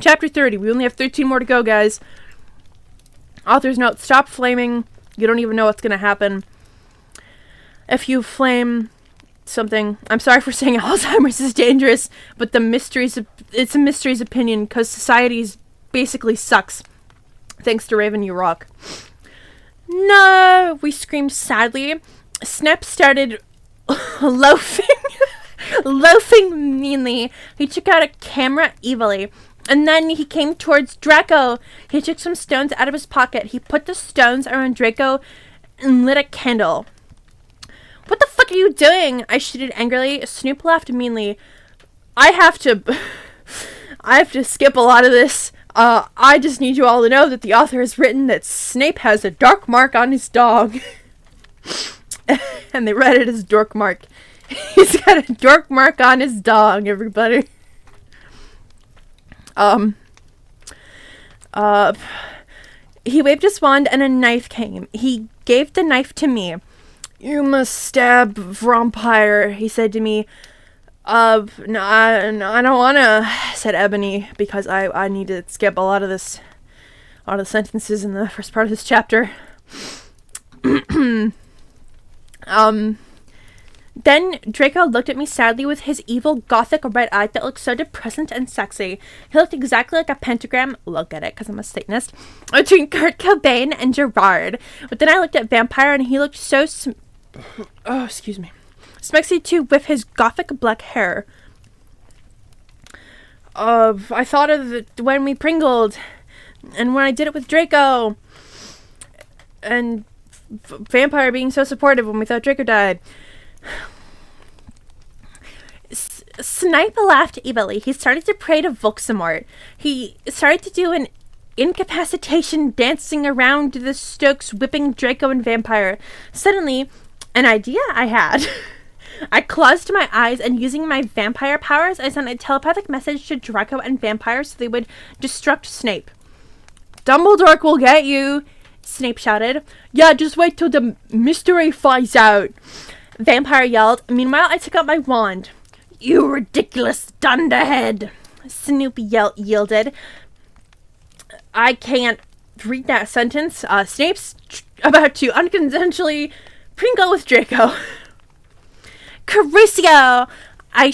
Chapter 30. We only have 13 more to go, guys. Author's note, stop flaming. You don't even know what's going to happen. If you flame something, I'm sorry for saying Alzheimer's is dangerous, but it's a mystery's opinion, because society basically sucks. Thanks to Raven, you rock. No, we screamed sadly. Snap started loafing meanly. He took out a camera evilly. And then he came towards Draco. He took some stones out of his pocket. He put the stones around Draco and lit a candle. What the fuck are you doing? I shouted angrily. Snoop laughed meanly. I have to skip a lot of this. I just need you all to know that the author has written that Snape has a dark mark on his dog. And they read it as dork mark. He's got a dork mark on his dog, everybody. He waved his wand and a knife came. He gave the knife to me. You must stab vampire, he said to me. No, I don't wanna, said Ebony, because I need to skip a lot of the sentences in the first part of this chapter. Then Draco looked at me sadly with his evil gothic red eye that looked so depressant and sexy. He looked exactly like a pentagram, look at it because I'm a Satanist, between Kurt Cobain and Gerard. But then I looked at Vampire and he looked so smexy too with his gothic black hair. I thought of it when we pringled and when I did it with Draco. And Vampire being so supportive when we thought Draco died. Snipe laughed evilly. He started to pray to Voldemort. He started to do an incapacitation dancing around the Stokes, whipping Draco and Vampire. Suddenly, an idea I had. I closed my eyes and using my vampire powers, I sent a telepathic message to Draco and Vampire so they would destruct Snape. Dumbledore will get you, Snape shouted. Yeah, just wait till the mystery finds out. Vampire yelled. Meanwhile, I took out my wand. You ridiculous dunderhead, Snoop yielded. I can't read that sentence. Snape's about to unconsensually pringle with Draco. Crucio! I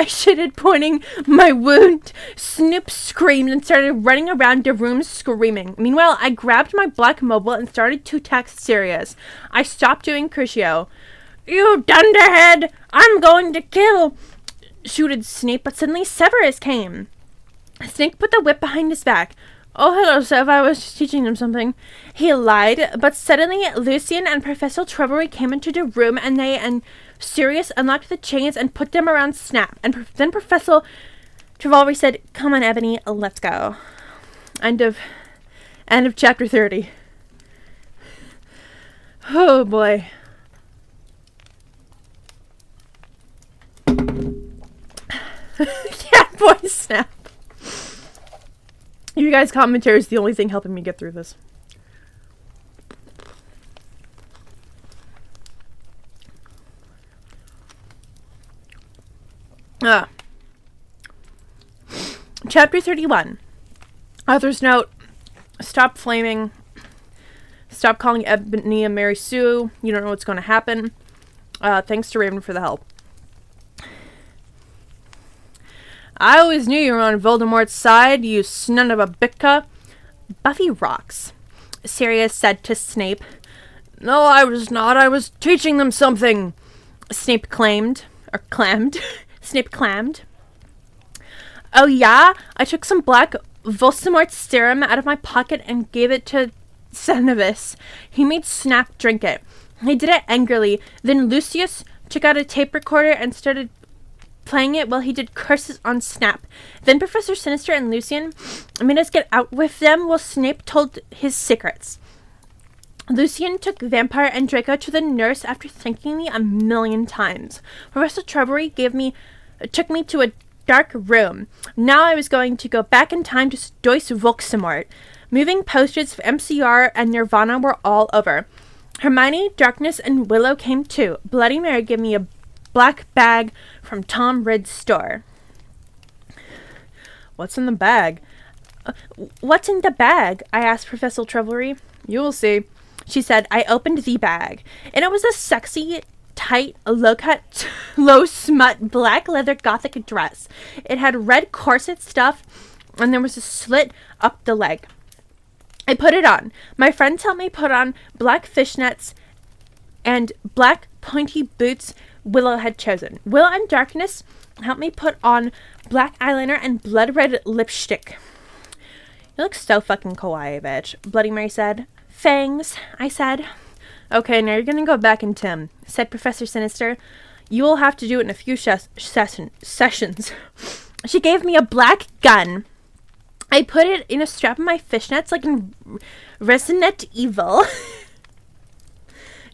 shitted, pointing my wound. Snoop screamed and started running around the room screaming. Meanwhile, I grabbed my black mobile and started to text Sirius. I stopped doing Crucio. You dunderhead! I'm going to kill! Shooted Snape, but suddenly Severus came. Snape put the whip behind his back. Oh, hello, Sev. I was just teaching them something. He lied, but suddenly Lucian and Professor Trevor came into the room and they and Sirius unlocked the chains and put them around Snap. And then Professor Trevor said, "Come on, Ebony, let's go." End of chapter 30. Oh, boy. Yeah, boy, Snap. You guys' commentary is the only thing helping me get through this. Chapter 31. Author's note. Stop flaming. Stop calling Ebony and Mary Sue. You don't know what's going to happen. Thanks to Raven for the help. I always knew you were on Voldemort's side, you son of a bitch. Buffy rocks, Sirius said to Snape. No, I was not. I was teaching them something, Snape claimed. Or clammed. Snape clammed. Oh yeah? I took some black Voldemort serum out of my pocket and gave it to Senevis. He made Snap drink it. He did it angrily. Then Lucius took out a tape recorder and started playing it while he did curses on Snap. Then Professor Sinister and Lucian made us get out with them while Snape told his secrets. Lucian took Vampire and Draco to the nurse after thanking me 1,000,000 times. Professor Trevor took me to a dark room. Now I was going to go back in time to Joyce Voldemort. Moving posters of MCR and Nirvana were all over. Hermione, Darkness, and Willow came too. Bloody Mary gave me a black bag from Tom Ridd's store. What's in the bag? What's in the bag? I asked Professor Trevor. You will see, she said. I opened the bag, and it was a sexy, tight, low-cut, low-smut black leather gothic dress. It had red corset stuff, and there was a slit up the leg. I put it on. My friends helped me put on black fishnets and black pointy boots Willow had chosen. Willow and Darkness helped me put on black eyeliner and blood red lipstick. You look so fucking kawaii, bitch, Bloody Mary said. Fangs, I said. Okay, now you're gonna go back in Tim, said Professor Sinister. You will have to do it in a few sessions. She gave me a black gun. I put it in a strap of my fishnets like in Resident Evil.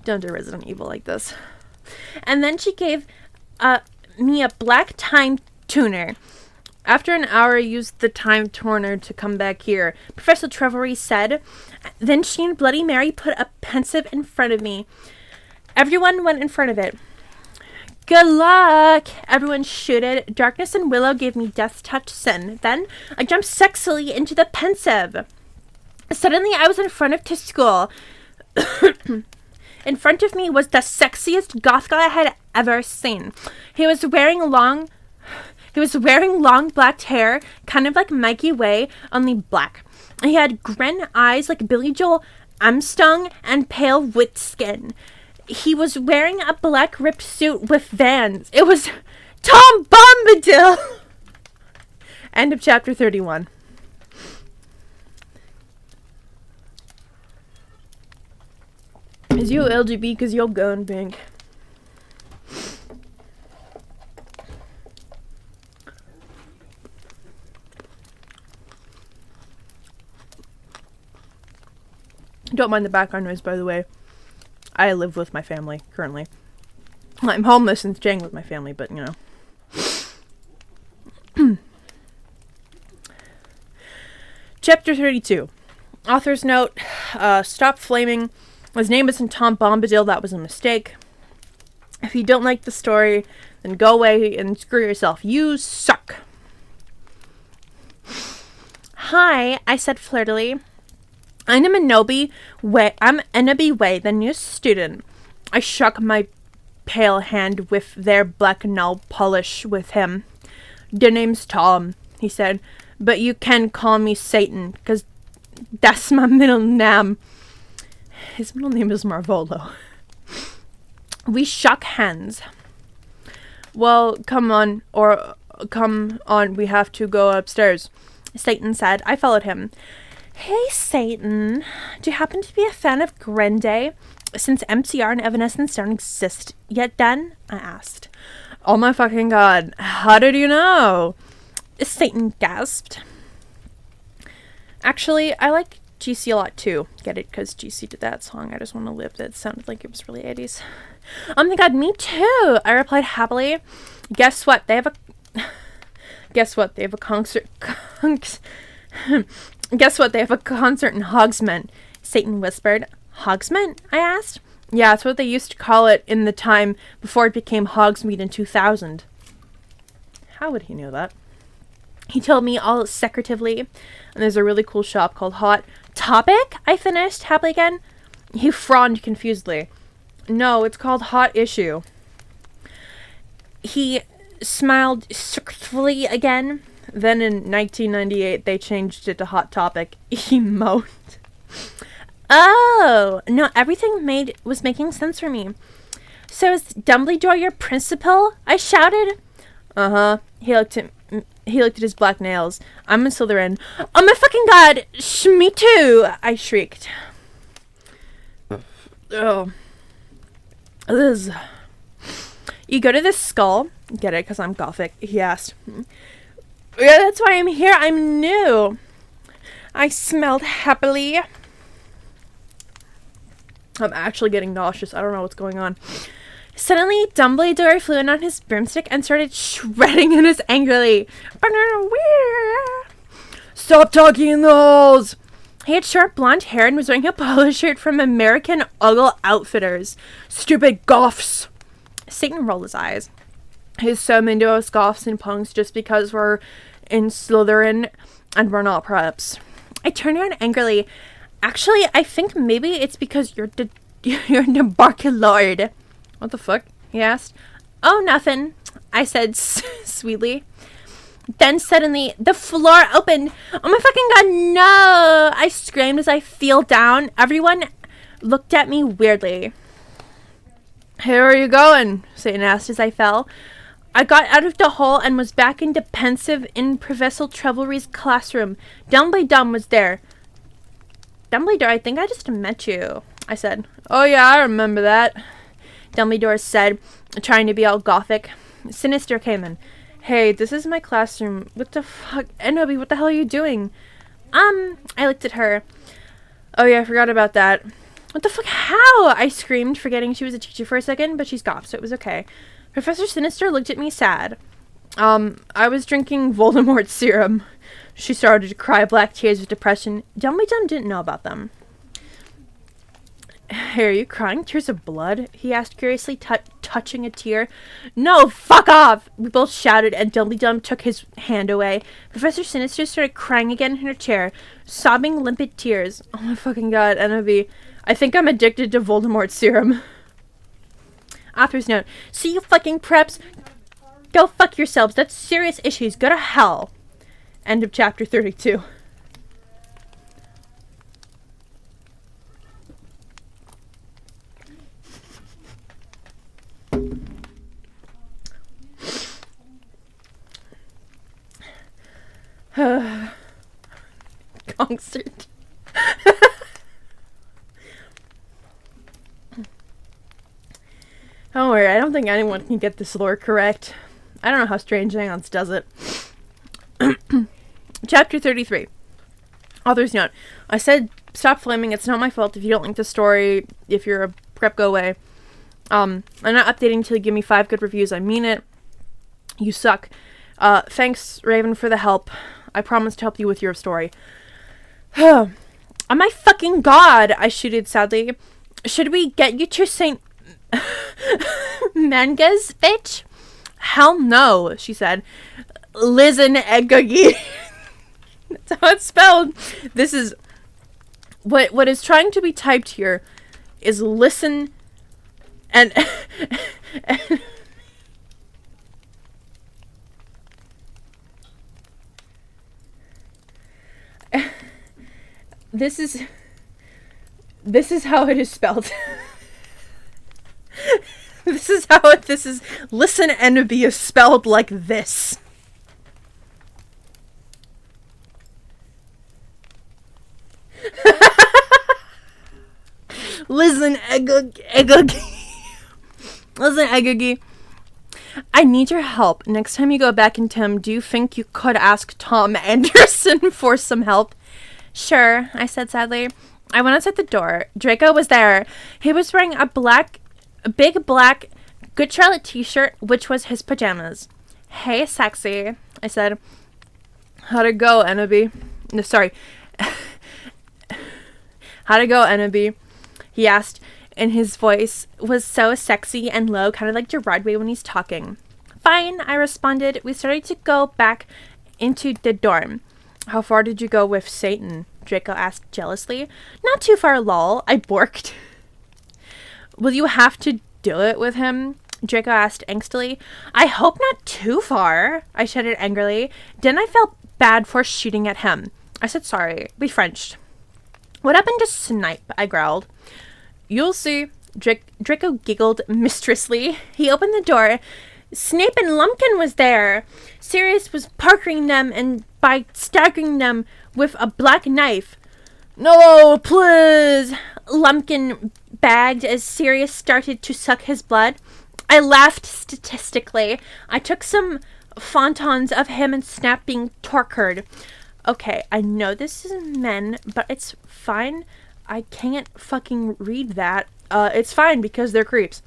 Don't do Resident Evil like this. And then she gave me a black time tuner. After an hour, I used the time tuner to come back here, Professor Trevor said. Then she and Bloody Mary put a pensive in front of me. Everyone went in front of it. Good luck! Everyone shooted. Darkness and Willow gave me Death Touch Sin. Then I jumped sexily into the pensive. Suddenly, I was in front of school. In front of me was the sexiest goth guy I had ever seen. He was wearing long black hair, kind of like Mikey Way, only black. He had grin eyes like Billy Joel Armstrong and pale wheat skin. He was wearing a black ripped suit with Vans. It was Tom Bombadil! End of chapter 31. Is you LGB because you're going pink? Don't mind the background noise, by the way. I live with my family currently. I'm homeless and staying with my family, but you know. Chapter 32. Author's note. Stop flaming. His name isn't Tom Bombadil. That was a mistake. If you don't like the story, then go away and screw yourself. You suck. Hi, I said flirtily. I'm Enobi Way, the new student. I shook my pale hand with their black nail polish with him. The name's Tom, he said, but you can call me Satan, because that's my middle name. His middle name is Marvolo. We shook hands. Well, come on, we have to go upstairs, Satan said. I followed him. Hey, Satan. Do you happen to be a fan of Grande? Since MCR and Evanescence don't exist yet then? I asked. Oh my fucking god. How did you know? Satan gasped. Actually, I like GC a lot too. Get it? Because GC did that song, I Just Want to Live, that sounded like it was really 80s. Oh my god, me too! I replied happily. Guess what? They have a... Guess what? They have a concert... Guess what? They have a concert in Hogsmeade, Satan whispered. Hogsmeade? I asked. Yeah, that's what they used to call it in the time before it became Hogsmeade in 2000. How would he know that? He told me all secretively. And there's a really cool shop called Hot Topic, I finished happily again. He frowned confusedly. No, it's called Hot Issue. He smiled secretively again. Then in 1998, they changed it to Hot Topic. Emote. Oh, no, everything was making sense for me. So is Dumbledore your principal? I shouted. Uh-huh. He looked at his black nails. I'm a Slytherin. Oh my fucking god! Me too! I shrieked. Oh. Liz. You go to this skull? Get it, because I'm gothic? He asked. Yeah, that's why I'm here. I'm new. I smelled happily. I'm actually getting nauseous. I don't know what's going on. Suddenly, Dumbledore flew in on his broomstick and started shredding in us angrily. Stop talking in those! He had short blonde hair and was wearing a polo shirt from American Ogle Outfitters. Stupid goths! Satan rolled his eyes. He's so mean to us goths and punks just because we're in Slytherin and we're not preps. I turned around angrily. Actually, I think maybe it's because you're the Barcalord. What the fuck? He asked. Oh, nothing, I said sweetly. Then suddenly, the floor opened. Oh my fucking god, no! I screamed as I fell down. Everyone looked at me weirdly. Hey, where are you going? Satan asked as I fell. I got out of the hole and was back in the pensive in Professor Trevelry's classroom. Dumbledore was there. Dumbledore, I think I just met you, I said. Oh yeah, I remember that. Dumbledore said, trying to be all gothic. Sinister came in. Hey, this is my classroom. What the fuck? Enobi, what the hell are you doing? I looked at her. Oh yeah, I forgot about that. What the fuck? How? I screamed, forgetting she was a teacher for a second, but she's goth, so it was okay. Professor Sinister looked at me sad. I was drinking Voldemort's serum. She started to cry black tears of depression. Dumbledore didn't know about them. Hey, are you crying tears of blood? He asked curiously, touching a tear. No, fuck off! We both shouted, and Dumbledore took his hand away. Professor Sinister started crying again in her chair, sobbing limpid tears. Oh my fucking god, Enobi. I think I'm addicted to Voldemort's serum. Author's note. See you fucking preps. Go fuck yourselves. That's serious issues. Go to hell. End of chapter 32. Concert. Don't worry, I don't think anyone can get this lore correct. I don't know how Strange Aeons does it. Chapter 33. Author's note. I said stop flaming, it's not my fault if you don't like the story. If you're a prep, go away. I'm not updating till you give me 5 good reviews. I mean it. You suck. Thanks, Raven, for the help. I promise to help you with your story. Oh my fucking god, I shooted sadly. Should we get you to St. Mangas, bitch? Hell no, she said. Lizen Egagi. That's how it's spelled. This is... What is trying to be typed here is listen and... This is how it is spelled. This is listen and be spelled like this. Listen, Egoogie. I need your help. Next time you go back in Tim, do you think you could ask Tom Anderson for some help? Sure, I said sadly. I went outside the door. Draco was there. He was wearing a big black Good Charlotte t-shirt, which was his pajamas. Hey, sexy, I said. How'd it go, Ennaby? No, sorry. How'd it go, Ennaby? He asked, and his voice was so sexy and low, kind of like Gerard Way when he's talking. Fine, I responded. We started to go back into the dorm. How far did you go with Satan? Draco asked jealously. Not too far, lol, I borked. Will you have to do it with him? Draco asked angstily. I hope not too far, I shouted angrily. Then I felt bad for shooting at him. I said sorry. We Frenched. What happened to Snipe? I growled. You'll see. Draco giggled mistressly. He opened the door. Snape and Lumpkin was there. Sirius was parkering them and by staggering them with a black knife. No, please! Lumpkin bagged as Sirius started to suck his blood. I laughed statistically. I took some photons of him and Snap being tortured. Okay, I know this is men, but it's fine. I can't fucking read that. It's fine because they're creeps.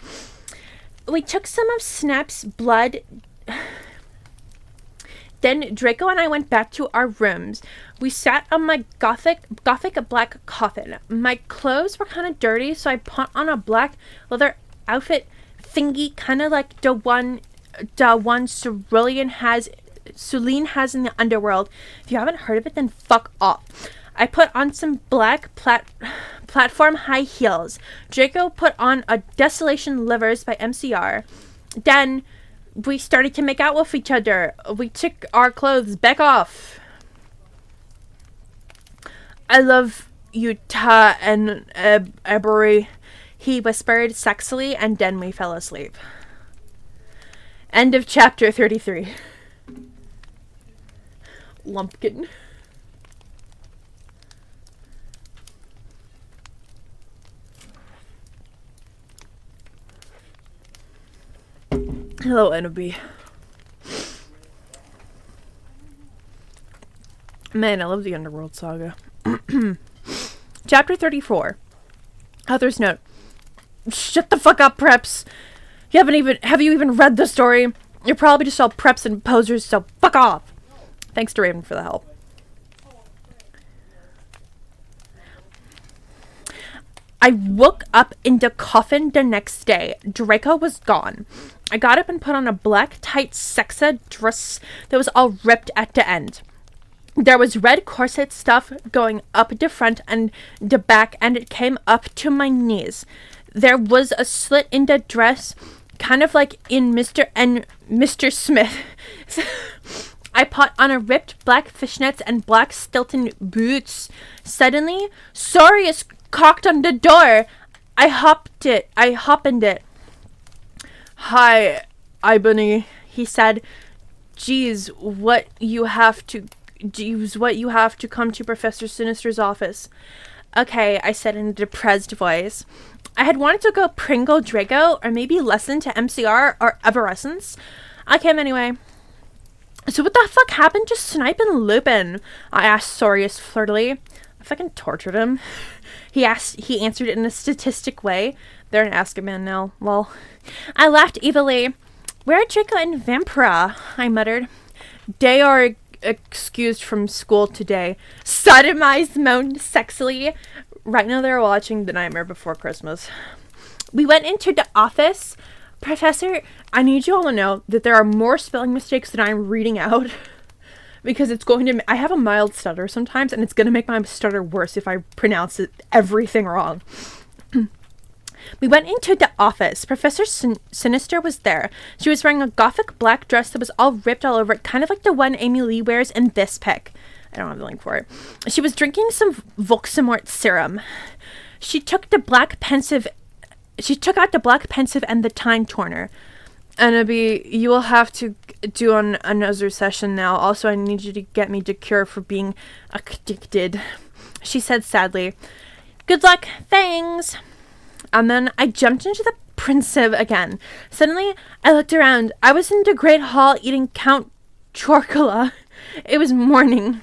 We took some of Snap's blood. Then Draco and I went back to our rooms. We sat on my gothic black coffin. My clothes were kind of dirty, so I put on a black leather outfit thingy, kind of like the one Cerulean has in the underworld. If you haven't heard of it, then fuck off. I put on some black platform high heels. Draco put on a Desolation Livers by MCR. Then we started to make out with each other. We took our clothes back off. I love you, Ta and Ebery, he whispered sexily, and then we fell asleep. End of chapter 33. Lumpkin. Hello, Ennaby. Man, I love the Underworld Saga. Chapter 34. Author's note. Shut the fuck up, preps. Have you even read the story? You're probably just all preps and posers, so fuck off. Thanks to Raven for the help. I woke up in the coffin the next day. Draco was gone. I got up and put on a black tight sexa dress that was all ripped at the end. There was red corset stuff going up the front and the back, and it came up to my knees. There was a slit in the dress, kind of like in Mr. Smith. I put on a ripped black fishnets and black Stilton boots. Suddenly, Sirius cocked on the door. I hoppened it. Hi, Ibony, he said. Geez, what you have to come to Professor Sinister's office. Okay, I said in a depressed voice. I had wanted to go Pringle Draco, or maybe listen to MCR or Everescence. I came anyway. So what the fuck happened to Snipe and Lupin? I asked Sirius flirtily. I fucking tortured him. He answered in a statistic way. They're an Azkaban now, lol. I laughed evilly. Where are Draco and Vampira? I muttered. They are excused from school today. Sodomized moaned sexily. Right now they're watching The Nightmare Before Christmas. We went into the office. Professor, I need you all to know that there are more spelling mistakes than I'm reading out. Because it's going to... I have a mild stutter sometimes, and it's going to make my stutter worse if I pronounce everything wrong. We went into the office. Professor Sinister was there. She was wearing a gothic black dress that was all ripped all over it, kind of like the one Amy Lee wears in this pic. I don't have the link for it. She was drinking some Voxamort serum. She took out the black pensive and the time torner. Ennaby, you will have to do another session now. Also, I need you to get me the cure for being addicted. she said sadly. Good luck, thanks. And then I jumped into the Pensive again. Suddenly, I looked around. I was in the great hall eating Count Chocula. It was morning.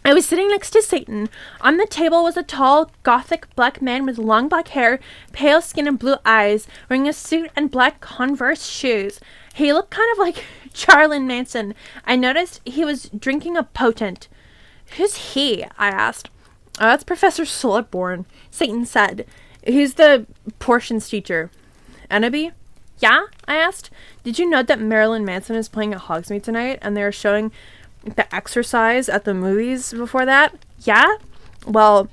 I was sitting next to Satan. On the table was a tall, gothic black man with long black hair, pale skin, and blue eyes, wearing a suit and black Converse shoes. He looked kind of like Charlene Manson. I noticed he was drinking a potent. Who's he? I asked. That's Professor Slutborn, Satan said. He's the portions teacher. Ennaby? Yeah? I asked. Did you know that Marilyn Manson is playing at Hogsmeade tonight and they're showing The Exorcise at the movies before that? Yeah? Well,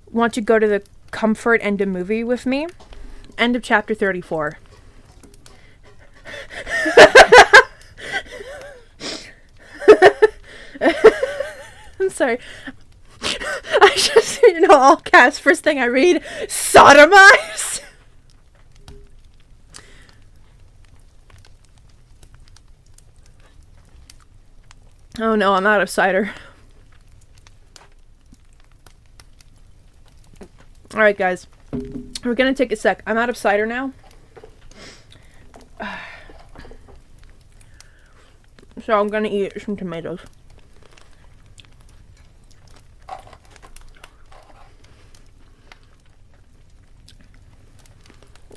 want to go to the comfort and a movie with me? End of chapter 34. I'm sorry. I just, all caps. First thing I read, sodomize. Oh no, I'm out of cider. Alright, guys. We're gonna take a sec. I'm out of cider now. So I'm gonna eat some tomatoes.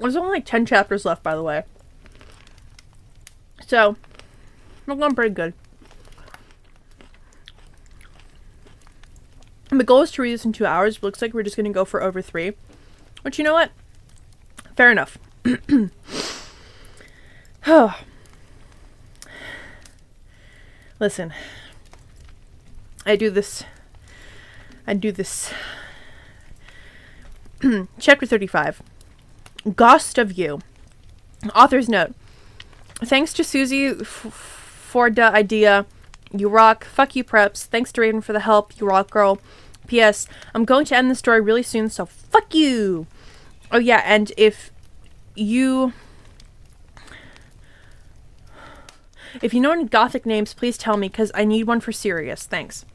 There's only like 10 chapters left, by the way. So, we're going pretty good. The goal is to read this in 2 hours. Looks like we're just going to go for over 3. But you know what? Fair enough. Oh. Listen. I do this. Chapter 35. Ghost of You. Author's note. Thanks to Susie for the idea. You rock. Fuck you, preps. Thanks to Raven for the help. You rock, girl. P.S. I'm going to end the story really soon, so fuck you. Oh, yeah, and if you know any gothic names, please tell me, because I need one for serious. Thanks.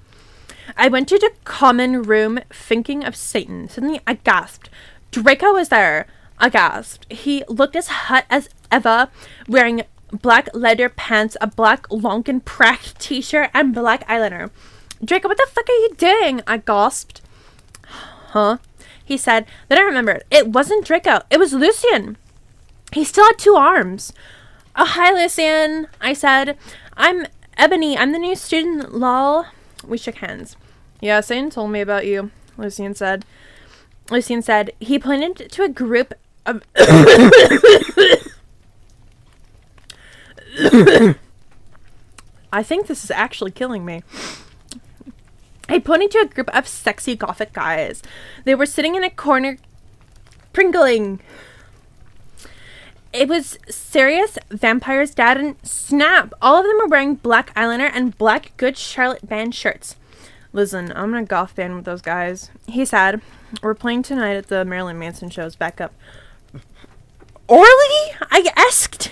I went to the common room thinking of Satan. Suddenly, I gasped. Draco was there. I gasped. He looked as hot as ever, wearing black leather pants, a black Lonkin Pratt t-shirt, and black eyeliner. Draco, what the fuck are you doing? I gasped. Huh? He said. Then I remembered. It wasn't Draco. It was Lucian. He still had 2 arms. Oh, hi, Lucian. I said. I'm Ebony. I'm the new student, lol. We shook hands. Yeah, Satan told me about you, Lucian said. He pointed to a group of... I think this is actually killing me. He pointed to a group of sexy gothic guys. They were sitting in a corner, pringling. It was Sirius, Vampire's dad, and Snap. All of them were wearing black eyeliner and black Good Charlotte band shirts. Listen, I'm in a goth band with those guys. He said, we're playing tonight at the Marilyn Manson show's back up. Orly? I asked.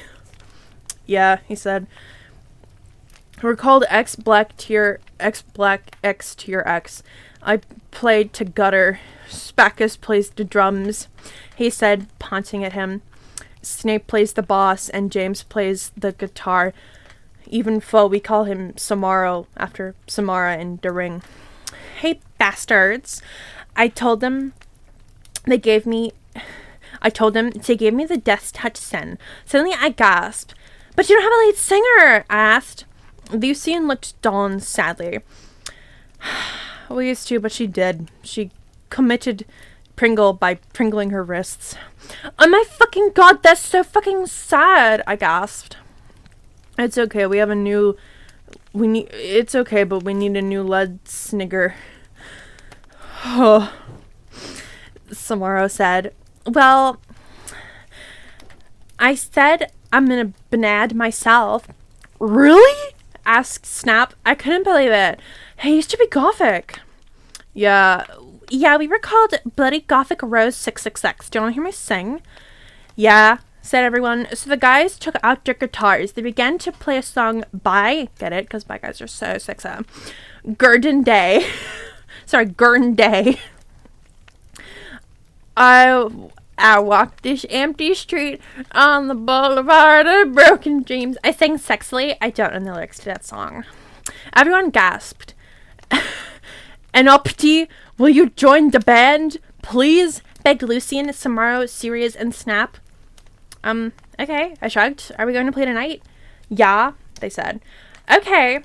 Yeah, he said. We're called X Black X. I played to gutter. Spackus plays the drums. He said, pointing at him. Snape plays the boss, and James plays the guitar. Even foe, we call him Samaro, after Samara in The Ring. Hey, bastards. I told them they gave me the Death Touch Sen. Suddenly I gasped. But you don't have a lead singer, I asked. Lucian looked Dawn sadly. We used to, but she did. She committed Pringle by pringling her wrists. Oh my fucking god, that's so fucking sad, I gasped. It's okay, we have a new... It's okay, but we need a new lead snigger. Oh. Samaro said. Well, I said I'm gonna banad myself. Really? Asked Snap. I couldn't believe it. He used to be gothic. Yeah, we were called Bloody Gothic Rose 666. Do you want to hear me sing? Yeah, said everyone. So the guys took out their guitars. They began to play a song by, get it? Because by guys are so sexy. Gurdon Day. Sorry, Gurn Day. I walked this empty street on the boulevard of broken dreams. I sang sexily. I don't know the lyrics to that song. Everyone gasped. And Opti, will you join the band, please? Begged Lucian, Samaro, Sirius, and Snap. Okay, I shrugged. Are we going to play tonight? Yeah, they said. Okay,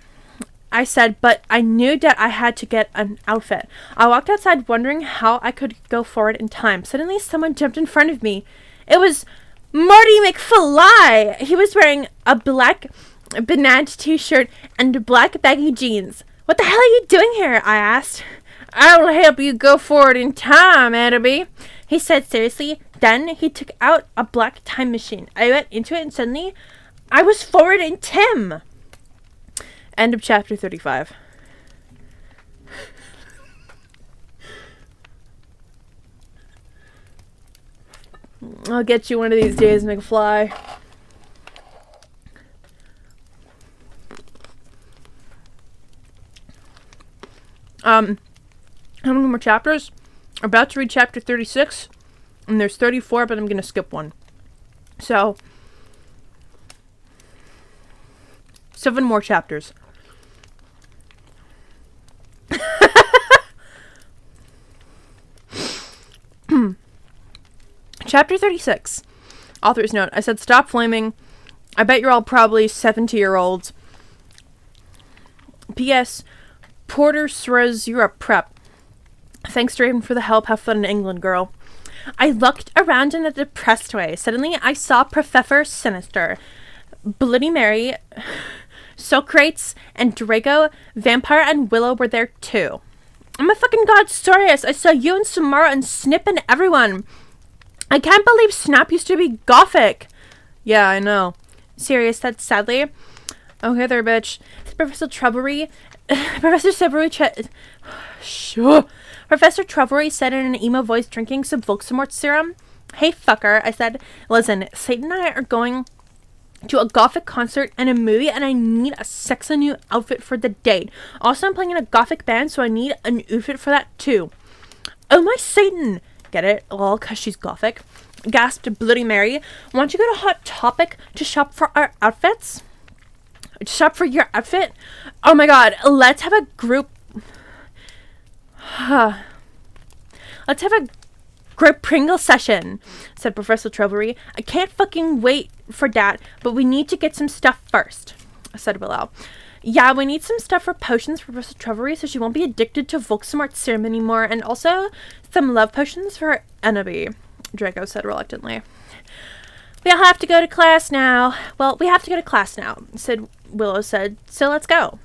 I said, but I knew that I had to get an outfit. I walked outside wondering how I could go forward in time. Suddenly, someone jumped in front of me. It was Marty McFly! He was wearing a black banana t-shirt and black baggy jeans. What the hell are you doing here? I asked. I'll help you go forward in time, Annabelle, he said seriously. Then he took out a black time machine. I went into it and suddenly I was forward in Tim. End of chapter 35. I'll get you one of these days, McFly. How many more chapters? About to read chapter 36, and there's 34, but I'm gonna skip one. So, 7 more chapters. Chapter 36. Author's note. I said, stop flaming. I bet you're all probably 70-year-olds. P.S. Porter swears you're a prep. Thanks, Draven, for the help. Have fun in England, girl. I looked around in a depressed way. Suddenly, I saw Professor Sinister, Bloody Mary, Socrates, and Draco, Vampire, and Willow were there too. Oh my fucking god, Sorius! I saw you and Samara and Snip and everyone. I can't believe Snap used to be gothic. Yeah, I know. Sirius said sadly. Okay there, bitch. Professor Trubbery said in an emo voice, drinking some Volksmort serum. Hey, fucker, I said. Listen, Satan and I are going to a gothic concert and a movie, and I need a sexy new outfit for the date. Also, I'm playing in a gothic band, so I need an outfit for that too. Oh my Satan! Get it? Well, cause she's gothic. Gasped Bloody Mary. Want to go to Hot Topic to shop for our outfits? Shop for your outfit? Oh my god, let's have a group... let's have a group Pringle session, said Professor Trubbery. I can't fucking wait for that, but we need to get some stuff first, said Willow. Yeah, we need some stuff for potions for Professor Trubbery so she won't be addicted to Volksmort serum anymore, and also some love potions for Ennaby, Draco said reluctantly. We'll have to go to class now. Well, we have to go to class now, Willow said, so let's go.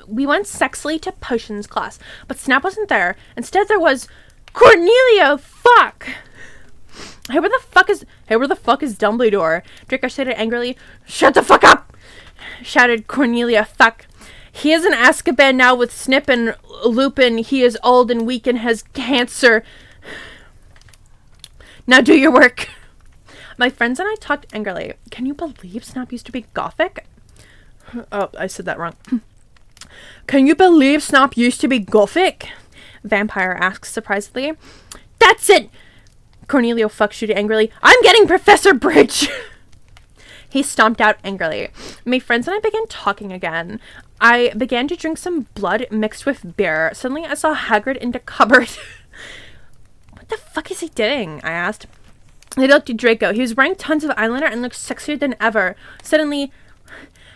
We went sexily to potions class, but Snap wasn't there. Instead, there was Cornelio. Fuck. Hey, where the fuck is Dumbledore? Draco shouted angrily. Shut the fuck up! Shouted Cornelia. Fuck. He is in Azkaban now with Snip and Lupin. He is old and weak and has cancer. Now do your work. My friends and I talked angrily. Can you believe Snap used to be gothic? Oh, I said that wrong. Can you believe Snap used to be gothic? Vampire asked surprisedly. That's it! Cornelio shooted angrily. I'm getting Professor Bridge! He stomped out angrily. My friends and I began talking again. I began to drink some blood mixed with beer. Suddenly I saw Hagrid in the cupboard. What the fuck is he doing? I asked. I looked at Draco. He was wearing tons of eyeliner and looked sexier than ever. Suddenly,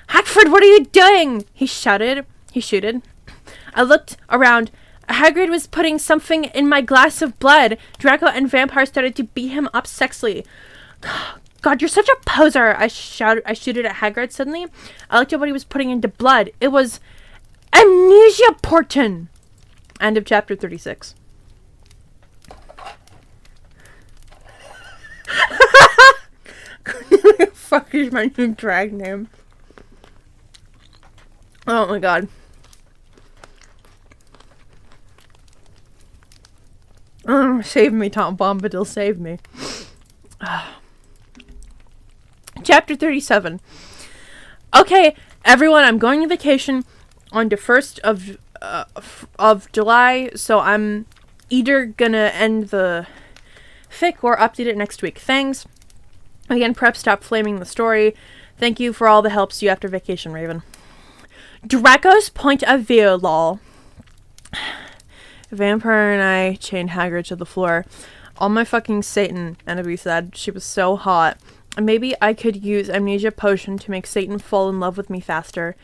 Hagrid, what are you doing? He shouted. I looked around. Hagrid was putting something in my glass of blood. Draco and Vampire started to beat him up sexily. God, you're such a poser, I shouted at Hagrid suddenly. I looked at what he was putting into blood. It was amnesia portin. End of chapter 36. Fuck is my new drag name. Oh my god. Save me, Tom Bombadil, save me. Chapter 37. Okay, everyone, I'm going on vacation on the 1st of July, so I'm either gonna end the fic or update it next week. Thanks. Again, prep, stop flaming the story. Thank you for all the helps you after vacation, Raven. Draco's point of view, lol. Vampire and I chained Hagrid to the floor. All my fucking Satan, Annabelle said. She was so hot. Maybe I could use amnesia potion to make Satan fall in love with me faster.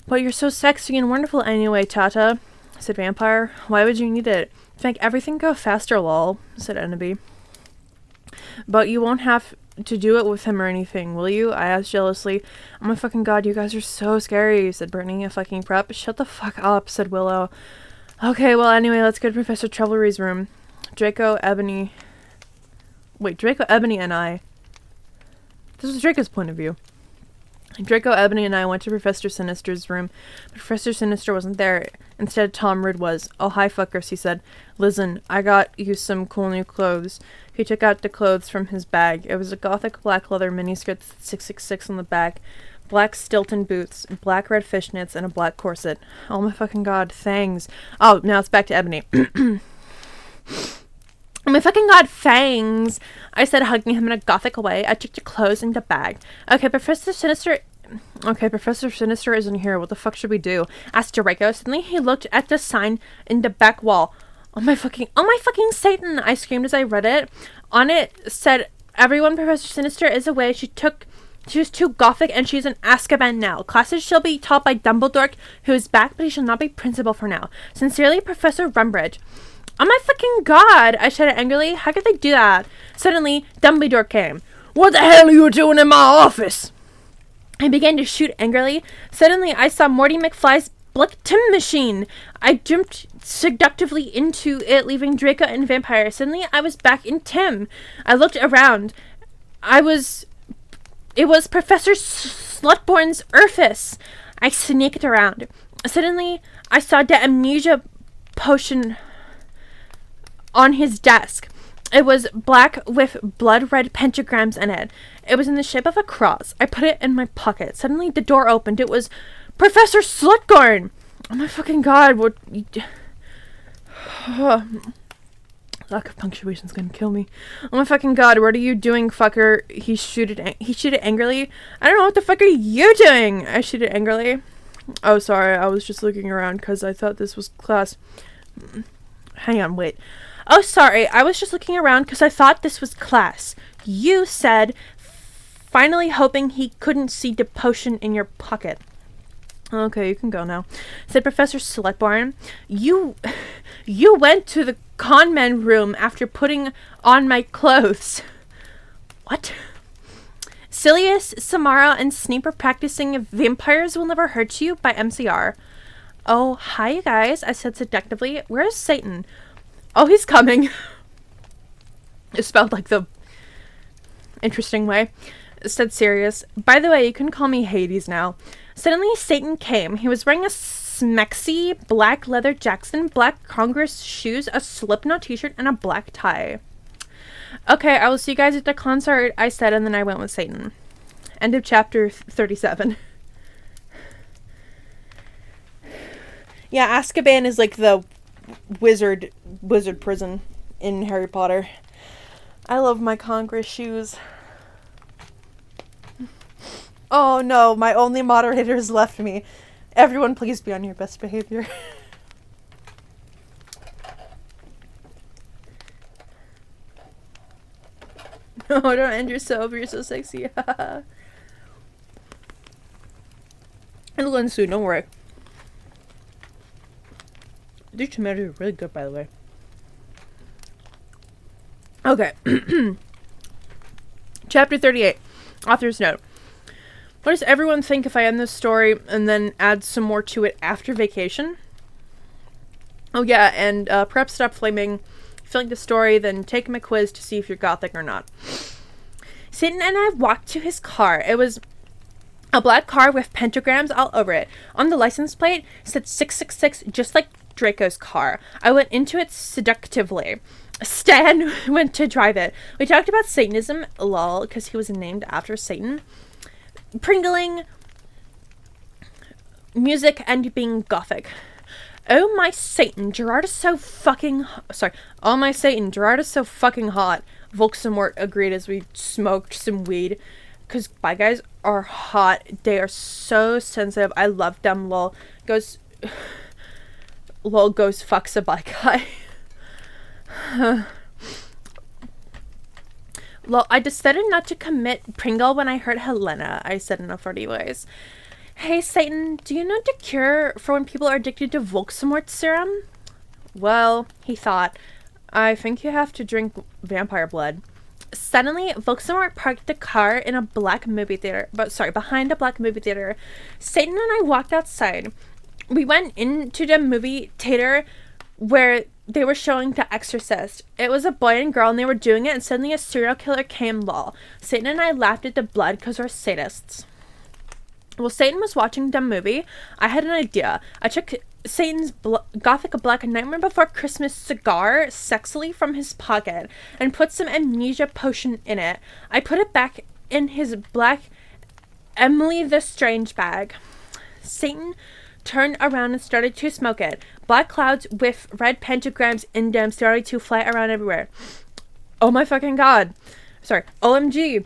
But you're so sexy and wonderful anyway, Tata, said Vampire. Why would you need it? To make everything go faster, lol, said Annabelle. But you won't have to do it with him or anything, will you? I asked jealously. Oh my fucking god, you guys are so scary, said Brittany, a fucking prep. Shut the fuck up, said Willow. Okay, well anyway, let's go to Professor Trevelry's room. Draco, Ebony, and I. This was Draco's point of view. Draco, Ebony, and I went to Professor Sinister's room, but Professor Sinister wasn't there. Instead, Tom Ridd was. Oh, hi, fuckers, he said. Listen, I got you some cool new clothes. He took out the clothes from his bag. It was a gothic black leather miniskirt with 666 on the back, black Stilton boots, black red fishnets, and a black corset. Oh my fucking god, thanks. Oh, now it's back to Ebony. Oh my fucking god, fangs! I said, hugging him in a gothic way. I took the clothes in the bag. Okay, Professor Sinister isn't here. What the fuck should we do? Asked Draco. Suddenly he looked at the sign in the back wall. Oh my fucking Satan! I screamed as I read it. On it said, everyone, Professor Sinister is away. She was too gothic and she's in Azkaban now. Classes shall be taught by Dumbledore, who is back, but he shall not be principal for now. Sincerely, Professor Rumbridge. Oh my fucking god! I shouted angrily. How could they do that? Suddenly, Dumbledore came. What the hell are you doing in my office? I began to shoot angrily. Suddenly, I saw Morty McFly's Blick Tim machine. I jumped seductively into it, leaving Draco and Vampire. Suddenly, I was back in Tim. I looked around. It was Professor Slutborn's Urfus. I sneaked around. Suddenly, I saw the amnesia potion on his desk. It was black with blood red pentagrams in it. It was in the shape of a cross. I put it in my pocket. Suddenly the door opened. It was Professor Slutgorn. Oh my fucking god, what lack of punctuation's gonna kill me. Oh my fucking god, what are you doing, fucker? He shooted angrily. I don't know, what the fuck are you doing? I shooted angrily. Oh, sorry, I was just looking around because I thought this was class. Hang on, wait. Oh, sorry, I was just looking around because I thought this was class. You said, finally hoping he couldn't see the potion in your pocket. Okay, you can go now, said Professor Slutborn. You went to the conman room after putting on my clothes. What? Silius, Samara, and Snape are practicing Vampires Will Never Hurt You by MCR. Oh, hi, you guys, I said seductively. Where's Satan? Oh, he's coming. It's spelled like the interesting way. It said Sirius. By the way, you can call me Hades now. Suddenly, Satan came. He was wearing a smexy black leather Jackson, black Congress shoes, a Slipknot t-shirt, and a black tie. Okay, I will see you guys at the concert, I said, and then I went with Satan. End of chapter 37. Yeah, Azkaban is like the wizard prison in Harry Potter. I love my Congress shoes. Oh no, my only moderators left me. Everyone please be on your best behavior. No, don't end yourself, you're so sexy. It'll end soon, don't worry. These tomatoes are really good, by the way. Okay. Chapter 38. Author's note. What does everyone think if I end this story and then add some more to it after vacation? Oh yeah, and perhaps stop flaming, filling the story, then take my quiz to see if you're gothic or not. Satan and I walked to his car. It was a black car with pentagrams all over it. On the license plate said 666, just like Draco's car. I went into it seductively. Stan went to drive it. We talked about Satanism, lol, because he was named after Satan. Pringling, music, and being gothic. Oh my Satan, Gerard is so fucking... Sorry. Oh my Satan, Gerard is so fucking hot. Volksamort agreed as we smoked some weed. Because Bi Guys are hot. They are so sensitive. I love them. Lol goes fucks a Bi Guy. Lol, I decided not to commit Pringle when I heard Helena, I said in a flirty voice. Hey Satan, do you know the cure for when people are addicted to Volksamort serum? Well, he thought, I think you have to drink vampire blood. Suddenly, Volksamort parked the car in a black movie theater, behind a black movie theater. Satan and I walked outside. We went into the movie theater where they were showing The Exorcist. It was a boy and girl and they were doing it and suddenly a serial killer came, lol. Satan and I laughed at the blood because we're sadists. While Satan was watching the movie, I had an idea. I took Satan's Gothic Black Nightmare Before Christmas cigar sexily from his pocket and put some amnesia potion in it. I put it back in his black Emily the Strange bag. Satan turned around and started to smoke it. Black clouds with red pentagrams in them started to fly around everywhere. Oh my fucking god. Sorry. OMG.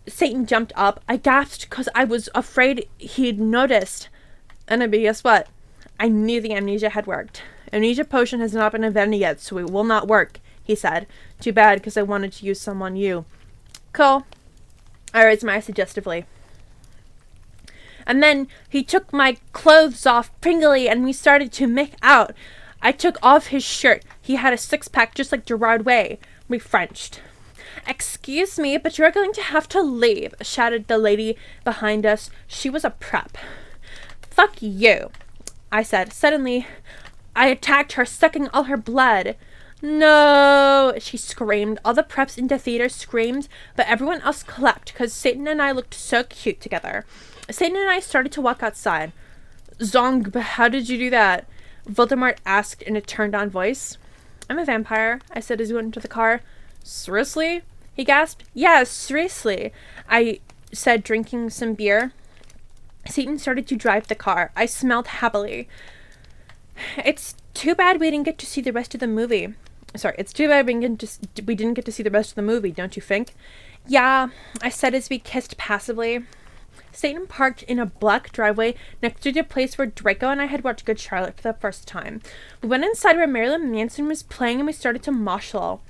Satan jumped up. I gasped because I was afraid he'd noticed. And guess what? I knew the amnesia had worked. Amnesia potion has not been invented yet, so it will not work, he said. Too bad, because I wanted to use some on you. Cool. I raised my eye suggestively. And then he took my clothes off Pringly and we started to make out. I took off his shirt. He had a six-pack just like Gerard Way. We Frenched. Excuse me, but you're going to have to leave, shouted the lady behind us. She was a prep. Fuck you, I said. Suddenly, I attacked her, sucking all her blood. No, she screamed. All the preps in the theater screamed, but everyone else clapped because Satan and I looked so cute together. Satan and I started to walk outside. Zong, how did you do that? Voldemort asked in a turned-on voice. I'm a vampire, I said as we went into the car. Seriously? He gasped. Yes, seriously, I said, drinking some beer. Satan started to drive the car. I smiled happily. It's too bad we didn't get to see the rest of the movie. Sorry, it's too bad we didn't get to see the rest of the movie, don't you think? Yeah, I said as we kissed passively. Satan parked in a black driveway next to the place where Draco and I had watched Good Charlotte for the first time. We went inside where Marilyn Manson was playing and we started to moshel.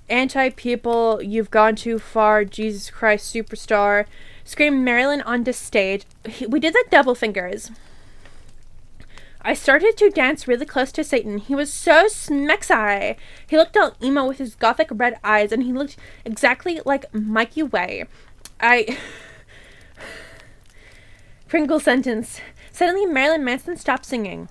Anti-people, you've gone too far, Jesus Christ, superstar, screamed Marilyn on the stage. We did the double fingers. I started to dance really close to Satan. He was so smexy. He looked all emo with his gothic red eyes and he looked exactly like Mikey Way. Pringle sentence. Suddenly Marilyn Manson stopped singing.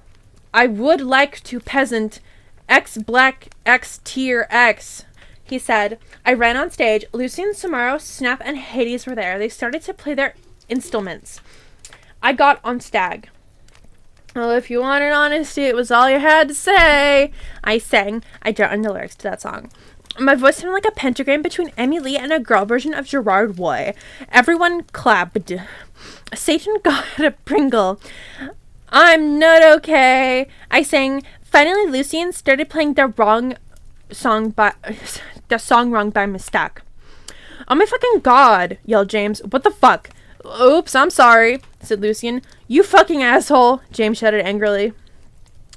I would like to peasant X black X tier X, he said. I ran on stage. Lucian, Samaro, Snap, and Hades were there. They started to play their instruments. I got on Stag. Well, if you wanted honesty, it was all you had to say, I sang. I don't know the lyrics to that song. My voice sounded like a pentagram between Emmy Lee and a girl version of Gerard Way. Everyone clapped. Satan got a Pringle. I'm not okay, I sang. Finally, Lucian started playing the song wrong by mistake. Oh my fucking god, yelled James. What the fuck? Oops, I'm sorry, said Lucian. You fucking asshole, James shouted angrily.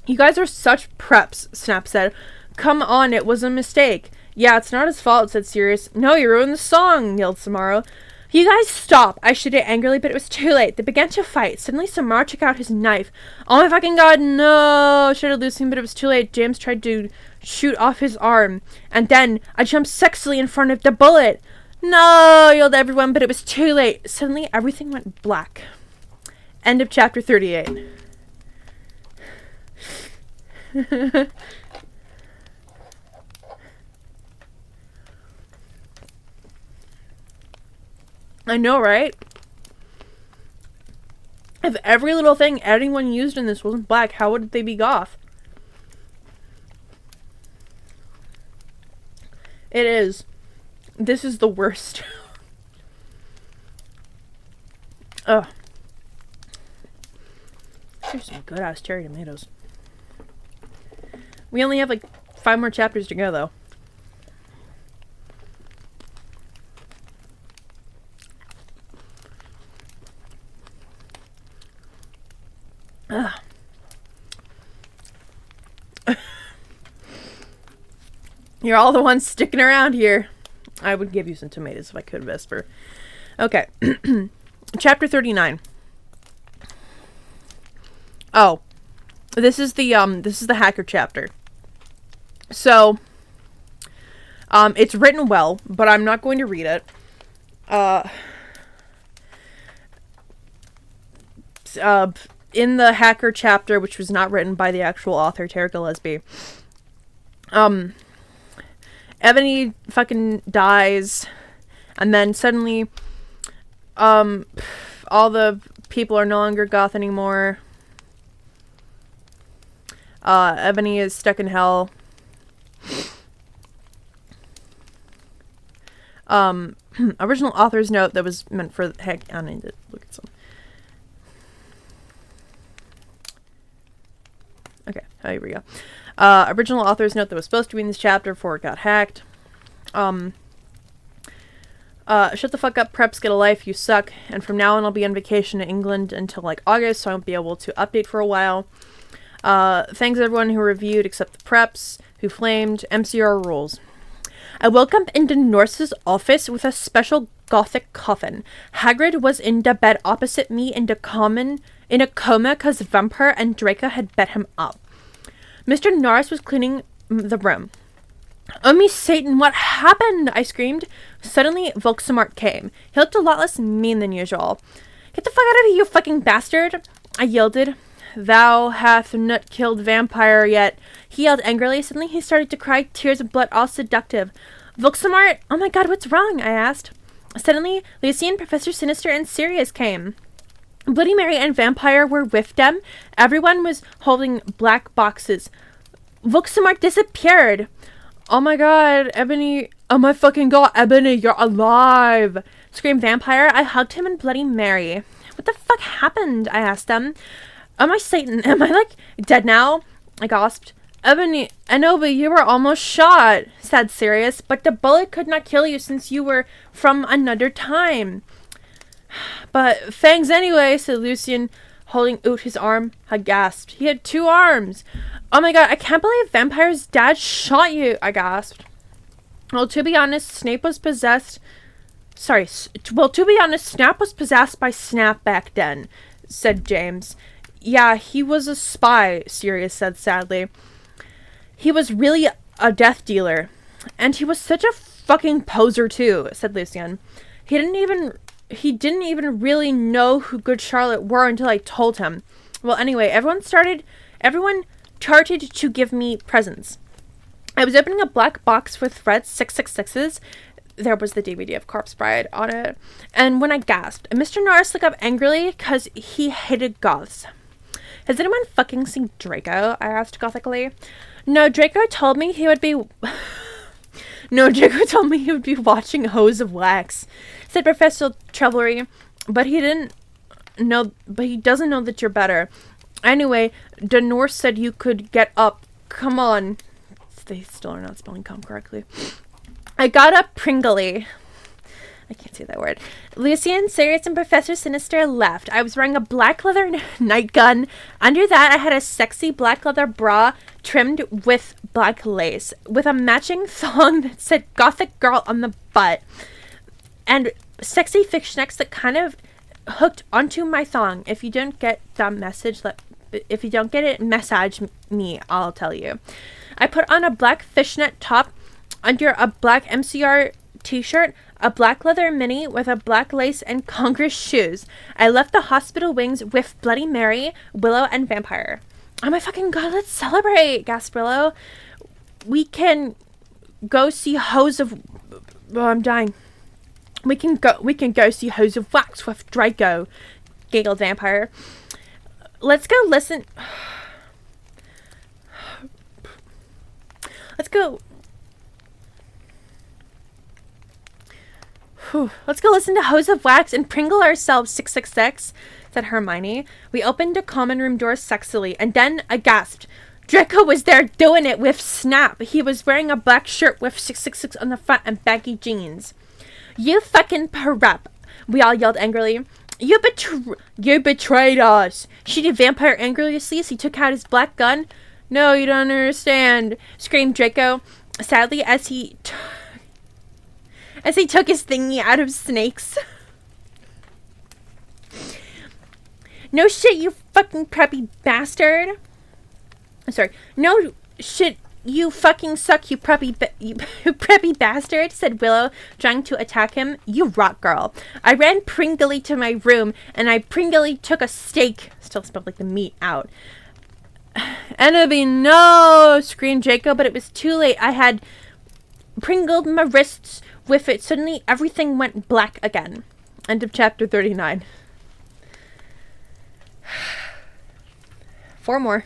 You guys are such preps, Snap said. Come on, it was a mistake. Yeah, it's not his fault, said Sirius. No, you ruined the song, yelled Samaro. You guys stop, I shouted angrily, but it was too late. They began to fight. Suddenly, Samaro took out his knife. Oh my fucking god, no, shouted Lucian, but it was too late. James tried to shoot off his arm. And then, I jumped sexily in front of the bullet. No, yelled everyone, but it was too late. Suddenly, everything went black. End of chapter 38. I know, right? If every little thing anyone used in this wasn't black, how would they be goth? It is. This is the worst. Ugh. There's some good ass cherry tomatoes. We only have like 5 more chapters to go, though. Ugh. You're all the ones sticking around here. I would give you some tomatoes if I could, Vesper. Okay. Chapter 39. Oh. This is the hacker chapter. So, it's written well, but I'm not going to read it. In the hacker chapter, which was not written by the actual author, Terry Gillespie, Ebony fucking dies, and then suddenly, all the people are no longer goth anymore. Ebony is stuck in hell. Original author's note that was meant for, heck, I need to look at some. Okay, here we go. Original author's note that was supposed to be in this chapter before it got hacked. Shut the fuck up, preps, get a life, you suck. And from now on, I'll be on vacation in England until like August, so I won't be able to update for a while. Thanks everyone who reviewed except the preps, who flamed. MCR rules. I woke up in the nurse's office with a special gothic coffin. Hagrid was in the bed opposite me in a coma because Vampire and Draco had bet him up. Mr. Norris was cleaning the room. Oh me Satan, what happened? I screamed. Suddenly, Volksamart came. He looked a lot less mean than usual. Get the fuck out of here, you fucking bastard! I yielded. Thou hath not killed Vampire yet. He yelled angrily. Suddenly he started to cry, tears of blood all seductive. Volksamart, oh my god, what's wrong? I asked. Suddenly, Lucian, Professor Sinister, and Sirius came. Bloody Mary and Vampire were with them. Everyone was holding black boxes. Volksamart disappeared. Oh my god, Ebony. Oh my fucking god, Ebony, you're alive! Screamed Vampire. I hugged him and Bloody Mary. What the fuck happened? I asked them. Oh my Satan, am I like dead now? I gasped. Ebony, I know, but you were almost shot, said Sirius, but the bullet could not kill you since you were from another time. But thanks anyway, said Lucian, holding out his arm. I gasped. He had 2 arms. Oh my god, I can't believe Vampire's dad shot you, I gasped. Well, to be honest, Snape was possessed... to be honest, Snap was possessed by Snap back then, said James. Yeah, he was a spy, Sirius said sadly. He was really a death dealer. And he was such a fucking poser too, said Lucian. He didn't even really know who Good Charlotte were until I told him. Well, anyway, everyone started to give me presents. I was opening a black box with red 666s. There was the DVD of Corpse Bride on it. And when I gasped, Mr. Norris looked up angrily because he hated goths. Has anyone fucking seen Draco? I asked gothically. No, Draco told me he would be watching Hose of Wax, said Professor Trevelry, but he doesn't know that you're better. Anyway, the Norse said you could get up. Come on. They still are not spelling come correctly. I got up pringly. I can't say that word. Lucian, Sirius, and Professor Sinister left. I was wearing a black leather nightgun. Under that, I had a sexy black leather bra trimmed with black lace, with a matching thong that said Gothic Girl on the butt, and sexy fishnets that kind of hooked onto my thong. If you don't get that message, message me, I'll tell you. I put on a black fishnet top under a black MCR t-shirt, a black leather mini with a black lace and Congress shoes. I left the hospital wings with Bloody Mary, Willow, and Vampire. Oh my fucking god, let's celebrate, gasped Willow. We can go see Hose of... Oh, I'm dying. We can go see Hose of Wax with Draco, giggled Vampire. Let's go listen... Let's go listen to Hose of Wax and pringle ourselves, 666, said Hermione. We opened the common room door sexily, and then I gasped. Draco was there doing it with Snap. He was wearing a black shirt with 666 on the front and baggy jeans. You fucking perrup, we all yelled angrily. You betrayed us, shouted Vampire angrily as he took out his black gun. No, you don't understand, screamed Draco, sadly as he took his thingy out of Snake's. No shit, you fucking preppy bastard. I'm sorry. No shit, you fucking suck, you preppy bastard, said Willow, trying to attack him. You rock, girl. I ran pringily to my room, and I pringily took a steak, still smelled like the meat, out. Enemy, no, screamed Jacob, but it was too late. I had pringled my wrists with it. Suddenly, everything went black again. End of chapter 39. 4 more.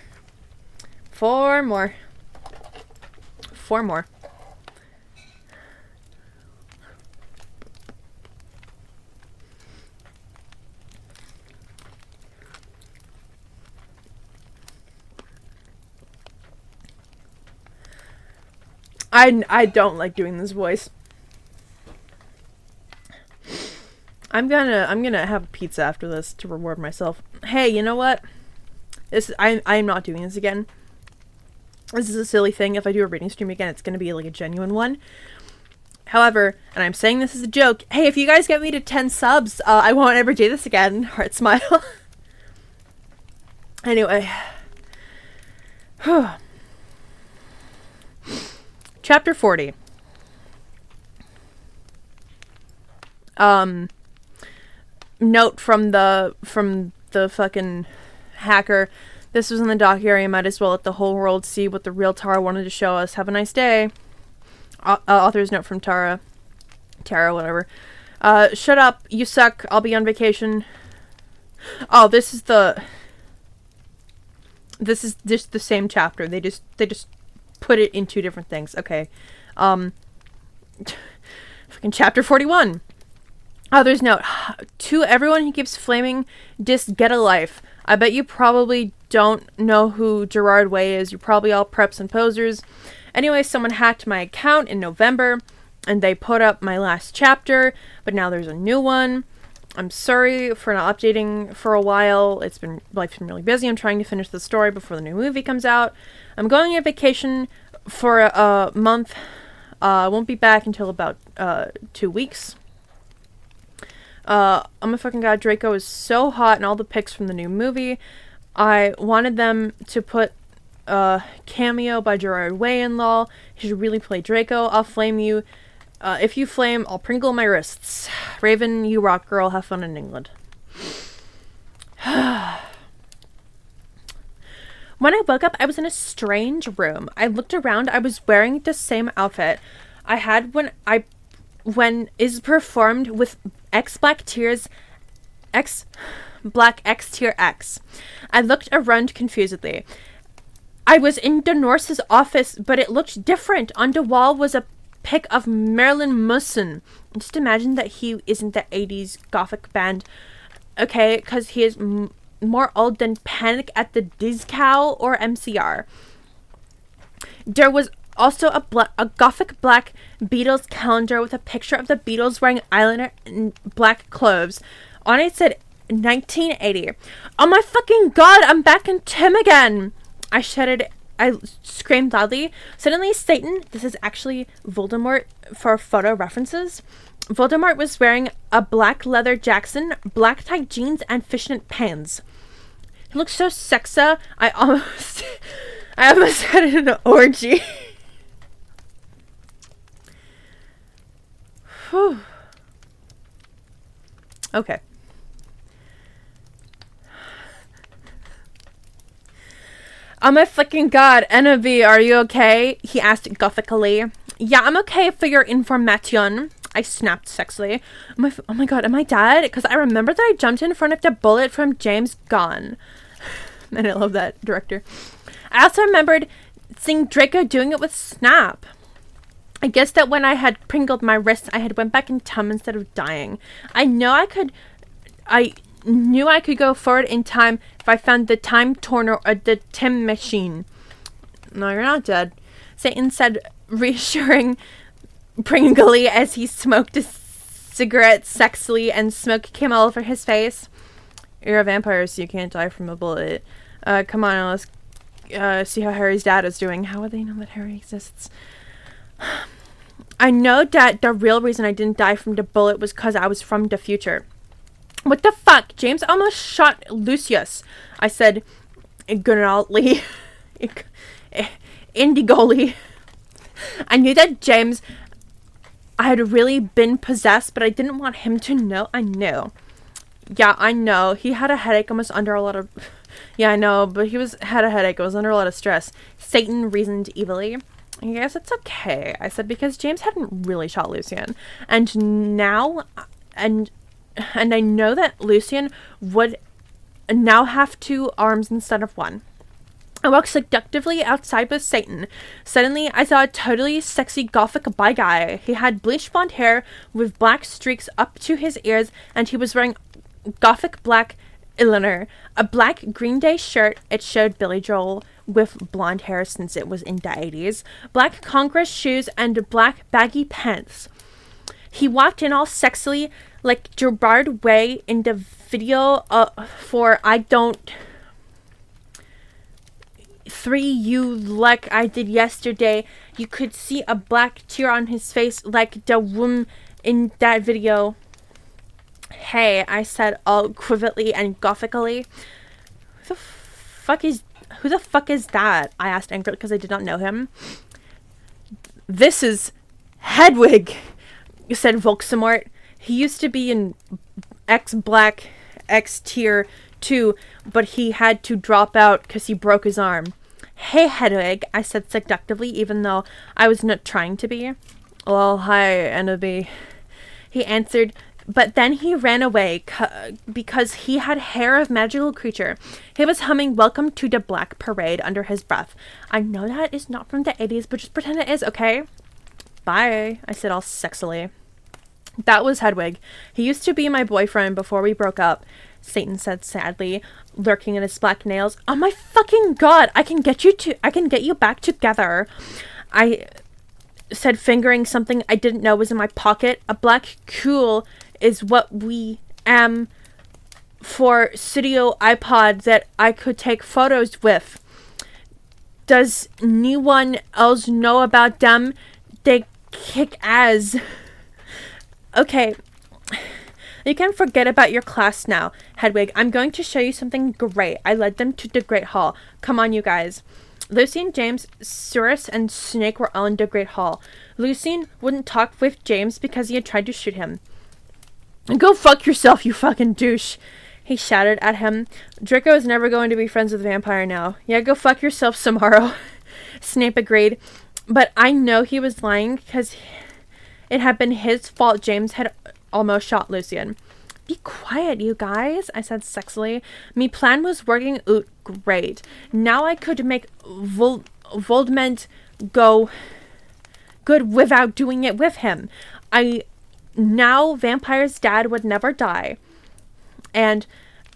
4 more. 4 more. I don't like doing this voice. I'm gonna have a pizza after this to reward myself. Hey, you know what? I'm not doing this again. This is a silly thing. If I do a reading stream again, it's gonna be like a genuine one. However, and I'm saying this as a joke, hey, if you guys get me to 10 subs, I won't ever do this again. Heart smile. Anyway. Chapter 40. Note from the fucking hacker. This was in the doc area. Might as well let the whole world see what the real Tara wanted to show us. Have a nice day. Author's note from Tara, whatever. Shut up. You suck. I'll be on vacation. Oh, this is just the same chapter. They just put it in 2 different things. Okay. Fucking chapter 41. Author's note. To everyone who keeps flaming, just get a life. I bet you probably don't know who Gerard Way is. You're probably all preps and posers. Anyway, someone hacked my account in November, and they put up my last chapter, but now there's a new one. I'm sorry for not updating for a while. Life's been really busy. I'm trying to finish the story before the new movie comes out. I'm going on vacation for a month. I won't be back until about 2 weeks. Oh my fucking god, Draco is so hot in all the pics from the new movie. I wanted them to put cameo by Gerard Way in LOL. He should really play Draco. I'll flame you. If you flame, I'll pringle my wrists. Raven, you rock, girl. Have fun in England. When I woke up, I was in a strange room. I looked around. I was wearing the same outfit I had when is performed with Black X tier X. I looked around confusedly. I was in Norse's office, but it looked different. On the wall was a pic of Marilyn Manson. Just imagine that he isn't the 80s gothic band. Okay, because he is more old than Panic at the Disco or MCR. There was also a gothic black Beatles calendar with a picture of the Beatles wearing eyeliner and black clothes. On it said 1980. Oh my fucking god, I'm back in Tim again! I screamed loudly. Suddenly, Satan, this is actually Voldemort for photo references. Voldemort was wearing a black leather Jackson, black tight jeans, and fishnet pants. He looked so sexy, I almost had an orgy. Whew. Okay. Oh my fucking god, NV, are you okay? He asked gothically. Yeah, I'm okay for your information. I snapped sexily. Oh my god, am I dead? Because I remember that I jumped in front of the bullet from James Gunn. And I love that director. I also remembered seeing Draco doing it with Snap. I guess that when I had pringled my wrists, I had went back in time instead of dying. I knew I could go forward in time if I found the time turner or the Tim machine. No, you're not dead, Satan said, reassuring pringly as he smoked a cigarette sexily and smoke came all over his face. You're a vampire, so you can't die from a bullet. Come on, let's see how Harry's dad is doing. How would they know that Harry exists? I know that the real reason I didn't die from the bullet was because I was from the future. What the fuck? James almost shot Lucius, I said ignorantly. Indigoli. I knew that James had really been possessed, but I didn't want him to know. I knew. Yeah, I know. He had a headache and was under a lot of... Yeah, I know, but had a headache. I was under a lot of stress. Satan reasoned evilly. I guess it's okay, I said, because James hadn't really shot Lucian. And now... And I know that Lucian would now have 2 arms instead of 1. I walked seductively outside with Satan. Suddenly, I saw a totally sexy gothic bi guy. He had bleached blonde hair with black streaks up to his ears, and he was wearing gothic black eyeliner, a black Green Day shirt. It showed Billy Joel with blonde hair since it was in the 80s, black Converse shoes, and black baggy pants. He walked in all sexily, like Gerard Way in the video for I Don't 3 You Like I Did Yesterday. You could see a black tear on his face like the woman in that video. Hey, I said all quivetly and gothically. Who the fuck is that? I asked angrily because I did not know him. This is Hedwig, said Volksamort. He used to be in X-Black, X-Tier 2, but he had to drop out because he broke his arm. Hey, Hedwig, I said seductively, even though I was not trying to be. Well, hi, Ennaby, he answered, but then he ran away because he had hair of magical creature. He was humming Welcome to the Black Parade under his breath. I know that is not from the 80s, but just pretend it is, okay? Bye, I said all sexily. That was Hedwig. He used to be my boyfriend before we broke up, Satan said sadly, lurking in his black nails. Oh my fucking god, I can get you back together. I said, fingering something I didn't know was in my pocket. A black cool is what we am for studio iPod that I could take photos with. Does anyone else know about them? They kick ass. Okay, you can forget about your class now, Hedwig. I'm going to show you something great. I led them to the Great Hall. Come on, you guys. Lucien, James, Cyrus, and Snake were all in the Great Hall. Lucien wouldn't talk with James because he had tried to shoot him. Go fuck yourself, you fucking douche, he shouted at him. Draco is never going to be friends with a vampire now. Yeah, go fuck yourself tomorrow, Snape agreed. But I know he was lying because it had been his fault James had almost shot Lucien. Be quiet, you guys, I said sexily. Me plan was working out great. Now I could make Voldemort go good without doing it with him. Now Vampire's dad would never die. And,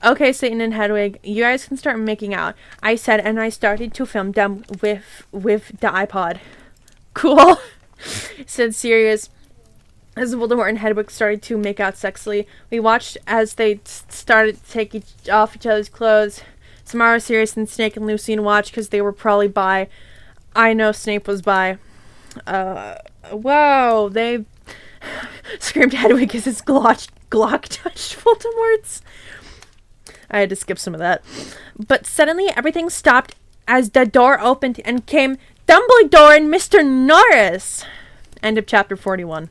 okay, Satan and Hedwig, you guys can start making out, I said, and I started to film them with the iPod. Cool, said Sirius. As Voldemort and Hedwig started to make out sexily, we watched as they started to take off each other's clothes. Samara, Sirius, and Snake and Lucien watched because they were probably bi. I know Snape was bi. Whoa, they screamed Hedwig as his Glock touched Voldemort's. I had to skip some of that. But suddenly everything stopped as the door opened and came Dumbledore and Mr. Norris. End of chapter 41.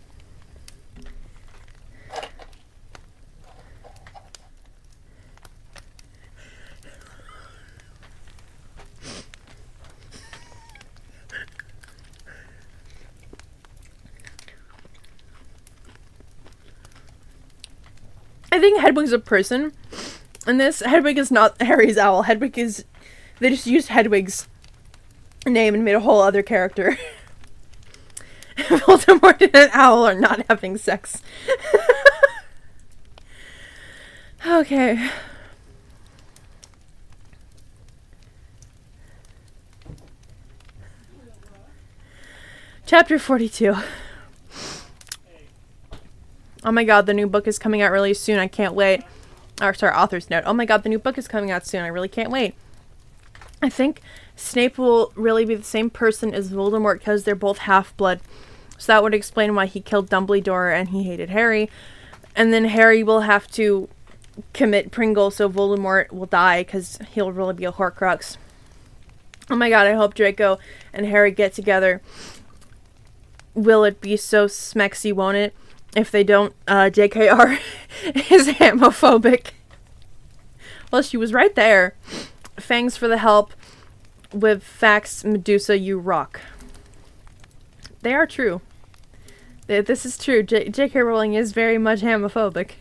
I think Hedwig's a person. And this, Hedwig is not Harry's owl. Hedwig is... They just used Hedwig's name and made a whole other character. Voldemort and an owl are not having sex. Okay. Chapter 42. Oh my god, the new book is coming out really soon. I can't wait. Or, sorry, author's note. Oh my god, the new book is coming out soon. I really can't wait. I think Snape will really be the same person as Voldemort because they're both half-blood. So that would explain why he killed Dumbledore and he hated Harry. And then Harry will have to commit Pringle so Voldemort will die because he'll really be a Horcrux. Oh my god, I hope Draco and Harry get together. Will it be so smexy, won't it? If they don't, JKR is homophobic. Well, she was right there. Thanks for the help. With facts, Medusa, you rock. They are true. This is true. J.K. Rowling is very much homophobic.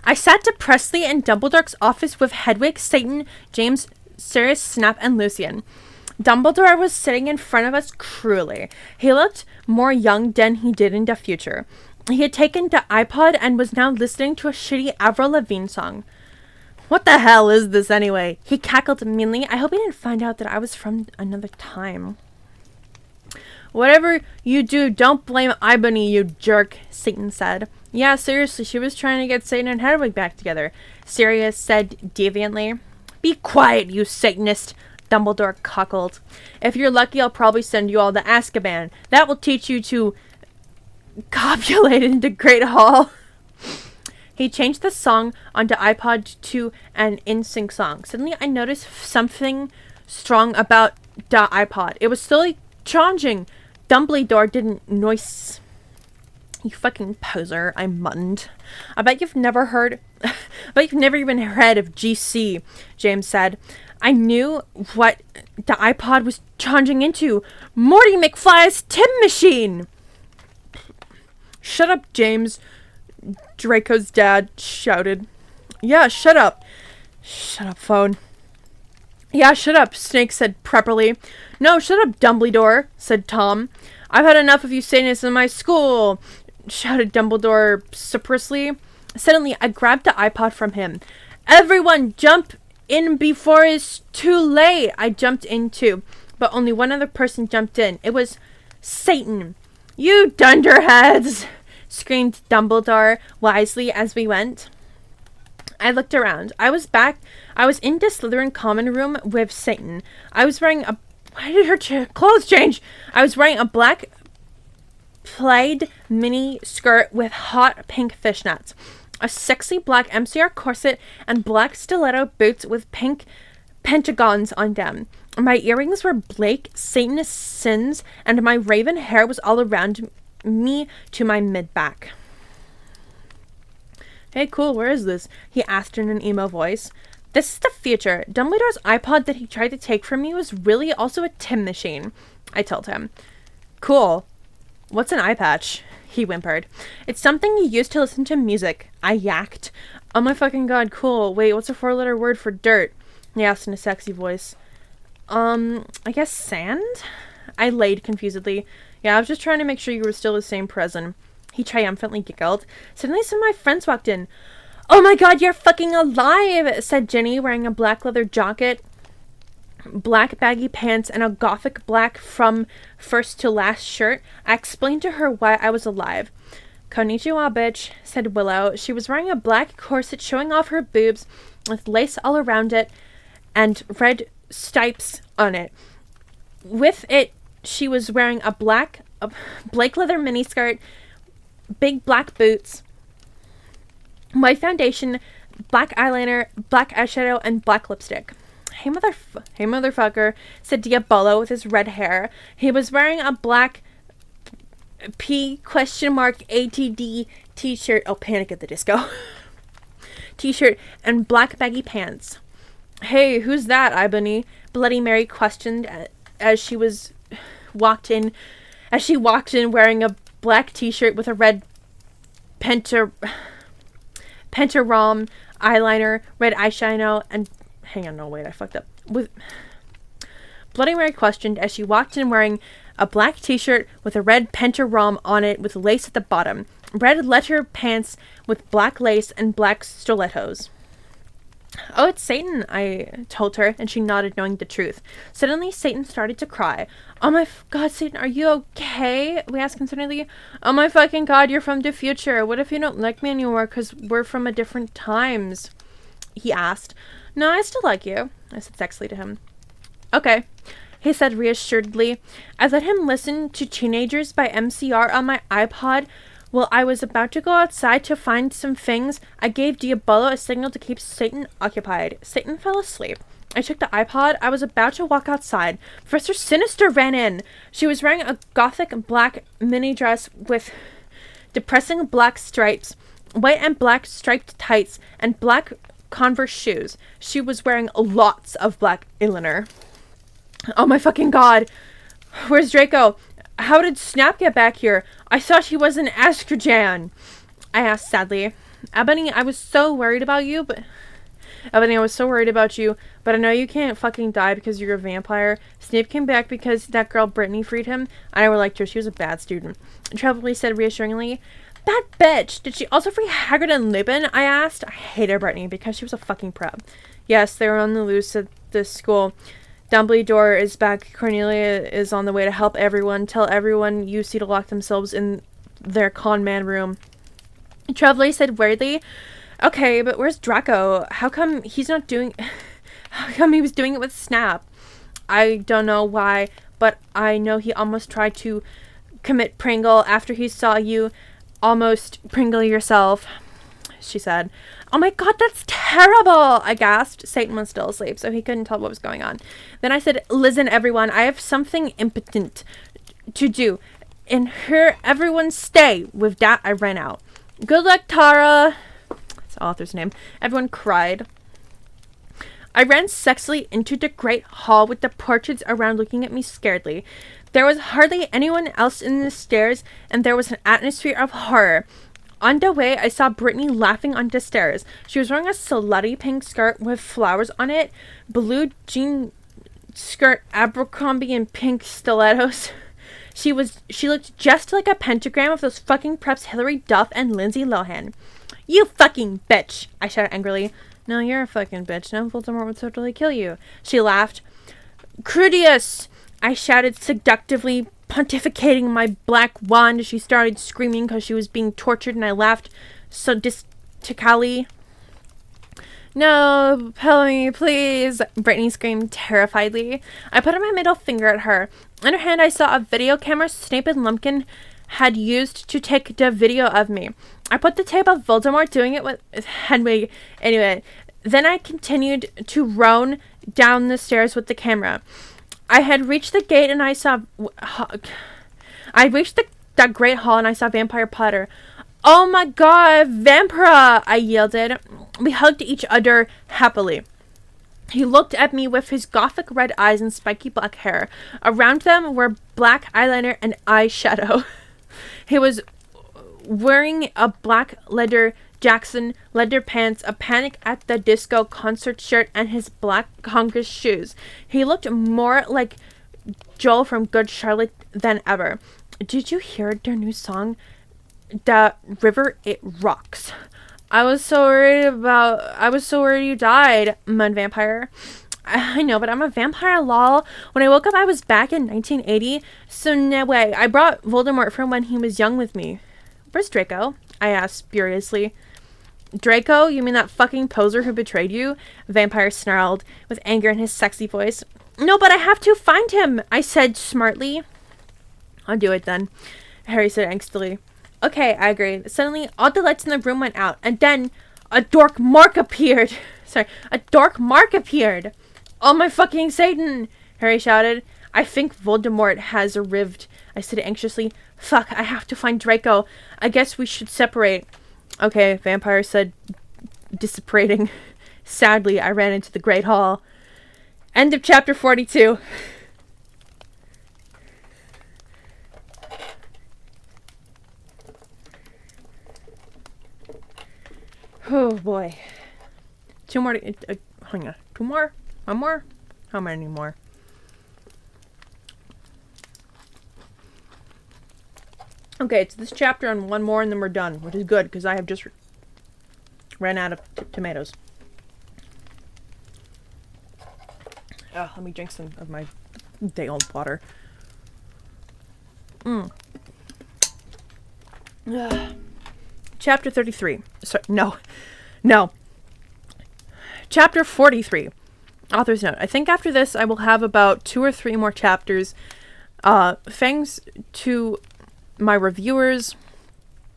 I sat depressedly in Dumbledore's office with Hedwig, Satan, James, Sirius, Snap, and Lucian. Dumbledore was sitting in front of us cruelly. He looked more young than he did in the future. He had taken the iPod and was now listening to a shitty Avril Lavigne song. What the hell is this anyway? He cackled meanly. I hope he didn't find out that I was from another time. Whatever you do, don't blame Ibony, you jerk, Satan said. Yeah, seriously, she was trying to get Satan and Hedwig back together, Sirius said deviantly. Be quiet, you Satanist, Dumbledore cackled. If you're lucky, I'll probably send you all to Azkaban. That will teach you to copulate into Great Hall. He changed the song onto iPod to an NSYNC song. Suddenly, I noticed something strong about the iPod. It was slowly changing. Dumbledore didn't noise. You fucking poser, I muttered. I bet you've never even heard of GC, James said. I knew what the iPod was changing into. Morty McFly's Tim Machine! Shut up, James, Draco's dad shouted. Yeah, shut up. Shut up, phone. Yeah, shut up, Snake said prepperly. No, shut up, Dumbledore, said Tom. I've had enough of you Satanists in my school, shouted Dumbledore suppressively. Suddenly, I grabbed the iPod from him. Everyone jump in before it's too late. I jumped in too, but only one other person jumped in. It was Satan. You dunderheads, screamed Dumbledore wisely as we went. I looked around. I was in the Slytherin common room with Satan. I was wearing a... Why did her clothes change? I was wearing a black plaid mini skirt with hot pink fishnets, a sexy black MCR corset, and black stiletto boots with pink pentagons on them. My earrings were Blake Satanist sins, and my raven hair was all around me to my mid-back. Hey, cool, where is this? He asked in an emo voice. This is the future. Dumbledore's iPod that he tried to take from me was really also a Tim machine, I told him. Cool. What's an eye patch? He whimpered. It's something you use to listen to music, I yacked. Oh my fucking god, cool. Wait, what's a 4-letter word for dirt? He asked in a sexy voice. I guess sand? I laid confusedly. Yeah, I was just trying to make sure you were still the same person. He triumphantly giggled. Suddenly some of my friends walked in. Oh my god, you're fucking alive, said Jenny, wearing a black leather jacket, black baggy pants, and a gothic black from first to last shirt. I explained to her why I was alive. Konnichiwa, bitch, said Willow. She was wearing a black corset showing off her boobs with lace all around it and red stripes on it. With it, she was wearing a black leather miniskirt, big black boots, white foundation, black eyeliner, black eyeshadow, and black lipstick. Hey, motherfucker, said Diabolo with his red hair. He was wearing a black P?ATD t-shirt. Oh, Panic at the Disco. T-shirt and black baggy pants. Hey, who's that, Ibony? Bloody Mary questioned as she walked in wearing a black t-shirt with a red pentagram eyeliner, red eyeshadow, and hang on, no, wait, I fucked up. With Bloody Mary questioned as she walked in wearing a black t-shirt with a red pentagram on it with lace at the bottom, red leather pants with black lace, and black stilettos. Oh, it's Satan, I told her, and she nodded, knowing the truth. Suddenly, Satan started to cry. Oh my god, Satan, are you okay? We asked concernedly. Oh my fucking god, you're from the future. What if you don't like me anymore because we're from a different times? He asked. No, I still like you, I said sexily to him. Okay, he said reassuredly. I let him listen to Teenagers by MCR on my iPod. While I was about to go outside to find some things, I gave Diabolo a signal to keep Satan occupied. Satan fell asleep. I took the iPod. I was about to walk outside. Professor Sinister ran in. She was wearing a gothic black mini dress with depressing black stripes, white and black striped tights, and black Converse shoes. She was wearing lots of black eyeliner. Oh my fucking god. Where's Draco? How did Snap get back here? I thought he was an estrogen. I asked sadly. Ebony, I was so worried about you, but I know you can't fucking die because you're a vampire. Snape came back because that girl Brittany freed him. I never liked her. She was a bad student. Trevally said reassuringly. Bad bitch. Did she also free Hagrid and Lupin? I asked. I hated Brittany because she was a fucking prep. Yes, they were on the loose at this school. Dumbledore is back. Cornelia is on the way to help everyone. Tell everyone you see to lock themselves in their con man room. Trevally said weirdly, okay, but where's Draco? How come he was doing it with Snap? I don't know why, but I know he almost tried to commit Pringle after he saw you almost Pringle yourself, she said. Oh my god, that's terrible, I gasped. Satan was still asleep, so he couldn't tell what was going on. Then I said, listen, everyone, I have something impotent to do. And here, everyone stay. With that, I ran out. Good luck, Tara. That's the author's name. Everyone cried. I ran sexily into the great hall with the portraits around looking at me scaredly. There was hardly anyone else in the stairs, and there was an atmosphere of horror. On the way, I saw Brittany laughing on the stairs. She was wearing a slutty pink skirt with flowers on it, blue jean skirt, Abercrombie, and pink stilettos. She looked just like a pentagram of those fucking preps Hilary Duff and Lindsay Lohan. You fucking bitch, I shouted angrily. No, you're a fucking bitch. Now Voldemort would totally kill you. She laughed. Crudius, I shouted seductively, pontificating my black wand. She started screaming because she was being tortured, and I laughed sadistically. No, help me, please, Brittany screamed terrifiedly. I put up my middle finger at her. In her hand, I saw a video camera Snape and Lumpkin had used to take the video of me. I put the tape of Voldemort doing it with Hedwig. Anyway, then I continued to roam down the stairs with the camera. I had reached the gate and I saw... I reached that great hall and I saw Vampire Potter. Oh my god, Vampira! I yielded. We hugged each other happily. He looked at me with his gothic red eyes and spiky black hair. Around them were black eyeliner and eyeshadow. He was wearing a black leather Jackson leather pants, a Panic at the Disco concert shirt, and his black Congress shoes. He looked more like Joel from Good Charlotte than ever. Did you hear their new song? The River It Rocks. I was so worried you died, moaned Vampire. I know, but I'm a vampire, lol. When I woke up, I was back in 1980. So no way. I brought Voldemort from when he was young with me. Where's Draco? I asked furiously. Draco? You mean that fucking poser who betrayed you? Vampire snarled, with anger in his sexy voice. No, but I have to find him, I said smartly. I'll do it then, Harry said angstily. Okay, I agreed. Suddenly, all the lights in the room went out, and then a dark mark appeared. A dark mark appeared. Oh my fucking Satan, Harry shouted. I think Voldemort has arrived, I said anxiously. Fuck, I have to find Draco. I guess we should separate. Okay, Vampire said, dissipating. Sadly, I ran into the Great Hall. End of chapter 42. Oh boy. Two more. Hang on. Two more? One more? How many more? Okay, it's this chapter and one more and then we're done, which is good because I have just ran out of tomatoes. Let me drink some of my day-old water. Chapter 33. Sorry, no. Chapter 43. Author's note. I think after this I will have about 2 or 3 more chapters. Thanks to my reviewers.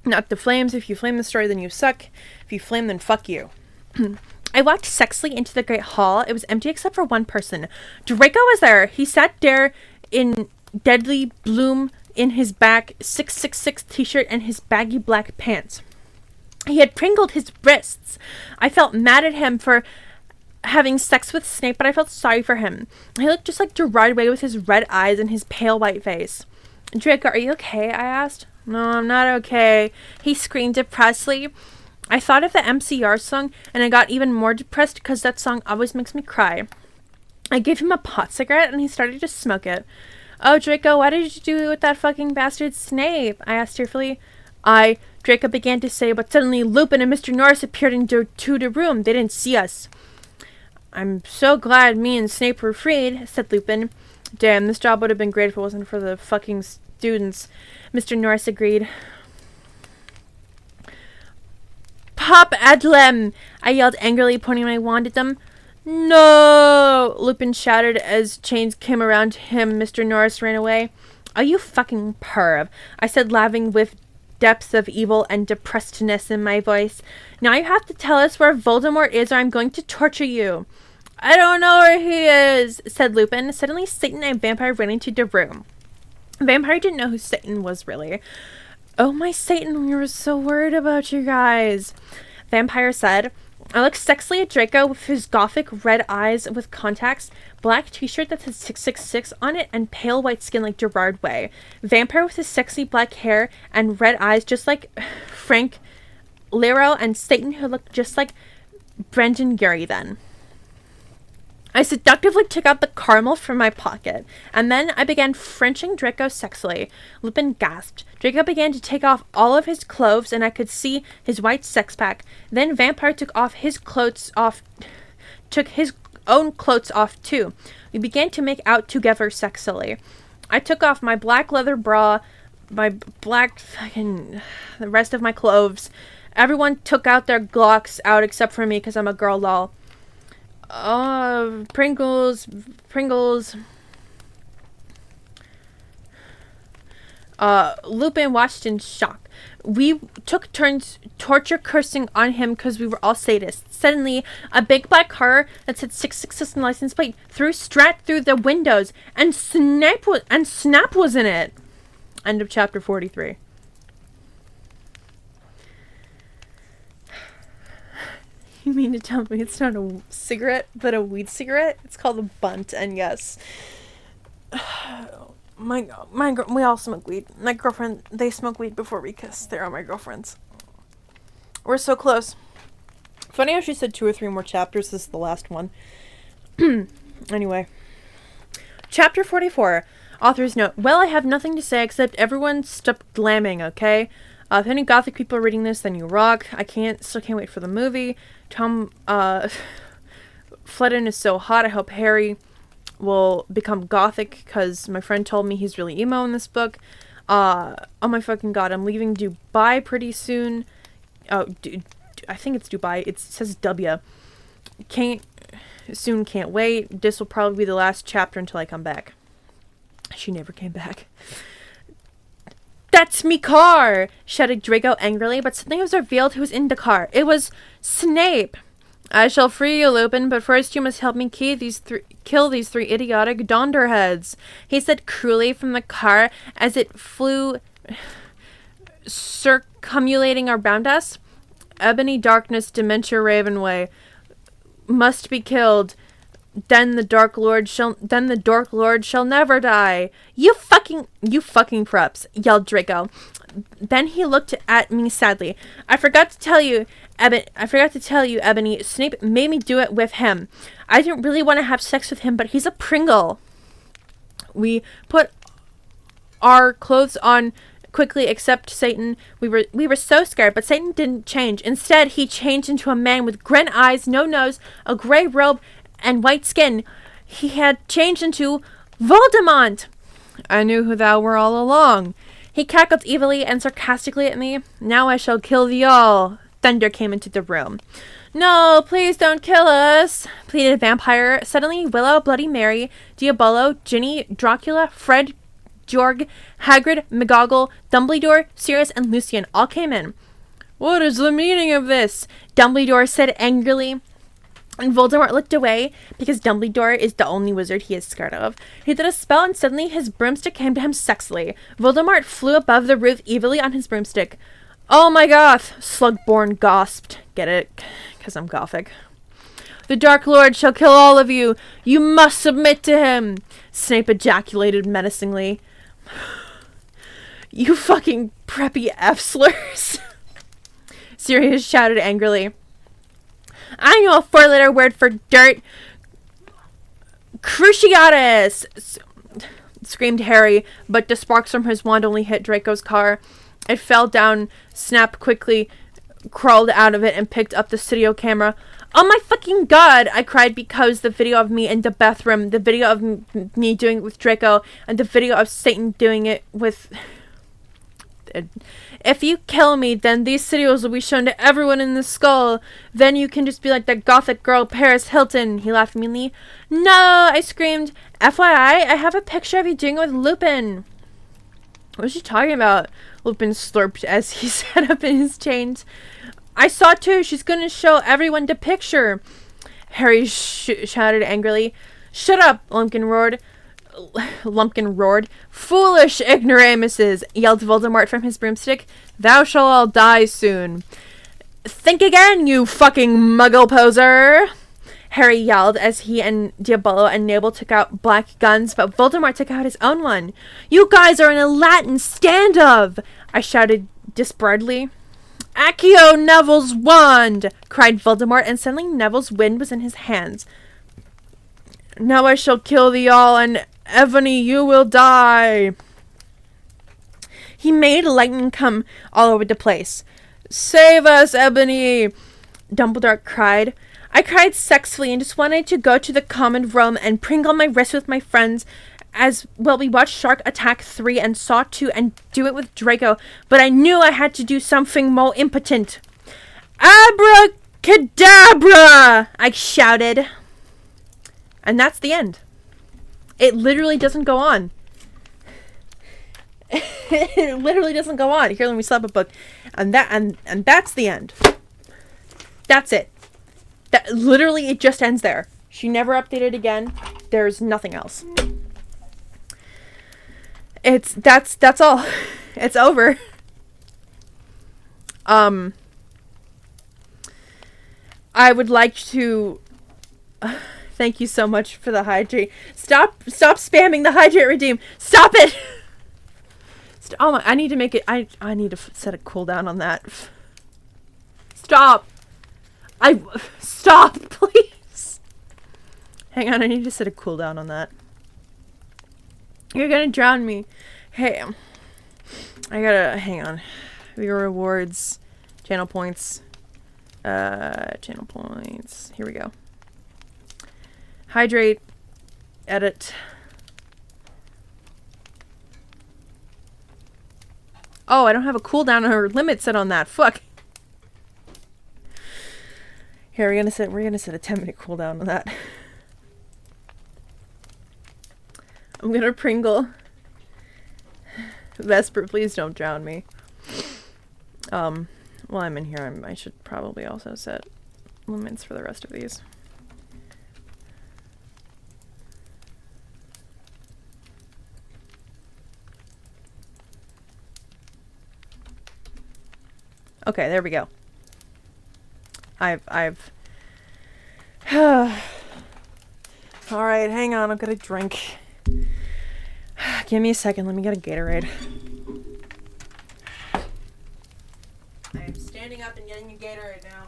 Not the flames. If you flame the story, then you suck. If you flame, then fuck you. I walked sexily into the great hall. It was empty except for one person. Draco was there. He sat there in deadly bloom in his back 666 t-shirt and his baggy black pants. He had pringled his wrists. I felt mad at him for having sex with Snape, but I felt sorry for him. He looked just like Gerard Way with his red eyes and his pale white face. Draco, are you okay? I asked. No, I'm not okay. He screamed depressedly. I thought of the MCR song, and I got even more depressed because that song always makes me cry. I gave him a pot cigarette, and he started to smoke it. Oh, Draco, what did you do with that fucking bastard Snape? I asked tearfully. Draco began to say, but suddenly Lupin and Mr. Norris appeared into the room. They didn't see us. I'm so glad me and Snape were freed, said Lupin. Damn, this job would have been great if it wasn't for the fucking students. Mr. Norris agreed. Pop Adlem! I yelled angrily, pointing my wand at them. No! Lupin shouted as chains came around him. Mr. Norris ran away. Are you fucking perv? I said, laughing with depths of evil and depressedness in my voice. Now you have to tell us where Voldemort is or I'm going to torture you. I don't know where he is, said Lupin. Suddenly, Satan and Vampire ran into the room. Vampire didn't know who Satan was, really. Oh, my Satan, we were so worried about you guys, Vampire said. I looked sexily at Draco with his gothic red eyes with contacts, black t-shirt that said 666 on it, and pale white skin like Gerard Way. Vampire with his sexy black hair and red eyes just like Frank Lero, and Satan who looked just like Brendan Gary then. I seductively took out the caramel from my pocket, and then I began Frenching Draco sexily. Lupin gasped. Draco began to take off all of his clothes, and I could see his white sex-pack. Then Vampire took his own clothes off too. We began to make out together sexily. I took off my black leather bra, my black the rest of my clothes. Everyone took out their Glocks out except for me because I'm a girl, lol. Pringles. Lupin watched in shock. We took turns torture cursing on him because we were all sadists. Suddenly, a big black car that said 666 license plate threw Strat through the windows, and Snap was in it. End of chapter 43. You mean to tell me it's not a cigarette, but a weed cigarette? It's called a bunt, and yes. We all smoke weed. My girlfriend, they smoke weed before we kiss. They're all my girlfriends. We're so close. Funny how she said 2 or 3 more chapters. This is the last one. Anyway. Chapter 44. Author's note. Well, I have nothing to say except everyone stop glamming, okay? If any gothic people are reading this, then you rock. Still can't wait for the movie. Tom, Fledden is so hot. I hope Harry will become gothic because my friend told me he's really emo in this book. Oh my fucking god, I'm leaving Dubai pretty soon. Oh, I think it's Dubai. It says W. Can't wait. This will probably be the last chapter until I come back. She never came back. That's me car! Shouted Draco angrily, but suddenly it was revealed who was in the car. It was Snape! I shall free you, Lupin, but first you must help me kill these 3 idiotic Donderheads, he said cruelly from the car as it flew circumulating around us. Ebony darkness, dementia Ravenway must be killed. Then the Dark Lord shall never die. You fucking preps, yelled Draco. Then he looked at me sadly. I forgot to tell you, Ebony, Snape made me do it with him. I didn't really want to have sex with him, but he's a Pringle. We put our clothes on quickly except Satan. We were so scared, but Satan didn't change. Instead, he changed into a man with grin eyes, no nose, a gray robe, and white skin. he had changed into Voldemort. I knew who thou were all along. He cackled evilly and sarcastically at me. Now I shall kill thee all. Thunder came into the room. No, please don't kill us, pleaded Vampire. Suddenly, Willow, Bloody Mary, Diabolo, Ginny, Dracula, Fred, Georg, Hagrid, McGoggle, Dumbledore, Sirius, and Lucian all came in. What is the meaning of this? Dumbledore said angrily. And Voldemort looked away, because Dumbledore is the only wizard he is scared of. He did a spell, and suddenly his broomstick came to him sexily. Voldemort flew above the roof evilly on his broomstick. Oh my goth, Slugborn gasped. Get it? Because I'm gothic. The Dark Lord shall kill all of you. You must submit to him, Snape ejaculated menacingly. You fucking preppy F-slurs. Sirius shouted angrily. I know a 4-letter word for dirt. Cruciatus! Screamed Harry, but the sparks from his wand only hit Draco's car. It fell down, snapped quickly, crawled out of it, and picked up the studio camera. Oh my fucking god! I cried because the video of me in the bathroom, the video of me doing it with Draco, and the video of Satan doing it with... If you kill me, then these videos will be shown to everyone in the skull. Then you can just be like that gothic girl Paris Hilton. He laughed meanly. No, I screamed. FYI, I have a picture of you doing it with Lupin. What is she talking about? Lupin slurped as he sat up in his chains. I saw too. She's going to show everyone the picture. Harry shouted angrily. Shut up, Lumpkin roared. Foolish ignoramuses, yelled Voldemort from his broomstick. Thou shalt all die soon. Think again, you fucking muggle poser, Harry yelled as he and Diabolo and Nabal took out black guns, but Voldemort took out his own one. You guys are in a Latin stand-of, I shouted desperately. Accio Neville's wand, cried Voldemort, and suddenly Neville's wind was in his hands. Now I shall kill thee all, and Evany, you will die. He made lightning come all over the place. Save us, Ebony, Dumbledore cried. I cried sexfully and just wanted to go to the common room and pringle my wrist with my friends as well. We watched Shark Attack 3 and Saw 2 and do it with Draco, but I knew I had to do something more impotent. Abracadabra! I shouted. And that's the end. It literally doesn't go on. It literally doesn't go on. Here, let me slap a book. And that's the end. That's it. That literally it just ends there. She never updated again. There's nothing else. That's all. It's over. I would like to thank you so much for the hydrate. Stop spamming the hydrate redeem. Stop it. Oh my, I need to make it. I need to set a cooldown on that. Stop. Stop, please. Hang on, I need to set a cooldown on that. You're gonna drown me. Hey, I gotta, hang on. We got rewards, channel points, here we go. Hydrate, edit. Oh, I don't have a cooldown or limit set on that. Fuck. Here, we're gonna set a 10-minute cooldown on that. I'm gonna Pringle. Vesper, please don't drown me. While I'm in here, I should probably also set limits for the rest of these. Okay, there we go. I've Alright, hang on, I've got a drink. Give me a second, let me get a Gatorade. I am standing up and getting a Gatorade now.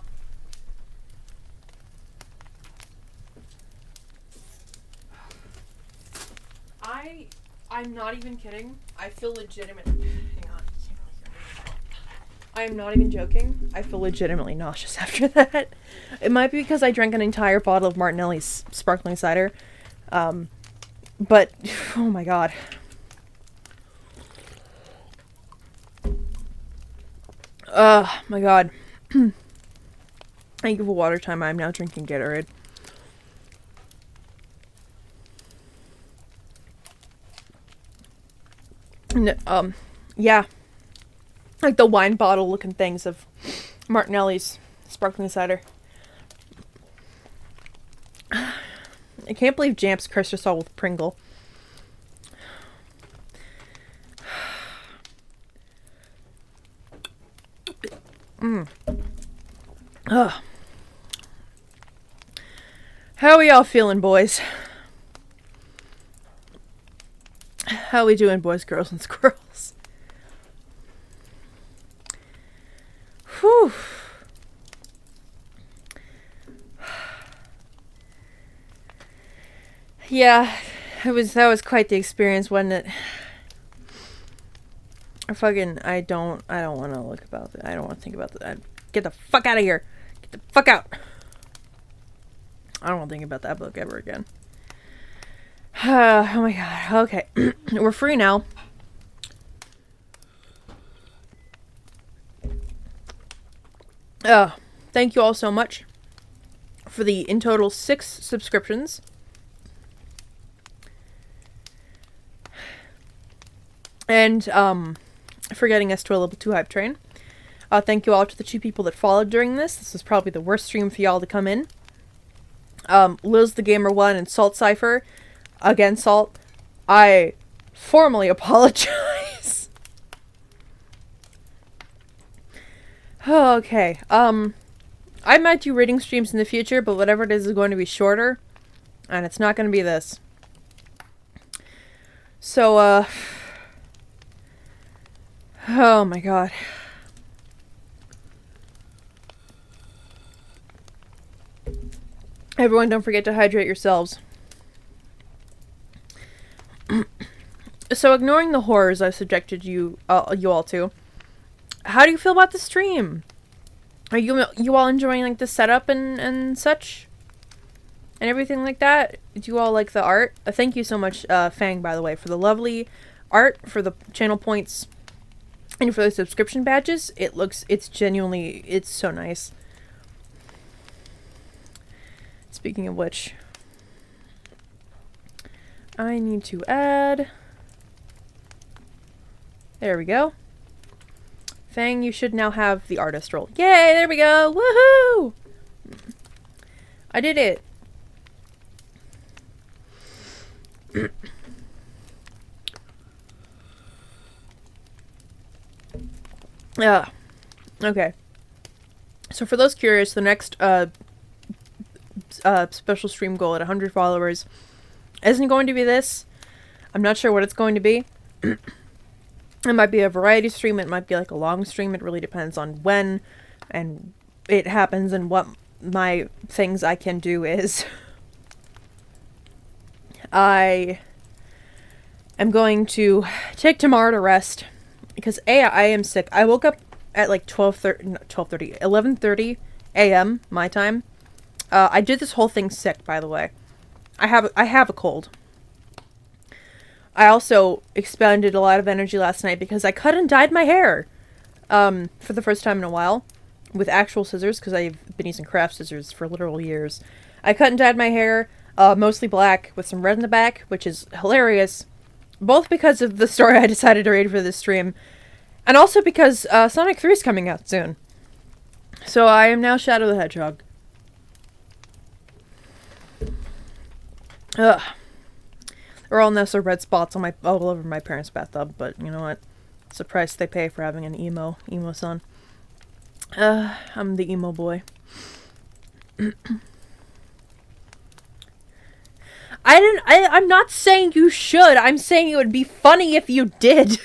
I'm not even kidding. I feel legitimate. Hang on. I am not even joking. I feel legitimately nauseous after that. It might be because I drank an entire bottle of Martinelli's sparkling cider. But, oh my god. My god. Thank you for water time. I'm now drinking Gatorade. Yeah. Like the wine bottle looking things of Martinelli's sparkling cider. I can't believe Jamps cursed us all with Pringle. Ugh. How are y'all feeling, boys? How we doing, boys, girls, and squirrels? Whew. Yeah, that was quite the experience, wasn't it? I don't want to look about it. I don't want to think about that. Get the fuck out of here. Get the fuck out. I don't want to think about that book ever again. Oh my god. Okay. We're free now. Thank you all so much for the in total 6 subscriptions. And for getting us to a level 2 hype train. Thank you all to the 2 people that followed during this. This was probably the worst stream for y'all to come in. Liz the Gamer 1 and Salt Cypher. Again, Salt, I formally apologize. Okay. I might do reading streams in the future, but whatever it is going to be shorter. And it's not going to be this. So, oh my god. Everyone, don't forget to hydrate yourselves. So, ignoring the horrors I've subjected you all to, how do you feel about the stream? Are you all enjoying like the setup and such, and everything like that? Do you all like the art? Thank you so much, Fang, by the way, for the lovely art, for the channel points, and for the subscription badges. It's genuinely, it's so nice. Speaking of which, I need to add. There we go. Fang, you should now have the artist role. Yay, there we go. Woohoo! I did it. Okay. So for those curious, the next special stream goal at 100 followers isn't going to be this. I'm not sure what it's going to be. It might be a variety stream, it might be like a long stream, it really depends on when and it happens and what my things I can do is. I am going to take tomorrow to rest because I am sick. I woke up at like 11:30 a.m. my time. I did this whole thing sick, by the way. I have a cold. I also expended a lot of energy last night because I cut and dyed my hair for the first time in a while with actual scissors because I've been using craft scissors for literal years. I cut and dyed my hair mostly black with some red in the back, which is hilarious, both because of the story I decided to read for this stream and also because Sonic 3 is coming out soon. So I am now Shadow the Hedgehog. Ugh. There are all now red spots on all over my parents' bathtub, but you know what? It's the price they pay for having an emo son. I'm the emo boy. I'm not saying you should. I'm saying it would be funny if you did.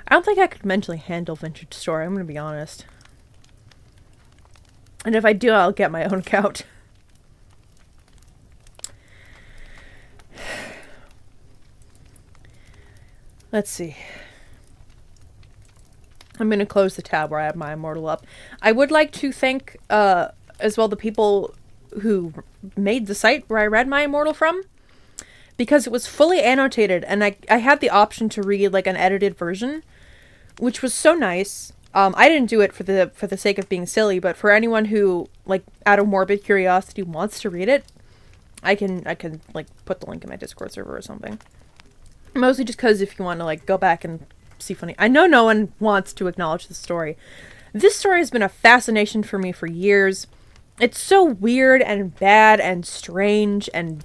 I don't think I could mentally handle vintage story, I'm gonna be honest. And if I do, I'll get my own account. Let's see. I'm going to close the tab where I have my Immortal up. I would like to thank as well the people who made the site where I read my Immortal from, because it was fully annotated, and I had the option to read like an edited version, which was so nice. I didn't do it for the sake of being silly, but for anyone who, like, out of morbid curiosity wants to read it, I can like put the link in my Discord server or something. Mostly just because if you want to like go back and see funny, I know no one wants to acknowledge this story. This story has been a fascination for me for years. It's so weird and bad and strange and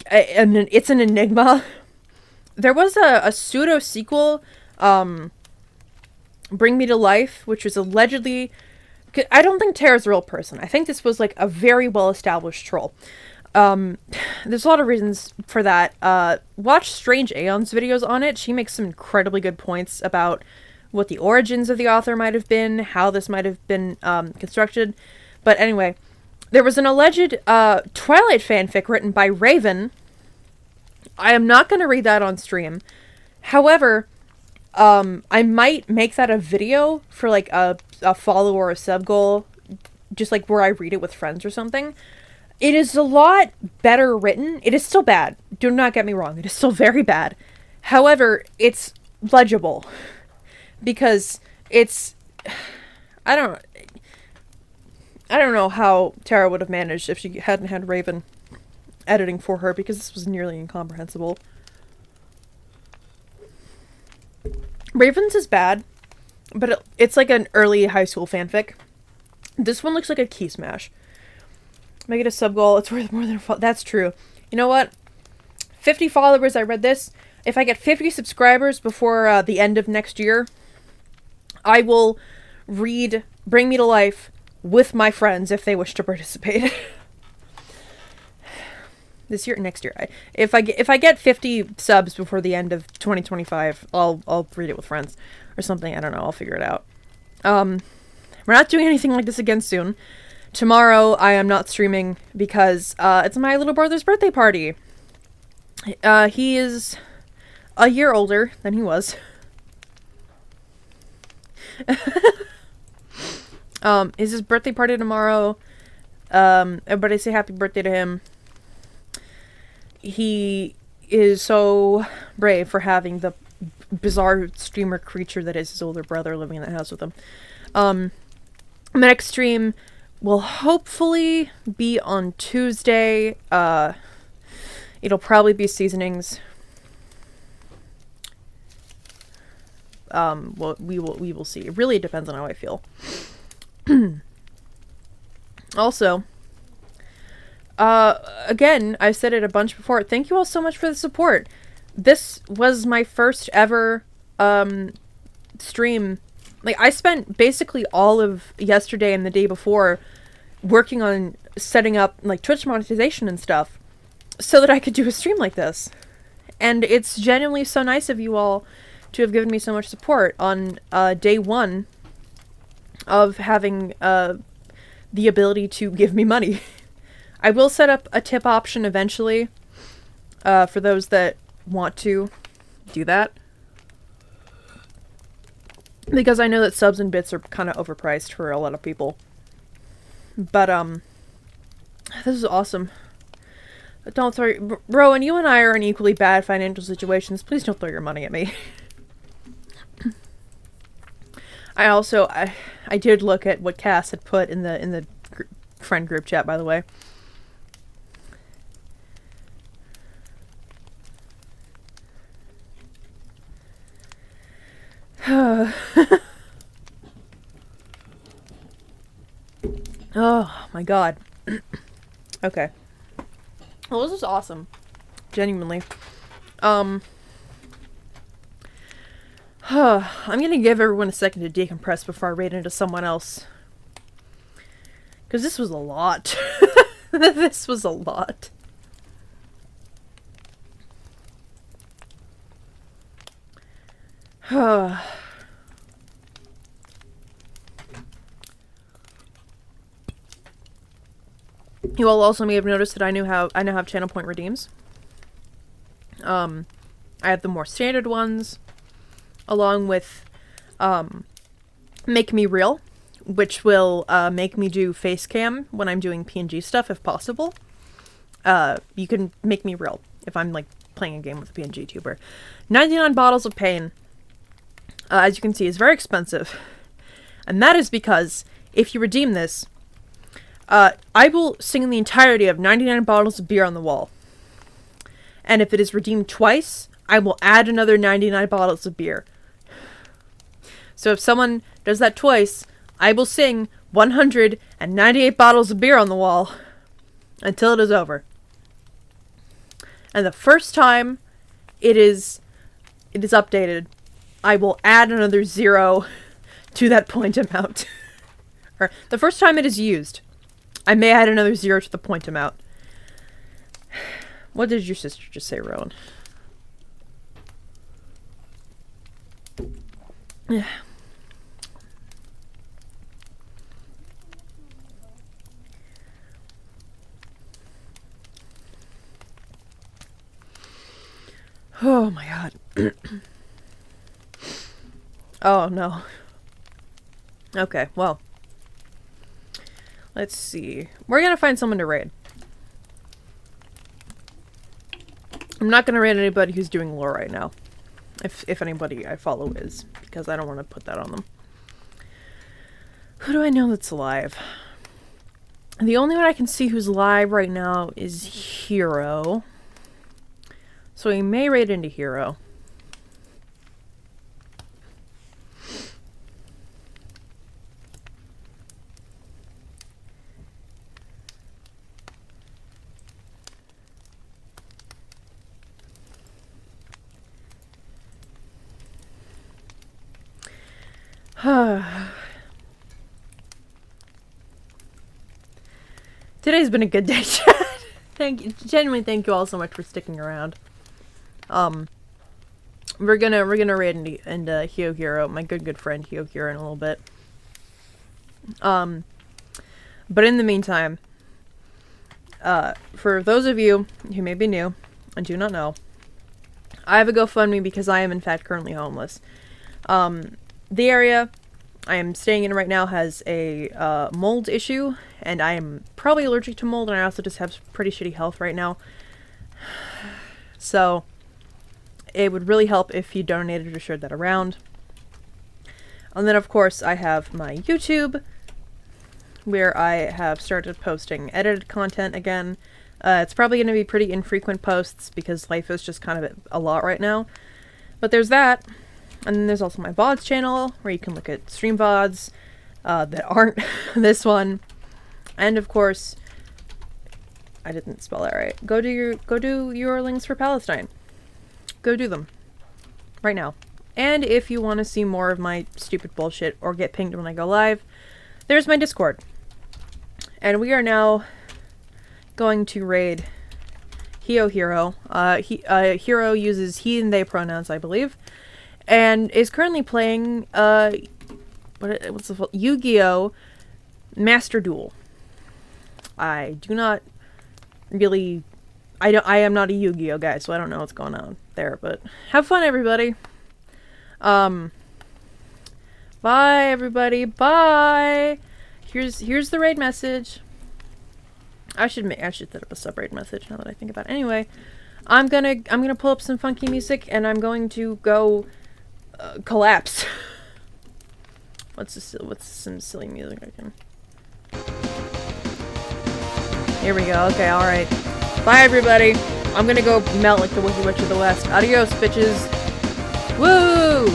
it's an enigma. There was a pseudo sequel, Bring Me to Life, which was allegedly... I don't think Tara's a real person. I think this was like a very well-established troll. There's a lot of reasons for that. Watch Strange Aeon's videos on it. She makes some incredibly good points about what the origins of the author might have been, how this might have been constructed. But anyway, there was an alleged Twilight fanfic written by Raven. I am not going to read that on stream. However, I might make that a video for like a follow or a sub goal, just like where I read it with friends or something. It is a lot better written. It is still bad. Do not get me wrong. It is still very bad. However, it's legible because it's, I don't know how Tara would have managed if she hadn't had Raven editing for her, because this was nearly incomprehensible. Raven's is bad, but it's like an early high school fanfic. This one looks like a key smash. Make it a sub goal. It's worth more than that's true. You know what? 50 followers. I read this. If I get 50 subscribers before the end of next year, I will read Bring Me to Life with my friends if they wish to participate. This year, next year. If I get 50 subs before the end of 2025, I'll read it with friends or something. I don't know. I'll figure it out. We're not doing anything like this again soon. Tomorrow I am not streaming because it's my little brother's birthday party. He is a year older than he was. It's his birthday party tomorrow. Everybody say happy birthday to him. He is so brave for having the bizarre streamer creature that is his older brother living in the house with him. My next stream will hopefully be on Tuesday. It'll probably be seasonings. Well, we will see. It really depends on how I feel. Also, again, I've said it a bunch before. Thank you all so much for the support. This was my first ever stream. Like, I spent basically all of yesterday and the day before working on setting up like Twitch monetization and stuff so that I could do a stream like this. And it's genuinely so nice of you all to have given me so much support on day one of having the ability to give me money. I will set up a tip option eventually for those that want to do that. Because I know that subs and bits are kind of overpriced for a lot of people. But, this is awesome. Don't throw... Rowan, you and I are in equally bad financial situations. Please don't throw your money at me. I also... I did look at what Cass had put in the friend group chat, by the way. Oh my god. Okay. Well, this is awesome. Genuinely. I'm gonna give everyone a second to decompress before I raid into someone else. Because this was a lot. This was a lot. You all also may have noticed that I now have channel point redeems. I have the more standard ones, along with Make Me Real, which will make me do face cam when I'm doing PNG stuff if possible. You can make me real if I'm like playing a game with a PNG tuber. 99 bottles of pain, as you can see, is very expensive. And that is because if you redeem this, I will sing the entirety of 99 bottles of beer on the wall. And if it is redeemed twice, I will add another 99 bottles of beer. So if someone does that twice, I will sing 198 bottles of beer on the wall until it is over. And the first time it is updated, I will add another 0 to that point amount. Or the first time it is used, I may add another 0 to the point amount. What did your sister just say, Rowan? Yeah. Oh my god. Oh no. Okay, well. Let's see. We're gonna find someone to raid. I'm not gonna raid anybody who's doing lore right now. If anybody I follow is. Because I don't want to put that on them. Who do I know that's alive? The only one I can see who's live right now is Hero. So we may raid into Hero. Today's been a good day, chat. Genuinely thank you all so much for sticking around. We're gonna raid into Hero, my good friend Hero in a little bit. But in the meantime, for those of you who may be new and do not know, I have a GoFundMe because I am in fact currently homeless. The area I am staying in right now has a mold issue, and I am probably allergic to mold, and I also just have pretty shitty health right now. So it would really help if you donated or shared that around. And then of course I have my YouTube, where I have started posting edited content again. It's probably going to be pretty infrequent posts because life is just kind of a lot right now. But there's that. And then there's also my VODs channel, where you can look at stream VODs that aren't this one. And of course, I didn't spell that right. Go do your links for Palestine. Go do them. Right now. And if you want to see more of my stupid bullshit or get pinged when I go live, there's my Discord. And we are now going to raid Hero. Hero uses he and they pronouns, I believe. And is currently playing, what's the full Yu-Gi-Oh! Master Duel. I do not really, I am not a Yu-Gi-Oh! Guy, so I don't know what's going on there, but have fun, everybody. Bye, everybody, bye! Here's the raid message. I should set up a sub-raid message now that I think about it. Anyway, I'm gonna pull up some funky music, and I'm going to go collapse. What's some silly music I can... Here we go. Okay, alright. Bye, everybody. I'm gonna go melt like the Wicked Witch of the West. Adios, bitches. Woo!